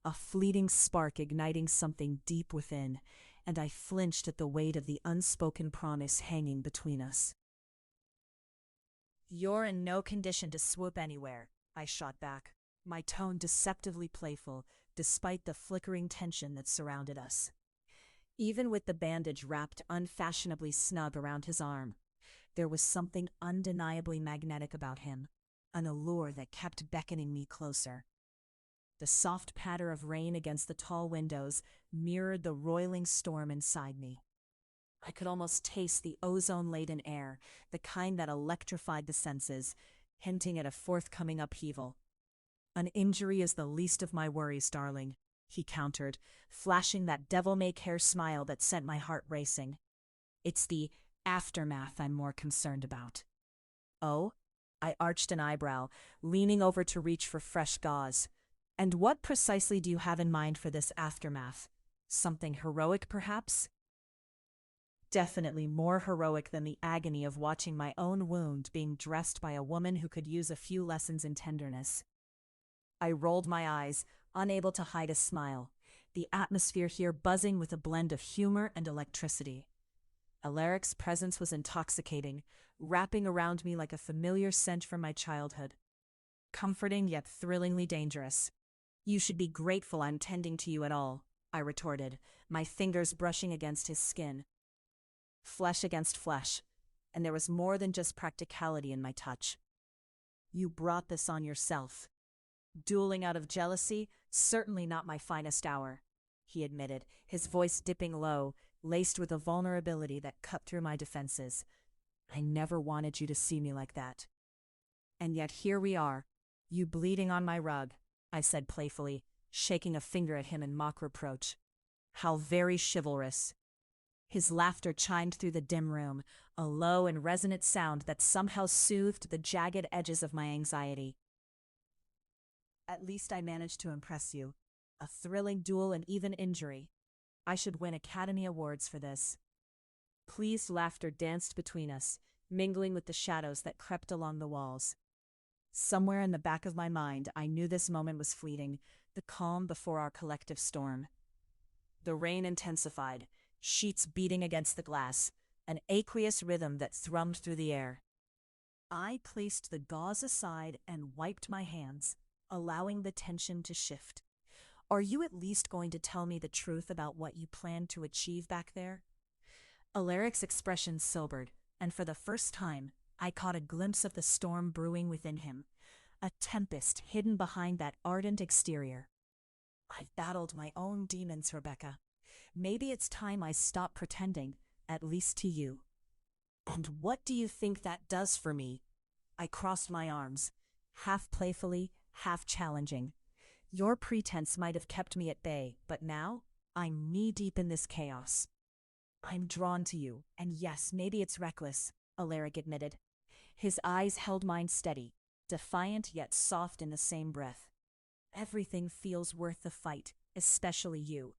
a fleeting spark igniting something deep within, and I flinched at the weight of the unspoken promise hanging between us. "You're in no condition to swoop anywhere," I shot back, my tone deceptively playful, despite the flickering tension that surrounded us. Even with the bandage wrapped unfashionably snug around his arm, there was something undeniably magnetic about him, an allure that kept beckoning me closer. The soft patter of rain against the tall windows mirrored the roiling storm inside me. I could almost taste the ozone-laden air, the kind that electrified the senses, hinting at a forthcoming upheaval. "An injury is the least of my worries, darling," he countered, flashing that devil-may-care smile that sent my heart racing. It's the aftermath I'm more concerned about. Oh? I arched an eyebrow, leaning over to reach for fresh gauze. And what precisely do you have in mind for this aftermath? Something heroic, perhaps? Definitely more heroic than the agony of watching my own wound being dressed by a woman who could use a few lessons in tenderness. I rolled my eyes, unable to hide a smile, the atmosphere here buzzing with a blend of humor and electricity. Alaric's presence was intoxicating, wrapping around me like a familiar scent from my childhood. Comforting yet thrillingly dangerous. You should be grateful I'm tending to you at all, I retorted, my fingers brushing against his skin. Flesh against flesh, and there was more than just practicality in my touch. You brought this on yourself. Dueling out of jealousy, certainly not my finest hour, he admitted, his voice dipping low, laced with a vulnerability that cut through my defenses. I never wanted you to see me like that. And yet here we are, you bleeding on my rug, I said playfully, shaking a finger at him in mock reproach. How very chivalrous. His laughter chimed through the dim room, a low and resonant sound that somehow soothed the jagged edges of my anxiety. At least I managed to impress you. A thrilling duel and even injury. I should win Academy Awards for this. Pleased laughter danced between us, mingling with the shadows that crept along the walls. Somewhere in the back of my mind, I knew this moment was fleeting, the calm before our collective storm. The rain intensified, sheets beating against the glass, an aqueous rhythm that thrummed through the air. I placed the gauze aside and wiped my hands, allowing the tension to shift. Are you at least going to tell me the truth about what you planned to achieve back there? Alaric's expression sobered, and for the first time, I caught a glimpse of the storm brewing within him, a tempest hidden behind that ardent exterior. I've battled my own demons, Rebecca. Maybe it's time I stop pretending, at least to you. And what do you think that does for me? I crossed my arms, half playfully, half challenging. Your pretense might have kept me at bay, but now I'm knee-deep in this chaos. I'm drawn to you, and yes, maybe it's reckless, Alaric admitted. His eyes held mine steady, defiant yet soft in the same breath. Everything feels worth the fight, especially you.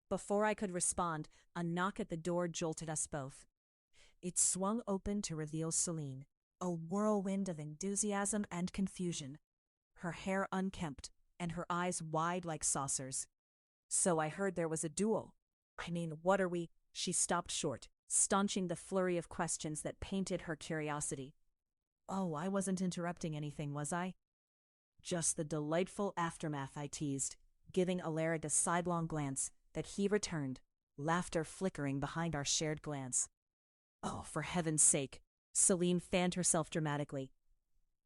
Before I could respond, a knock at the door jolted us both. It swung open to reveal Celine, a whirlwind of enthusiasm and confusion, her hair unkempt and her eyes wide like saucers. So I heard there was a duel. I mean, what are we? She stopped short, staunching the flurry of questions that painted her curiosity. Oh, I wasn't interrupting anything, was I? Just the delightful aftermath, I teased, giving Alaric a sidelong glance that he returned, laughter flickering behind our shared glance. Oh, for heaven's sake, Celine fanned herself dramatically.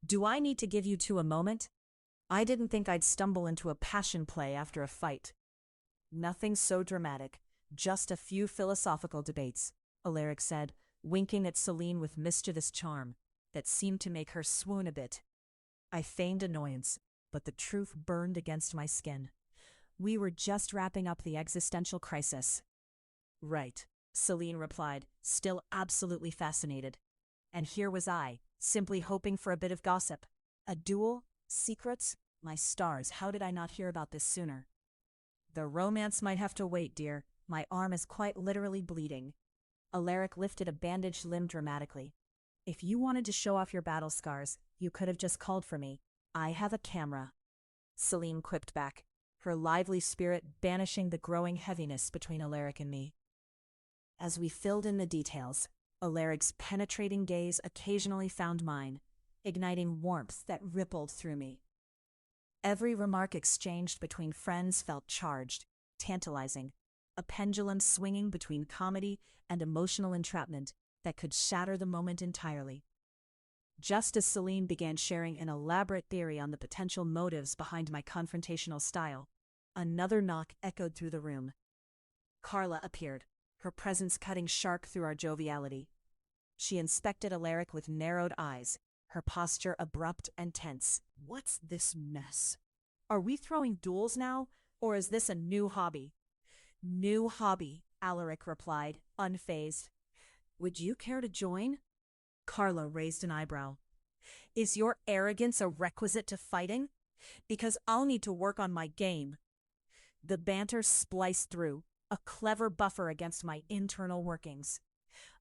Do I need to give you two a moment? I didn't think I'd stumble into a passion play after a fight. Nothing so dramatic, just a few philosophical debates, Alaric said, winking at Celine with mischievous charm that seemed to make her swoon a bit. I feigned annoyance, but the truth burned against my skin. We were just wrapping up the existential crisis. Right, Celine replied, still absolutely fascinated. And here was I, simply hoping for a bit of gossip. A duel? Secrets? My stars, how did I not hear about this sooner? The romance might have to wait, dear. My arm is quite literally bleeding. Alaric lifted a bandaged limb dramatically. If you wanted to show off your battle scars, you could have just called for me. I have a camera. Celine quipped back, her lively spirit banishing the growing heaviness between Alaric and me. As we filled in the details, Alaric's penetrating gaze occasionally found mine, igniting warmth that rippled through me. Every remark exchanged between friends felt charged, tantalizing, a pendulum swinging between comedy and emotional entrapment that could shatter the moment entirely. Just as Celine began sharing an elaborate theory on the potential motives behind my confrontational style, another knock echoed through the room. Carla appeared, her presence cutting sharp through our joviality. She inspected Alaric with narrowed eyes, her posture abrupt and tense. What's this mess? Are we throwing duels now, Or is this a new hobby? New hobby, Alaric replied, unfazed. Would you care to join? Carla raised an eyebrow. Is your arrogance a requisite to fighting? Because I'll need to work on my game. The banter spliced through, a clever buffer against my internal workings.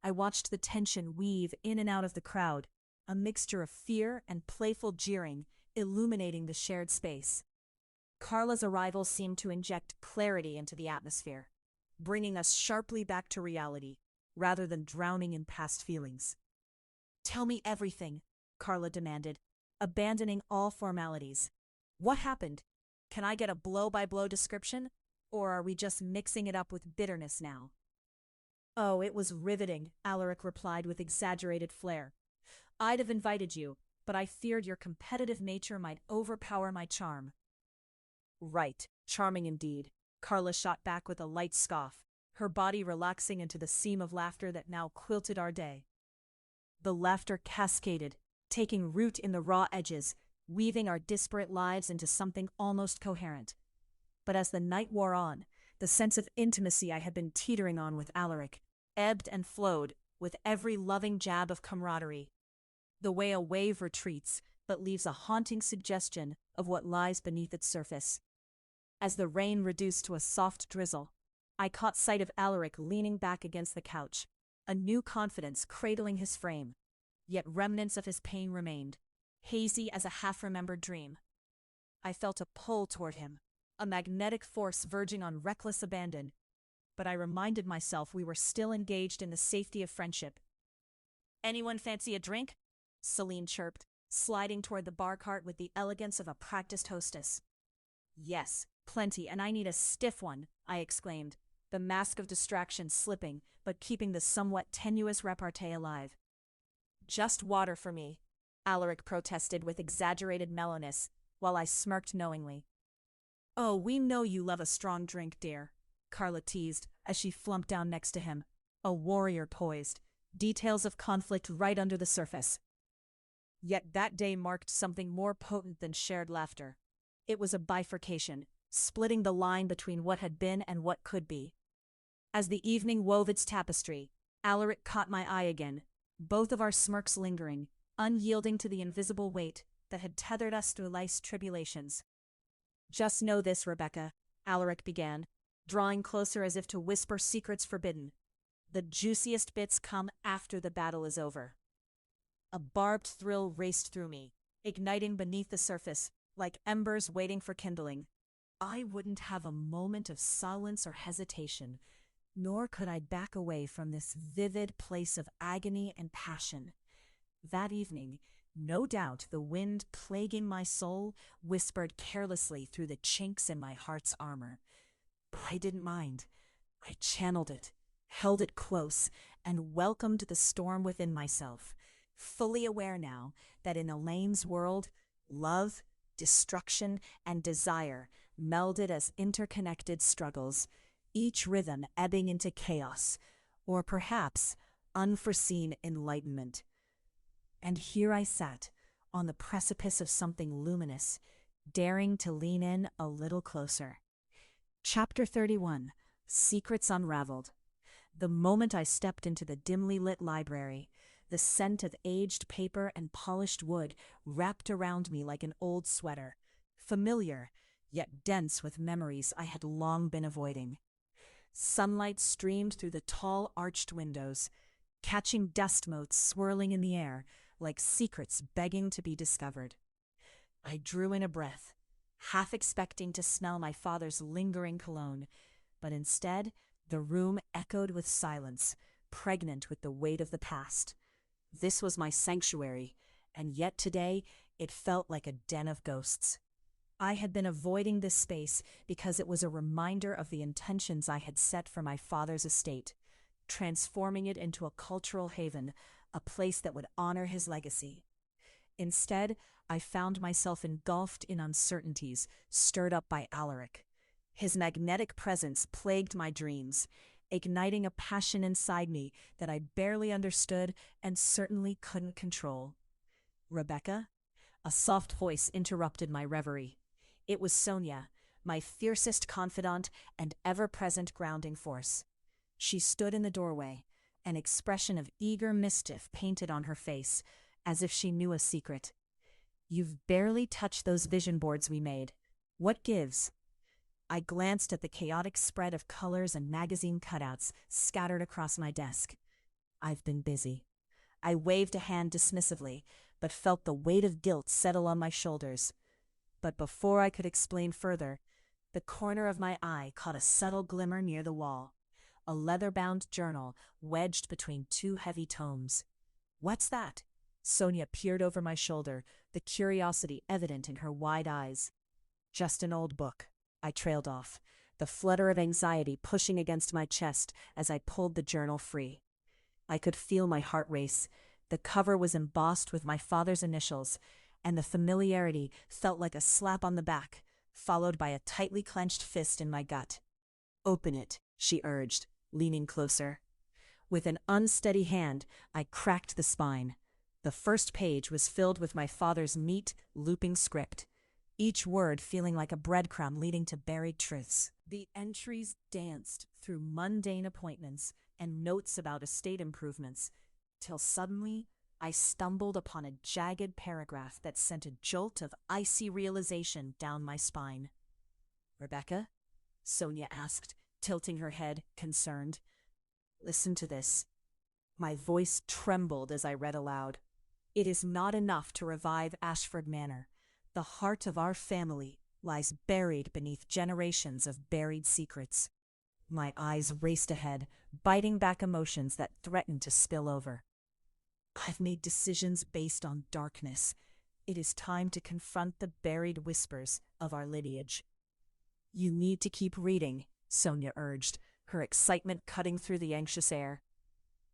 I watched the tension weave in and out of the crowd, a mixture of fear and playful jeering illuminating the shared space. Carla's arrival seemed to inject clarity into the atmosphere, bringing us sharply back to reality, rather than drowning in past feelings. Tell me everything, Carla demanded, abandoning all formalities. What happened? Can I get a blow-by-blow description? Or are we just mixing it up with bitterness now? Oh, it was riveting, Alaric replied with exaggerated flair. I'd have invited you, but I feared your competitive nature might overpower my charm. Right, charming indeed, Carla shot back with a light scoff, her body relaxing into the seam of laughter that now quilted our day. The laughter cascaded, taking root in the raw edges, weaving our disparate lives into something almost coherent. But as the night wore on, the sense of intimacy I had been teetering on with Alaric ebbed and flowed with every loving jab of camaraderie. The way a wave retreats, but leaves a haunting suggestion of what lies beneath its surface. As the rain reduced to a soft drizzle, I caught sight of Alaric leaning back against the couch, a new confidence cradling his frame. Yet remnants of his pain remained, hazy as a half-remembered dream. I felt a pull toward him, a magnetic force verging on reckless abandon, but I reminded myself we were still engaged in the safety of friendship. Anyone fancy a drink? Celine chirped, sliding toward the bar cart with the elegance of a practiced hostess. Yes, plenty, and I need a stiff one, I exclaimed, the mask of distraction slipping, but keeping the somewhat tenuous repartee alive. Just water for me, Alaric protested with exaggerated mellowness, while I smirked knowingly. Oh, we know you love a strong drink, dear, Carla teased as she flumped down next to him, a warrior poised, details of conflict right under the surface. Yet that day marked something more potent than shared laughter. It was a bifurcation, splitting the line between what had been and what could be. As the evening wove its tapestry, Alaric caught my eye again, both of our smirks lingering, unyielding to the invisible weight that had tethered us through life's tribulations. Just know this, Rebecca, Alaric began, drawing closer as if to whisper secrets forbidden. The juiciest bits come after the battle is over. A barbed thrill raced through me, igniting beneath the surface, like embers waiting for kindling. I wouldn't have a moment of silence or hesitation, nor could I back away from this vivid place of agony and passion. That evening, no doubt the wind plaguing my soul whispered carelessly through the chinks in my heart's armor. But I didn't mind. I channeled it, held it close, and welcomed the storm within myself, fully aware now that in Elaine's world, love, destruction, and desire melded as interconnected struggles, each rhythm ebbing into chaos, or perhaps unforeseen enlightenment. And here I sat, on the precipice of something luminous, daring to lean in a little closer. Chapter 31, Secrets Unraveled. The moment I stepped into the dimly lit library, the scent of aged paper and polished wood wrapped around me like an old sweater, familiar, yet dense with memories I had long been avoiding. Sunlight streamed through the tall arched windows, catching dust motes swirling in the air like secrets begging to be discovered. I drew in a breath, half expecting to smell my father's lingering cologne, but instead the room echoed with silence, pregnant with the weight of the past. This was my sanctuary, and yet today it felt like a den of ghosts. I had been avoiding this space because it was a reminder of the intentions I had set for my father's estate, transforming it into a cultural haven, a place that would honor his legacy. Instead, I found myself engulfed in uncertainties stirred up by Alaric. His magnetic presence plagued my dreams, igniting a passion inside me that I barely understood and certainly couldn't control. Rebecca? A soft voice interrupted my reverie. It was Sonia, my fiercest confidant and ever-present grounding force. She stood in the doorway, an expression of eager mischief painted on her face, as if she knew a secret. "You've barely touched those vision boards we made. What gives?" I glanced at the chaotic spread of colors and magazine cutouts scattered across my desk. "I've been busy." I waved a hand dismissively, but felt the weight of guilt settle on my shoulders. But before I could explain further, the corner of my eye caught a subtle glimmer near the wall, a leather-bound journal wedged between two heavy tomes. "What's that?" Sonia peered over my shoulder, the curiosity evident in her wide eyes. "Just an old book," I trailed off, the flutter of anxiety pushing against my chest as I pulled the journal free. I could feel my heart race. The cover was embossed with my father's initials, and the familiarity felt like a slap on the back, followed by a tightly clenched fist in my gut. "Open it," she urged, leaning closer. With an unsteady hand, I cracked the spine. The first page was filled with my father's neat, looping script, each word feeling like a breadcrumb leading to buried truths. The entries danced through mundane appointments and notes about estate improvements, till suddenly I stumbled upon a jagged paragraph that sent a jolt of icy realization down my spine. "Rebecca?" Sonia asked, tilting her head, concerned. "Listen to this." My voice trembled as I read aloud. "It is not enough to revive Ashford Manor. The heart of our family lies buried beneath generations of buried secrets." My eyes raced ahead, biting back emotions that threatened to spill over. "I've made decisions based on darkness. It is time to confront the buried whispers of our lineage." "You need to keep reading," Sonia urged, her excitement cutting through the anxious air.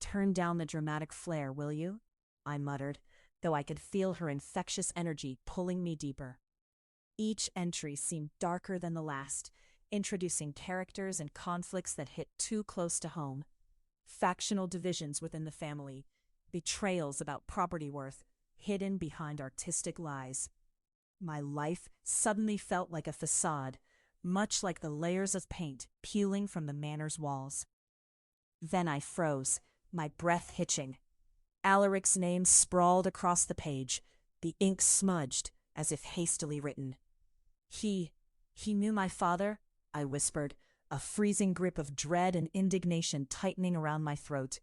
"Turn down the dramatic flair, will you?" I muttered, though I could feel her infectious energy pulling me deeper. Each entry seemed darker than the last, introducing characters and conflicts that hit too close to home. Factional divisions within the family, betrayals about property worth, hidden behind artistic lies. My life suddenly felt like a facade, much like the layers of paint peeling from the manor's walls. Then I froze, my breath hitching. Alaric's name sprawled across the page, the ink smudged as if hastily written. He knew my father?" I whispered, a freezing grip of dread and indignation tightening around my throat.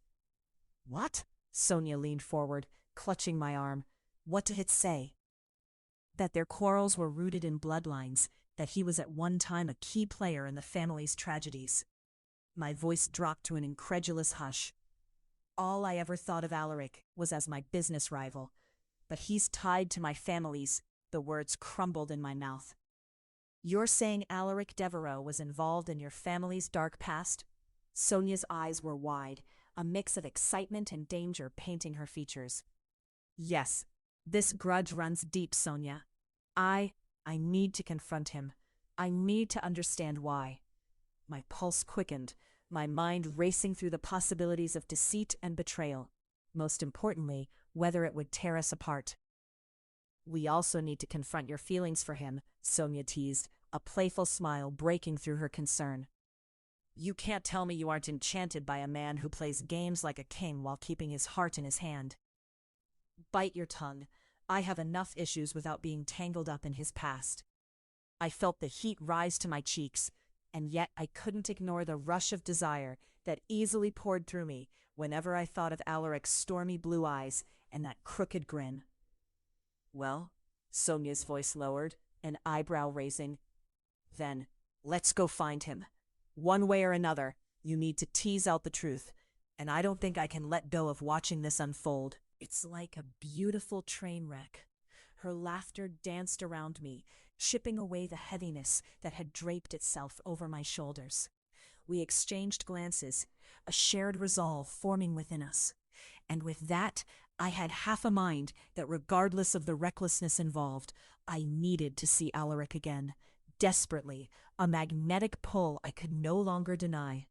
"What?" Sonia leaned forward, clutching my arm. "What did it say?" "That their quarrels were rooted in bloodlines, that he was at one time a key player in the family's tragedies." My voice dropped to an incredulous hush. All I ever thought of Alaric was as my business rival, but he's tied to my family's. The words crumbled in my mouth. "You're saying Alaric Devereaux was involved in your family's dark past?" Sonia's eyes were wide, a mix of excitement and danger painting her features. "Yes, this grudge runs deep, Sonia. I need to confront him. I need to understand why." My pulse quickened, my mind racing through the possibilities of deceit and betrayal. Most importantly, whether it would tear us apart. "We also need to confront your feelings for him," Sonia teased, a playful smile breaking through her concern. "You can't tell me you aren't enchanted by a man who plays games like a king while keeping his heart in his hand." "Bite your tongue. I have enough issues without being tangled up in his past." I felt the heat rise to my cheeks, and yet I couldn't ignore the rush of desire that easily poured through me whenever I thought of Alaric's stormy blue eyes and that crooked grin. "Well," Sonia's voice lowered, an eyebrow raising. "Then, let's go find him. One way or another, you need to tease out the truth, and I don't think I can let go of watching this unfold." It's like a beautiful train wreck. Her laughter danced around me, chipping away the heaviness that had draped itself over my shoulders. We exchanged glances, a shared resolve forming within us. And with that, I had half a mind that regardless of the recklessness involved, I needed to see Alaric again, desperately, a magnetic pull I could no longer deny.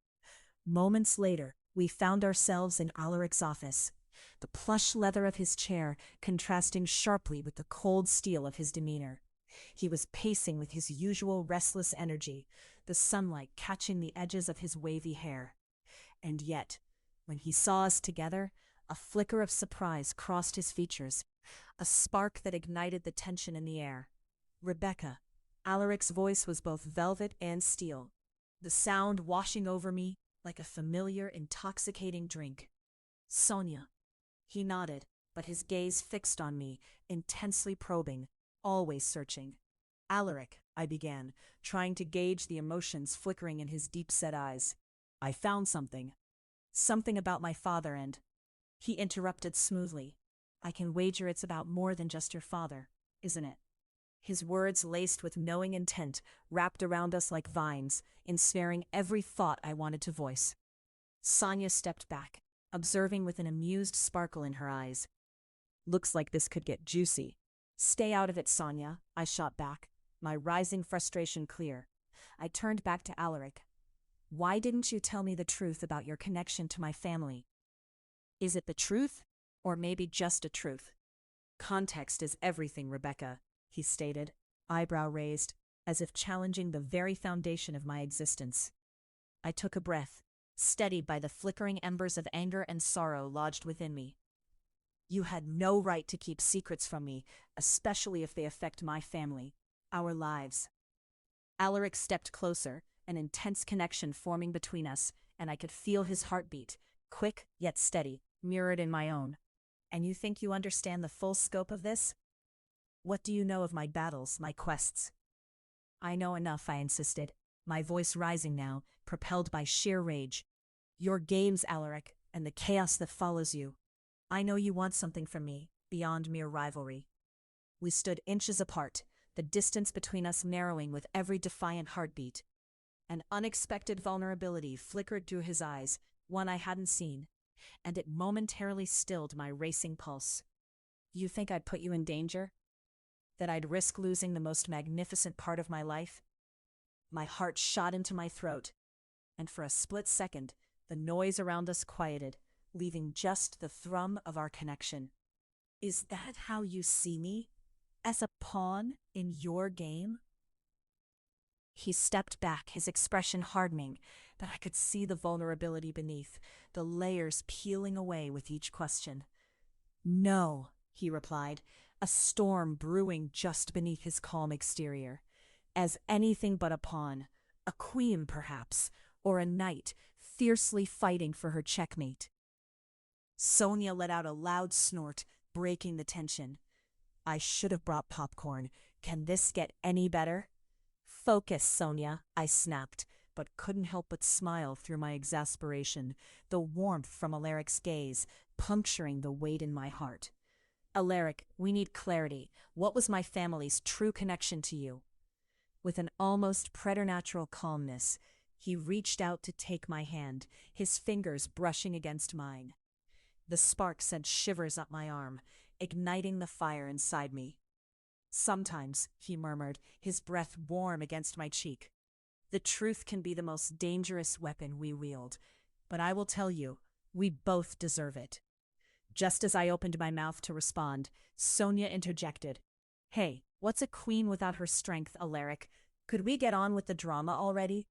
Moments later, we found ourselves in Alaric's office, the plush leather of his chair contrasting sharply with the cold steel of his demeanor. He was pacing with his usual restless energy, the sunlight catching the edges of his wavy hair. And yet, when he saw us together, a flicker of surprise crossed his features, a spark that ignited the tension in the air. Rebecca. Alaric's voice was both velvet and steel, the sound washing over me like a familiar, intoxicating drink. Sonia. He nodded, but his gaze fixed on me, intensely probing, always searching. Alaric, I began, trying to gauge the emotions flickering in his deep-set eyes. I found something. Something about my father and... He interrupted smoothly. I can wager it's about more than just your father, isn't it? His words laced with knowing intent, wrapped around us like vines, ensnaring every thought I wanted to voice. Sonia stepped back, observing with an amused sparkle in her eyes. Looks like this could get juicy. Stay out of it, Sonia, I shot back, my rising frustration clear. I turned back to Alaric. Why didn't you tell me the truth about your connection to my family? Is it the truth, or maybe just a truth? Context is everything, Rebecca, he stated, eyebrow raised, as if challenging the very foundation of my existence. I took a breath, steadied by the flickering embers of anger and sorrow lodged within me. You had no right to keep secrets from me, especially if they affect my family, our lives. Alaric stepped closer, an intense connection forming between us, and I could feel his heartbeat, quick yet steady, mirrored in my own. And you think you understand the full scope of this? What do you know of my battles, my quests? I know enough, I insisted, my voice rising now, propelled by sheer rage. Your games, Alaric, and the chaos that follows you. I know you want something from me, beyond mere rivalry. We stood inches apart, the distance between us narrowing with every defiant heartbeat. An unexpected vulnerability flickered through his eyes, one I hadn't seen, and it momentarily stilled my racing pulse. You think I'd put you in danger? That I'd risk losing the most magnificent part of my life? My heart shot into my throat, and for a split second, the noise around us quieted, leaving just the thrum of our connection. Is that how you see me? As a pawn in your game? He stepped back, his expression hardening, but I could see the vulnerability beneath, the layers peeling away with each question. No, he replied, a storm brewing just beneath his calm exterior. As anything but a pawn, a queen perhaps, or a knight, fiercely fighting for her checkmate. Sonia let out a loud snort, breaking the tension. I should have brought popcorn. Can this get any better? Focus, Sonia, I snapped, but couldn't help but smile through my exasperation, the warmth from Alaric's gaze, puncturing the weight in my heart. Alaric, we need clarity. What was my family's true connection to you? With an almost preternatural calmness, he reached out to take my hand, his fingers brushing against mine. The spark sent shivers up my arm, igniting the fire inside me. Sometimes, he murmured, his breath warm against my cheek. The truth can be the most dangerous weapon we wield, but I will tell you, we both deserve it. Just as I opened my mouth to respond, Sonia interjected. Hey, what's a queen without her strength, Alaric? Could we get on with the drama already?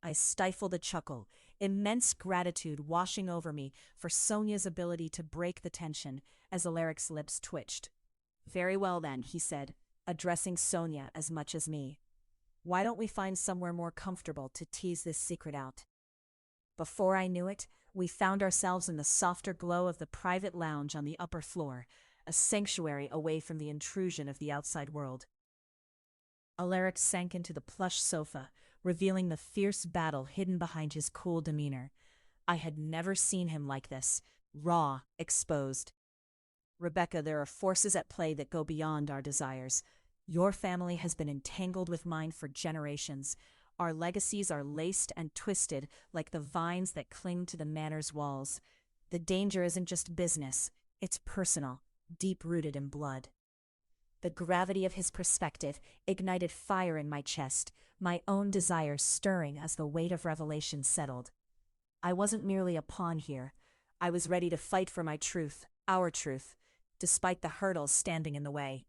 I stifled a chuckle, immense gratitude washing over me for Sonia's ability to break the tension as Alaric's lips twitched. Very well then, he said, addressing Sonia as much as me. Why don't we find somewhere more comfortable to tease this secret out? Before I knew it, we found ourselves in the softer glow of the private lounge on the upper floor, a sanctuary away from the intrusion of the outside world. Alaric sank into the plush sofa, revealing the fierce battle hidden behind his cool demeanor. I had never seen him like this, raw, exposed. Rebecca, there are forces at play that go beyond our desires. Your family has been entangled with mine for generations. Our legacies are laced and twisted like the vines that cling to the manor's walls. The danger isn't just business, it's personal, deep-rooted in blood. The gravity of his perspective ignited fire in my chest, my own desires stirring as the weight of revelation settled. I wasn't merely a pawn here. I was ready to fight for my truth, our truth, despite the hurdles standing in the way.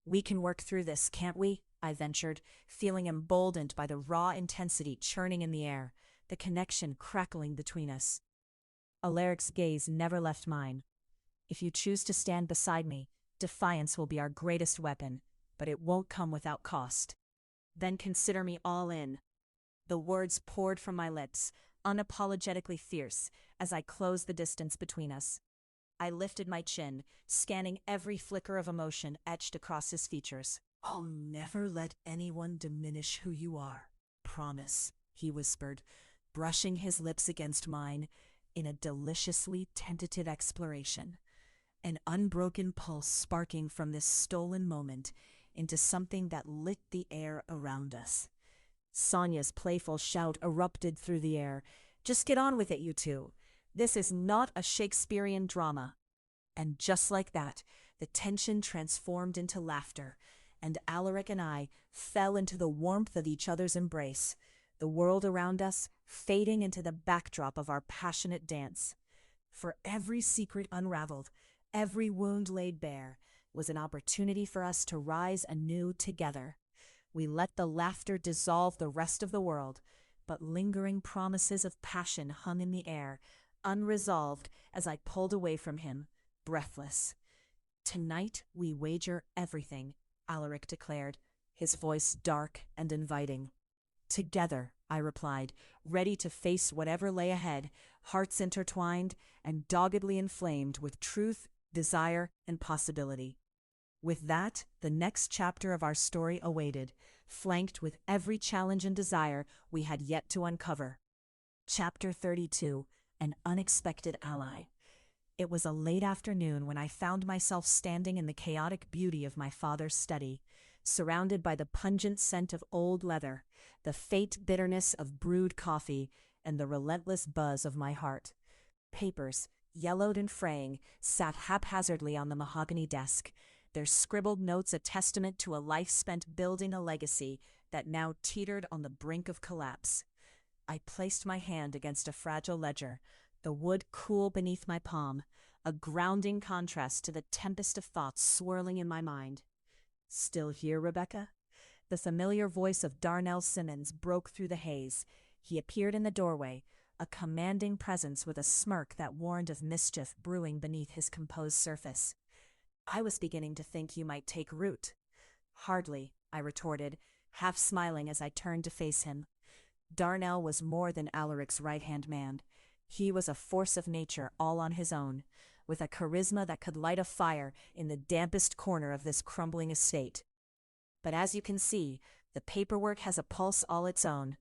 We can work through this, can't we? I ventured, feeling emboldened by the raw intensity churning in the air, the connection crackling between us. Alaric's gaze never left mine. If you choose to stand beside me, defiance will be our greatest weapon, but it won't come without cost. Then consider me all in. The words poured from my lips, unapologetically fierce, as I closed the distance between us. I lifted my chin, scanning every flicker of emotion etched across his features. "I'll never let anyone diminish who you are. Promise," he whispered, brushing his lips against mine in a deliciously tentative exploration. An unbroken pulse sparking from this stolen moment into something that lit the air around us. Sonia's playful shout erupted through the air. "Just get on with it, you two. This is not a Shakespearean drama." And just like that, the tension transformed into laughter, and Alaric and I fell into the warmth of each other's embrace, the world around us fading into the backdrop of our passionate dance. For every secret unraveled, every wound laid bare, was an opportunity for us to rise anew together. We let the laughter dissolve the rest of the world, but lingering promises of passion hung in the air, unresolved as I pulled away from him, breathless. "Tonight we wager everything," Alaric declared, his voice dark and inviting. "Together," I replied, ready to face whatever lay ahead, hearts intertwined and doggedly inflamed with truth, desire, and possibility. With that, the next chapter of our story awaited, flanked with every challenge and desire we had yet to uncover. Chapter 32, An Unexpected Ally. It was a late afternoon when I found myself standing in the chaotic beauty of my father's study, surrounded by the pungent scent of old leather, the faint bitterness of brewed coffee, and the relentless buzz of my heart. Papers, yellowed and fraying, sat haphazardly on the mahogany desk, their scribbled notes a testament to a life spent building a legacy that now teetered on the brink of collapse. I placed my hand against a fragile ledger, the wood cool beneath my palm, a grounding contrast to the tempest of thoughts swirling in my mind. "Still here, Rebecca?" The familiar voice of Darnell Simmons broke through the haze. He appeared in the doorway, a commanding presence with a smirk that warned of mischief brewing beneath his composed surface. "I was beginning to think you might take root." "Hardly," I retorted, half smiling as I turned to face him. Darnell was more than Alaric's right-hand man. He was a force of nature all on his own, with a charisma that could light a fire in the dampest corner of this crumbling estate. But as you can see, the paperwork has a pulse all its own.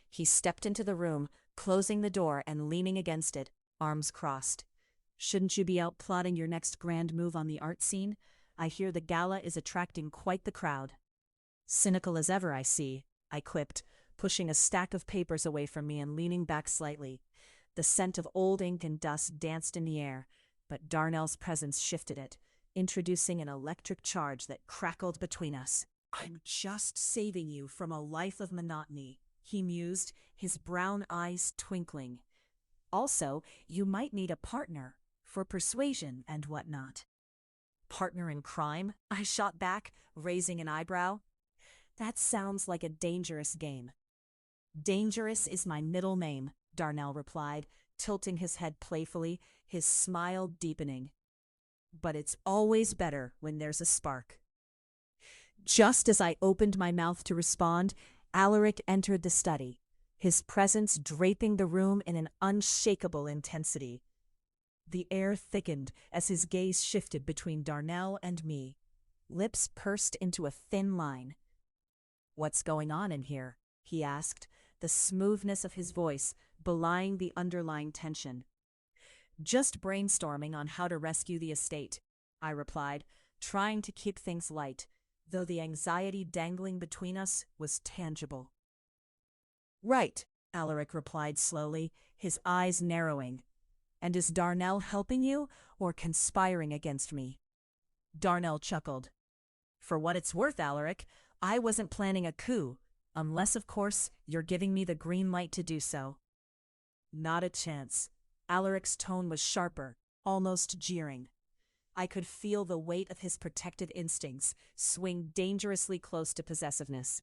He stepped into the room, closing the door and leaning against it, arms crossed. "Shouldn't you be out plotting your next grand move on the art scene? I hear the gala is attracting quite the crowd." "Cynical as ever, I see," I quipped, pushing a stack of papers away from me and leaning back slightly. The scent of old ink and dust danced in the air, but Darnell's presence shifted it, introducing an electric charge that crackled between us. "I'm just saving you from a life of monotony," he mused, his brown eyes twinkling. "Also, you might need a partner, for persuasion and whatnot." "Partner in crime?" I shot back, raising an eyebrow. "That sounds like a dangerous game." "Dangerous is my middle name," Darnell replied, tilting his head playfully, his smile deepening. "But it's always better when there's a spark." Just as I opened my mouth to respond, Alaric entered the study, his presence draping the room in an unshakable intensity. The air thickened as his gaze shifted between Darnell and me, lips pursed into a thin line. "What's going on in here?" he asked, the smoothness of his voice belying the underlying tension. "Just brainstorming on how to rescue the estate," I replied, trying to keep things light, though the anxiety dangling between us was tangible. "Right," Alaric replied slowly, his eyes narrowing. "And is Darnell helping you or conspiring against me?" Darnell chuckled. "For what it's worth, Alaric, I wasn't planning a coup, unless, of course, you're giving me the green light to do so." "Not a chance." Alaric's tone was sharper, almost jeering. I could feel the weight of his protective instincts swing dangerously close to possessiveness.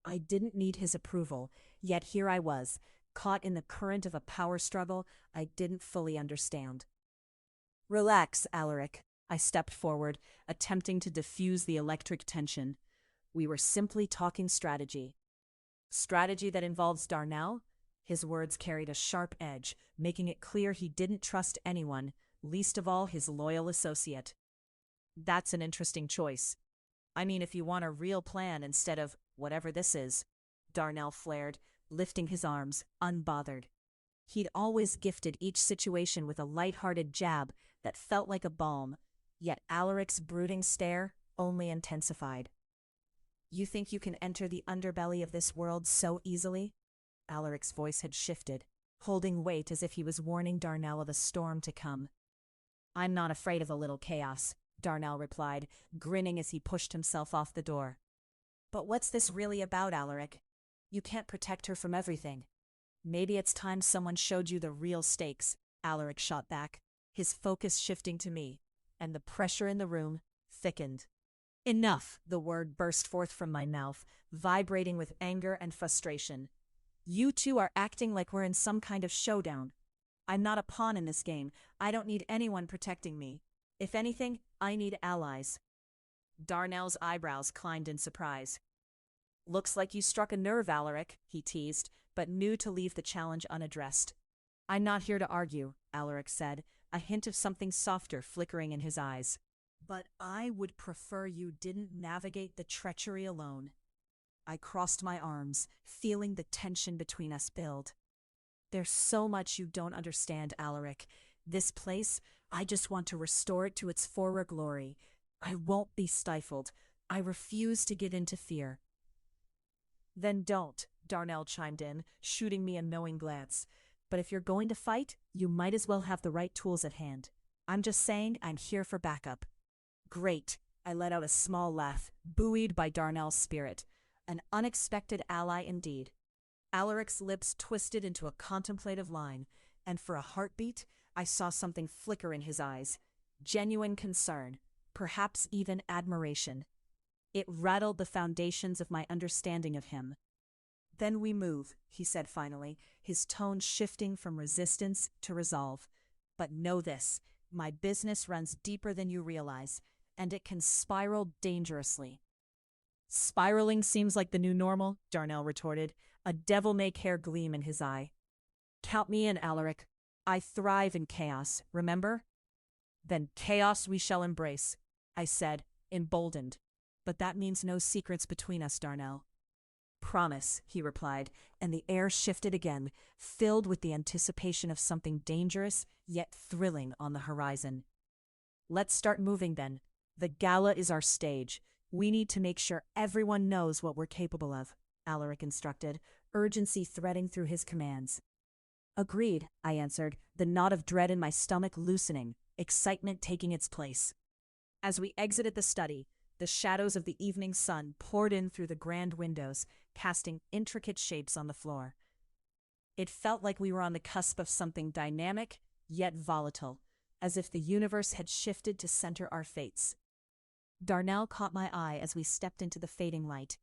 I didn't need his approval, yet here I was, caught in the current of a power struggle I didn't fully understand. "Relax, Alaric." I stepped forward, attempting to diffuse the electric tension. We were simply talking strategy. Strategy that involves Darnell? His words carried a sharp edge, making it clear he didn't trust anyone, least of all his loyal associate. That's an interesting choice. I mean, if you want a real plan instead of whatever this is, Darnell flared, lifting his arms, unbothered. He'd always gifted each situation with a light-hearted jab that felt like a balm, yet Alaric's brooding stare only intensified. "You think you can enter the underbelly of this world so easily?" Alaric's voice had shifted, holding weight as if he was warning Darnell of a storm to come. "I'm not afraid of a little chaos," Darnell replied, grinning as he pushed himself off the door. "But what's this really about, Alaric? You can't protect her from everything." "Maybe it's time someone showed you the real stakes," Alaric shot back, his focus shifting to me, and the pressure in the room thickened. "Enough," the word burst forth from my mouth, vibrating with anger and frustration. "You two are acting like we're in some kind of showdown. I'm not a pawn in this game. I don't need anyone protecting me. If anything, I need allies." Darnell's eyebrows climbed in surprise. "Looks like you struck a nerve, Alaric," he teased, but knew to leave the challenge unaddressed. "I'm not here to argue," Alaric said, a hint of something softer flickering in his eyes. "But I would prefer you didn't navigate the treachery alone." I crossed my arms, feeling the tension between us build. "There's so much you don't understand, Alaric. This place, I just want to restore it to its former glory. I won't be stifled. I refuse to give in to fear." "Then don't," Darnell chimed in, shooting me a knowing glance. "But if you're going to fight, you might as well have the right tools at hand. I'm just saying I'm here for backup." "Great," I let out a small laugh, buoyed by Darnell's spirit. An unexpected ally indeed. Alaric's lips twisted into a contemplative line, and for a heartbeat, I saw something flicker in his eyes. Genuine concern, perhaps even admiration. It rattled the foundations of my understanding of him. "Then we move," he said finally, his tone shifting from resistance to resolve. "But know this, my business runs deeper than you realize, and it can spiral dangerously." "Spiraling seems like the new normal," Darnell retorted, a devil-may-care gleam in his eye. "Count me in, Alaric. I thrive in chaos, remember?" "Then chaos we shall embrace," I said, emboldened. "But that means no secrets between us, Darnell." "Promise," he replied, and the air shifted again, filled with the anticipation of something dangerous yet thrilling on the horizon. "Let's start moving then. The gala is our stage. We need to make sure everyone knows what we're capable of," Alaric instructed, urgency threading through his commands. "Agreed," I answered, the knot of dread in my stomach loosening, excitement taking its place. As we exited the study, the shadows of the evening sun poured in through the grand windows, casting intricate shapes on the floor. It felt like we were on the cusp of something dynamic, yet volatile, as if the universe had shifted to center our fates. Darnell caught my eye as we stepped into the fading light.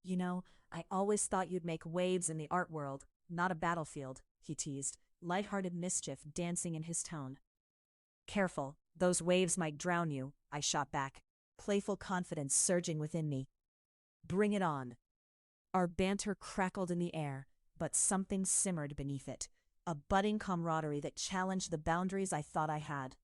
"You know, I always thought you'd make waves in the art world, not a battlefield," he teased, lighthearted mischief dancing in his tone. "Careful, those waves might drown you," I shot back, playful confidence surging within me. "Bring it on." Our banter crackled in the air, but something simmered beneath it, a budding camaraderie that challenged the boundaries I thought I had.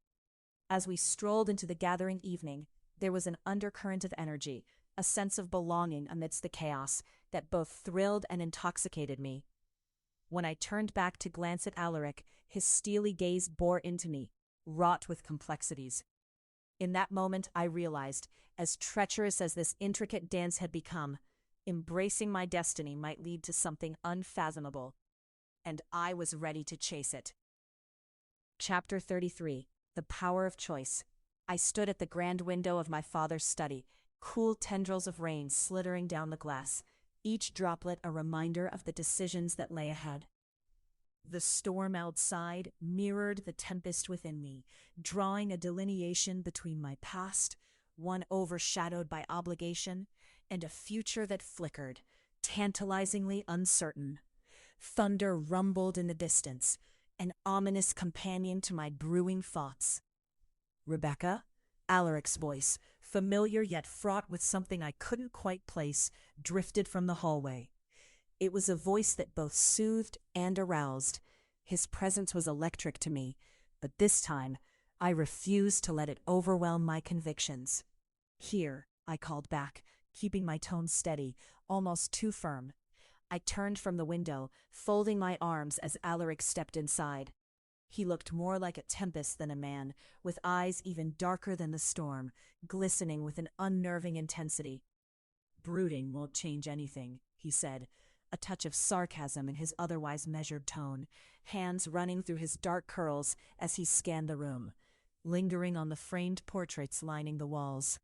As we strolled into the gathering evening, there was an undercurrent of energy, a sense of belonging amidst the chaos that both thrilled and intoxicated me. When I turned back to glance at Alaric, his steely gaze bore into me, wrought with complexities. In that moment, I realized, as treacherous as this intricate dance had become, embracing my destiny might lead to something unfathomable, and I was ready to chase it. Chapter 33. The Power of Choice. I stood at the grand window of my father's study, cool tendrils of rain slittering down the glass, each droplet a reminder of the decisions that lay ahead. The storm outside mirrored the tempest within me, drawing a delineation between my past, one overshadowed by obligation, and a future that flickered, tantalizingly uncertain. Thunder rumbled in the distance, an ominous companion to my brewing thoughts. Rebecca? Alaric's voice, familiar yet fraught with something I couldn't quite place, drifted from the hallway. It was a voice that both soothed and aroused. His presence was electric to me, but this time I refused to let it overwhelm my convictions. Here, I called back, keeping my tone steady, almost too firm. I turned from the window, folding my arms as Alaric stepped inside. He looked more like a tempest than a man, with eyes even darker than the storm, glistening with an unnerving intensity. "Brooding won't change anything," he said, a touch of sarcasm in his otherwise measured tone, hands running through his dark curls as he scanned the room, lingering on the framed portraits lining the walls.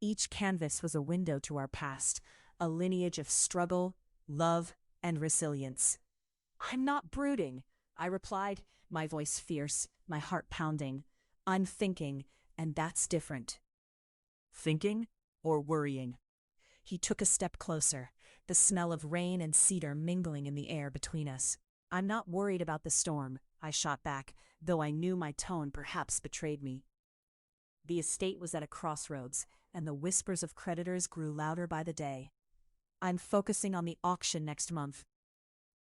Each canvas was a window to our past, a lineage of struggle, love, and resilience. "I'm not brooding," I replied, my voice fierce, my heart pounding. "I'm thinking, and that's different." "Thinking or worrying?" He took a step closer, the smell of rain and cedar mingling in the air between us. "I'm not worried about the storm," I shot back, though I knew my tone perhaps betrayed me. The estate was at a crossroads, and the whispers of creditors grew louder by the day. "I'm focusing on the auction next month."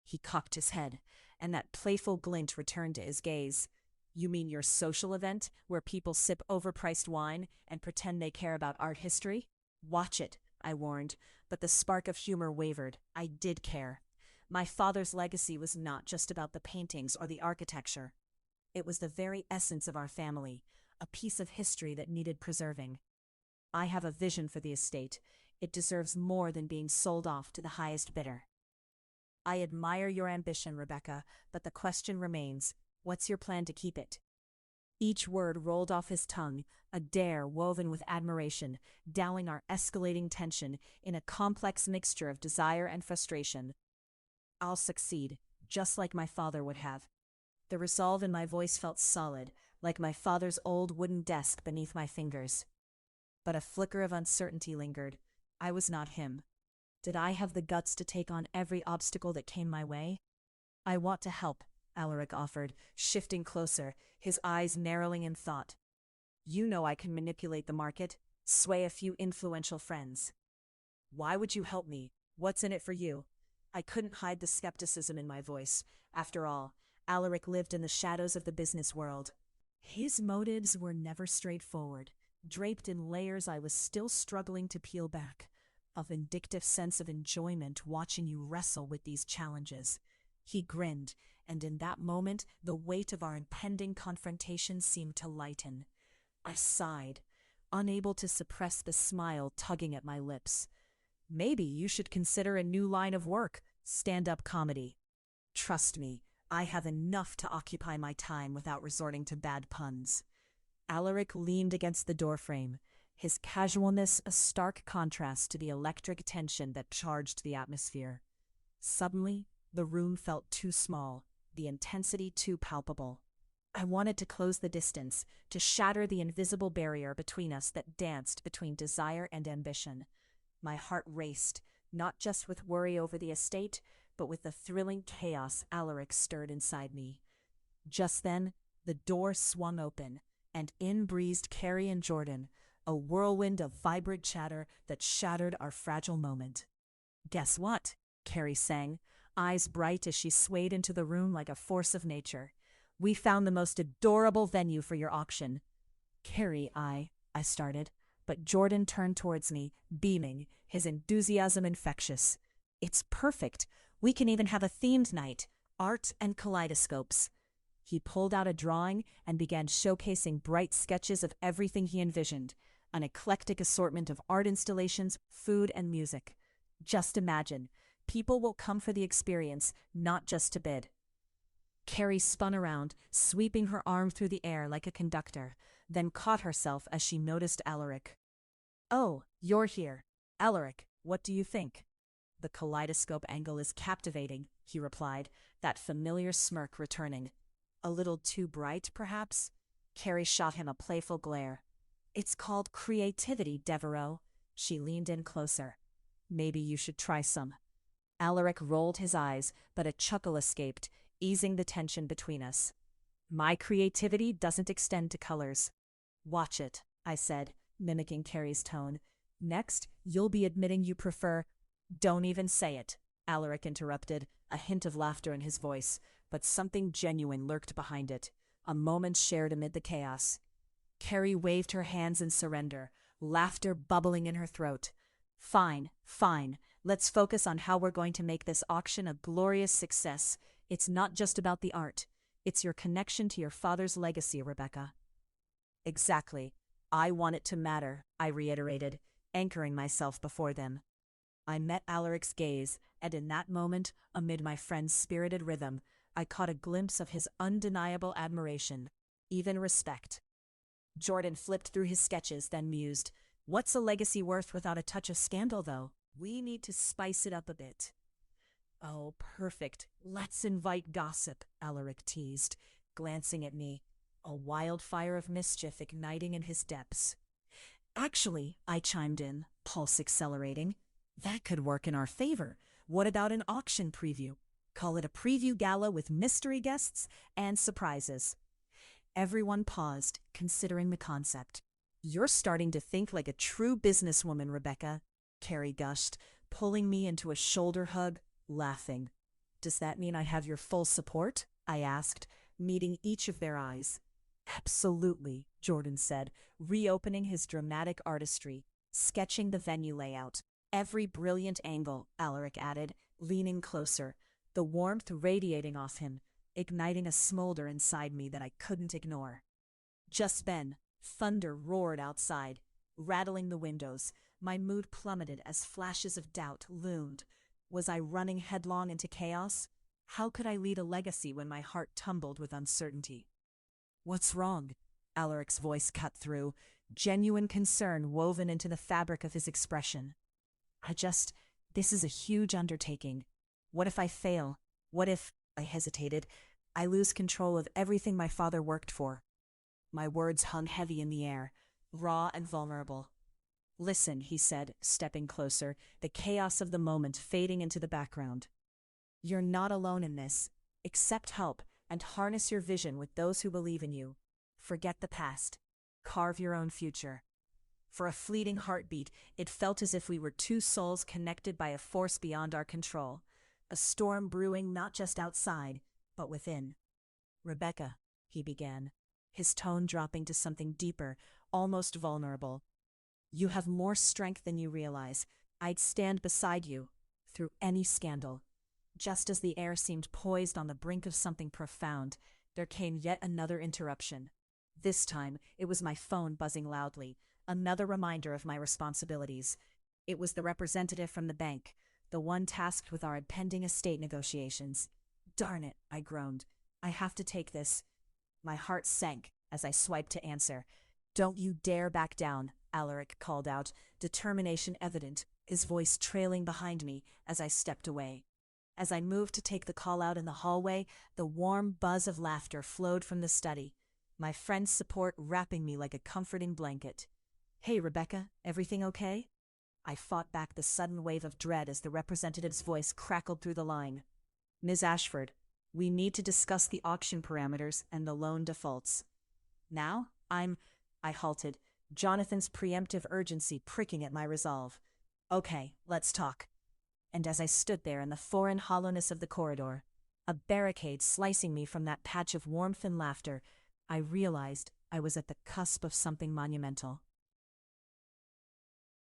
He cocked his head, and that playful glint returned to his gaze. "You mean your social event, where people sip overpriced wine and pretend they care about art history? Watch it," I warned, but the spark of humor wavered. I did care. My father's legacy was not just about the paintings or the architecture. It was the very essence of our family, a piece of history that needed preserving. "I have a vision for the estate. It deserves more than being sold off to the highest bidder." "I admire your ambition, Rebecca, but the question remains, what's your plan to keep it?" Each word rolled off his tongue, a dare woven with admiration, dowling our escalating tension in a complex mixture of desire and frustration. "I'll succeed, just like my father would have." The resolve in my voice felt solid, like my father's old wooden desk beneath my fingers. But a flicker of uncertainty lingered. I was not him. Did I have the guts to take on every obstacle that came my way? "I want to help," Alaric offered, shifting closer, his eyes narrowing in thought. "You know I can manipulate the market, sway a few influential friends." "Why would you help me? What's in it for you?" I couldn't hide the skepticism in my voice. After all, Alaric lived in the shadows of the business world. His motives were never straightforward, draped in layers I was still struggling to peel back. A vindictive sense of enjoyment watching you wrestle with these challenges. He grinned, and in that moment, the weight of our impending confrontation seemed to lighten. I sighed, unable to suppress the smile tugging at my lips. "Maybe you should consider a new line of work, stand-up comedy." "Trust me, I have enough to occupy my time without resorting to bad puns." Alaric leaned against the doorframe, his casualness a stark contrast to the electric tension that charged the atmosphere. Suddenly, the room felt too small, the intensity too palpable. I wanted to close the distance, to shatter the invisible barrier between us that danced between desire and ambition. My heart raced, not just with worry over the estate, but with the thrilling chaos Alaric stirred inside me. Just then, the door swung open, and in breezed Carrie and Jordan, a whirlwind of vibrant chatter that shattered our fragile moment. "Guess what?" Carrie sang, eyes bright as she swayed into the room like a force of nature. "We found the most adorable venue for your auction." "Carrie, I started, but Jordan turned towards me, beaming, his enthusiasm infectious. "It's perfect. We can even have a themed night, art and kaleidoscopes." He pulled out a drawing and began showcasing bright sketches of everything he envisioned, an eclectic assortment of art installations, food, and music. "Just imagine, people will come for the experience, not just to bid." Carrie spun around, sweeping her arm through the air like a conductor, then caught herself as she noticed Alaric. "Oh, you're here. Alaric, what do you think?" The kaleidoscope angle is captivating, he replied, that familiar smirk returning. A little too bright, perhaps? Carrie shot him a playful glare. It's called creativity, Devereaux. She leaned in closer. Maybe you should try some. Alaric rolled his eyes, but a chuckle escaped, easing the tension between us. My creativity doesn't extend to colors. Watch it, I said, mimicking Carrie's tone. Next, you'll be admitting you prefer— Don't even say it, Alaric interrupted, a hint of laughter in his voice, but something genuine lurked behind it, a moment shared amid the chaos. Carrie waved her hands in surrender, laughter bubbling in her throat. Fine, fine. Let's focus on how we're going to make this auction a glorious success. It's not just about the art. It's your connection to your father's legacy, Rebecca. Exactly. I want it to matter, I reiterated, anchoring myself before them. I met Alaric's gaze, and in that moment, amid my friend's spirited rhythm, I caught a glimpse of his undeniable admiration, even respect. Jordan flipped through his sketches, then mused, What's a legacy worth without a touch of scandal, though? We need to spice it up a bit. Oh, perfect. Let's invite gossip, Alaric teased, glancing at me, a wildfire of mischief igniting in his depths. Actually, I chimed in, pulse accelerating, that could work in our favor. What about an auction preview? Call it a preview gala with mystery guests and surprises. Everyone paused, considering the concept. You're starting to think like a true businesswoman, Rebecca, Carrie gushed, pulling me into a shoulder hug, laughing. Does that mean I have your full support? I asked, meeting each of their eyes. Absolutely, Jordan said, reopening his dramatic artistry, sketching the venue layout. Every brilliant angle, Alaric added, leaning closer, the warmth radiating off him, igniting a smolder inside me that I couldn't ignore. Just then, thunder roared outside, rattling the windows. My mood plummeted as flashes of doubt loomed. Was I running headlong into chaos? How could I lead a legacy when my heart tumbled with uncertainty? What's wrong? Alaric's voice cut through, genuine concern woven into the fabric of his expression. This is a huge undertaking. What if I fail? What if, I hesitated, I lose control of everything my father worked for? My words hung heavy in the air, raw and vulnerable. Listen, he said, stepping closer, the chaos of the moment fading into the background. You're not alone in this. Accept help and harness your vision with those who believe in you. Forget the past. Carve your own future. For a fleeting heartbeat, it felt as if we were two souls connected by a force beyond our control, a storm brewing not just outside, but within. Rebecca, he began, his tone dropping to something deeper, almost vulnerable. You have more strength than you realize. I'd stand beside you, through any scandal. Just as the air seemed poised on the brink of something profound, there came yet another interruption. This time, it was my phone buzzing loudly, another reminder of my responsibilities. It was the representative from the bank, the one tasked with our impending estate negotiations. Darn it, I groaned. I have to take this. My heart sank as I swiped to answer. Don't you dare back down, Alaric called out, determination evident, his voice trailing behind me as I stepped away. As I moved to take the call out in the hallway, the warm buzz of laughter flowed from the study, my friend's support wrapping me like a comforting blanket. Hey, Rebecca, everything okay? I fought back the sudden wave of dread as the representative's voice crackled through the line. Ms. Ashford, we need to discuss the auction parameters and the loan defaults. Now? I halted, Jonathan's preemptive urgency pricking at my resolve. Okay, let's talk. And as I stood there in the foreign hollowness of the corridor, a barricade slicing me from that patch of warmth and laughter, I realized I was at the cusp of something monumental.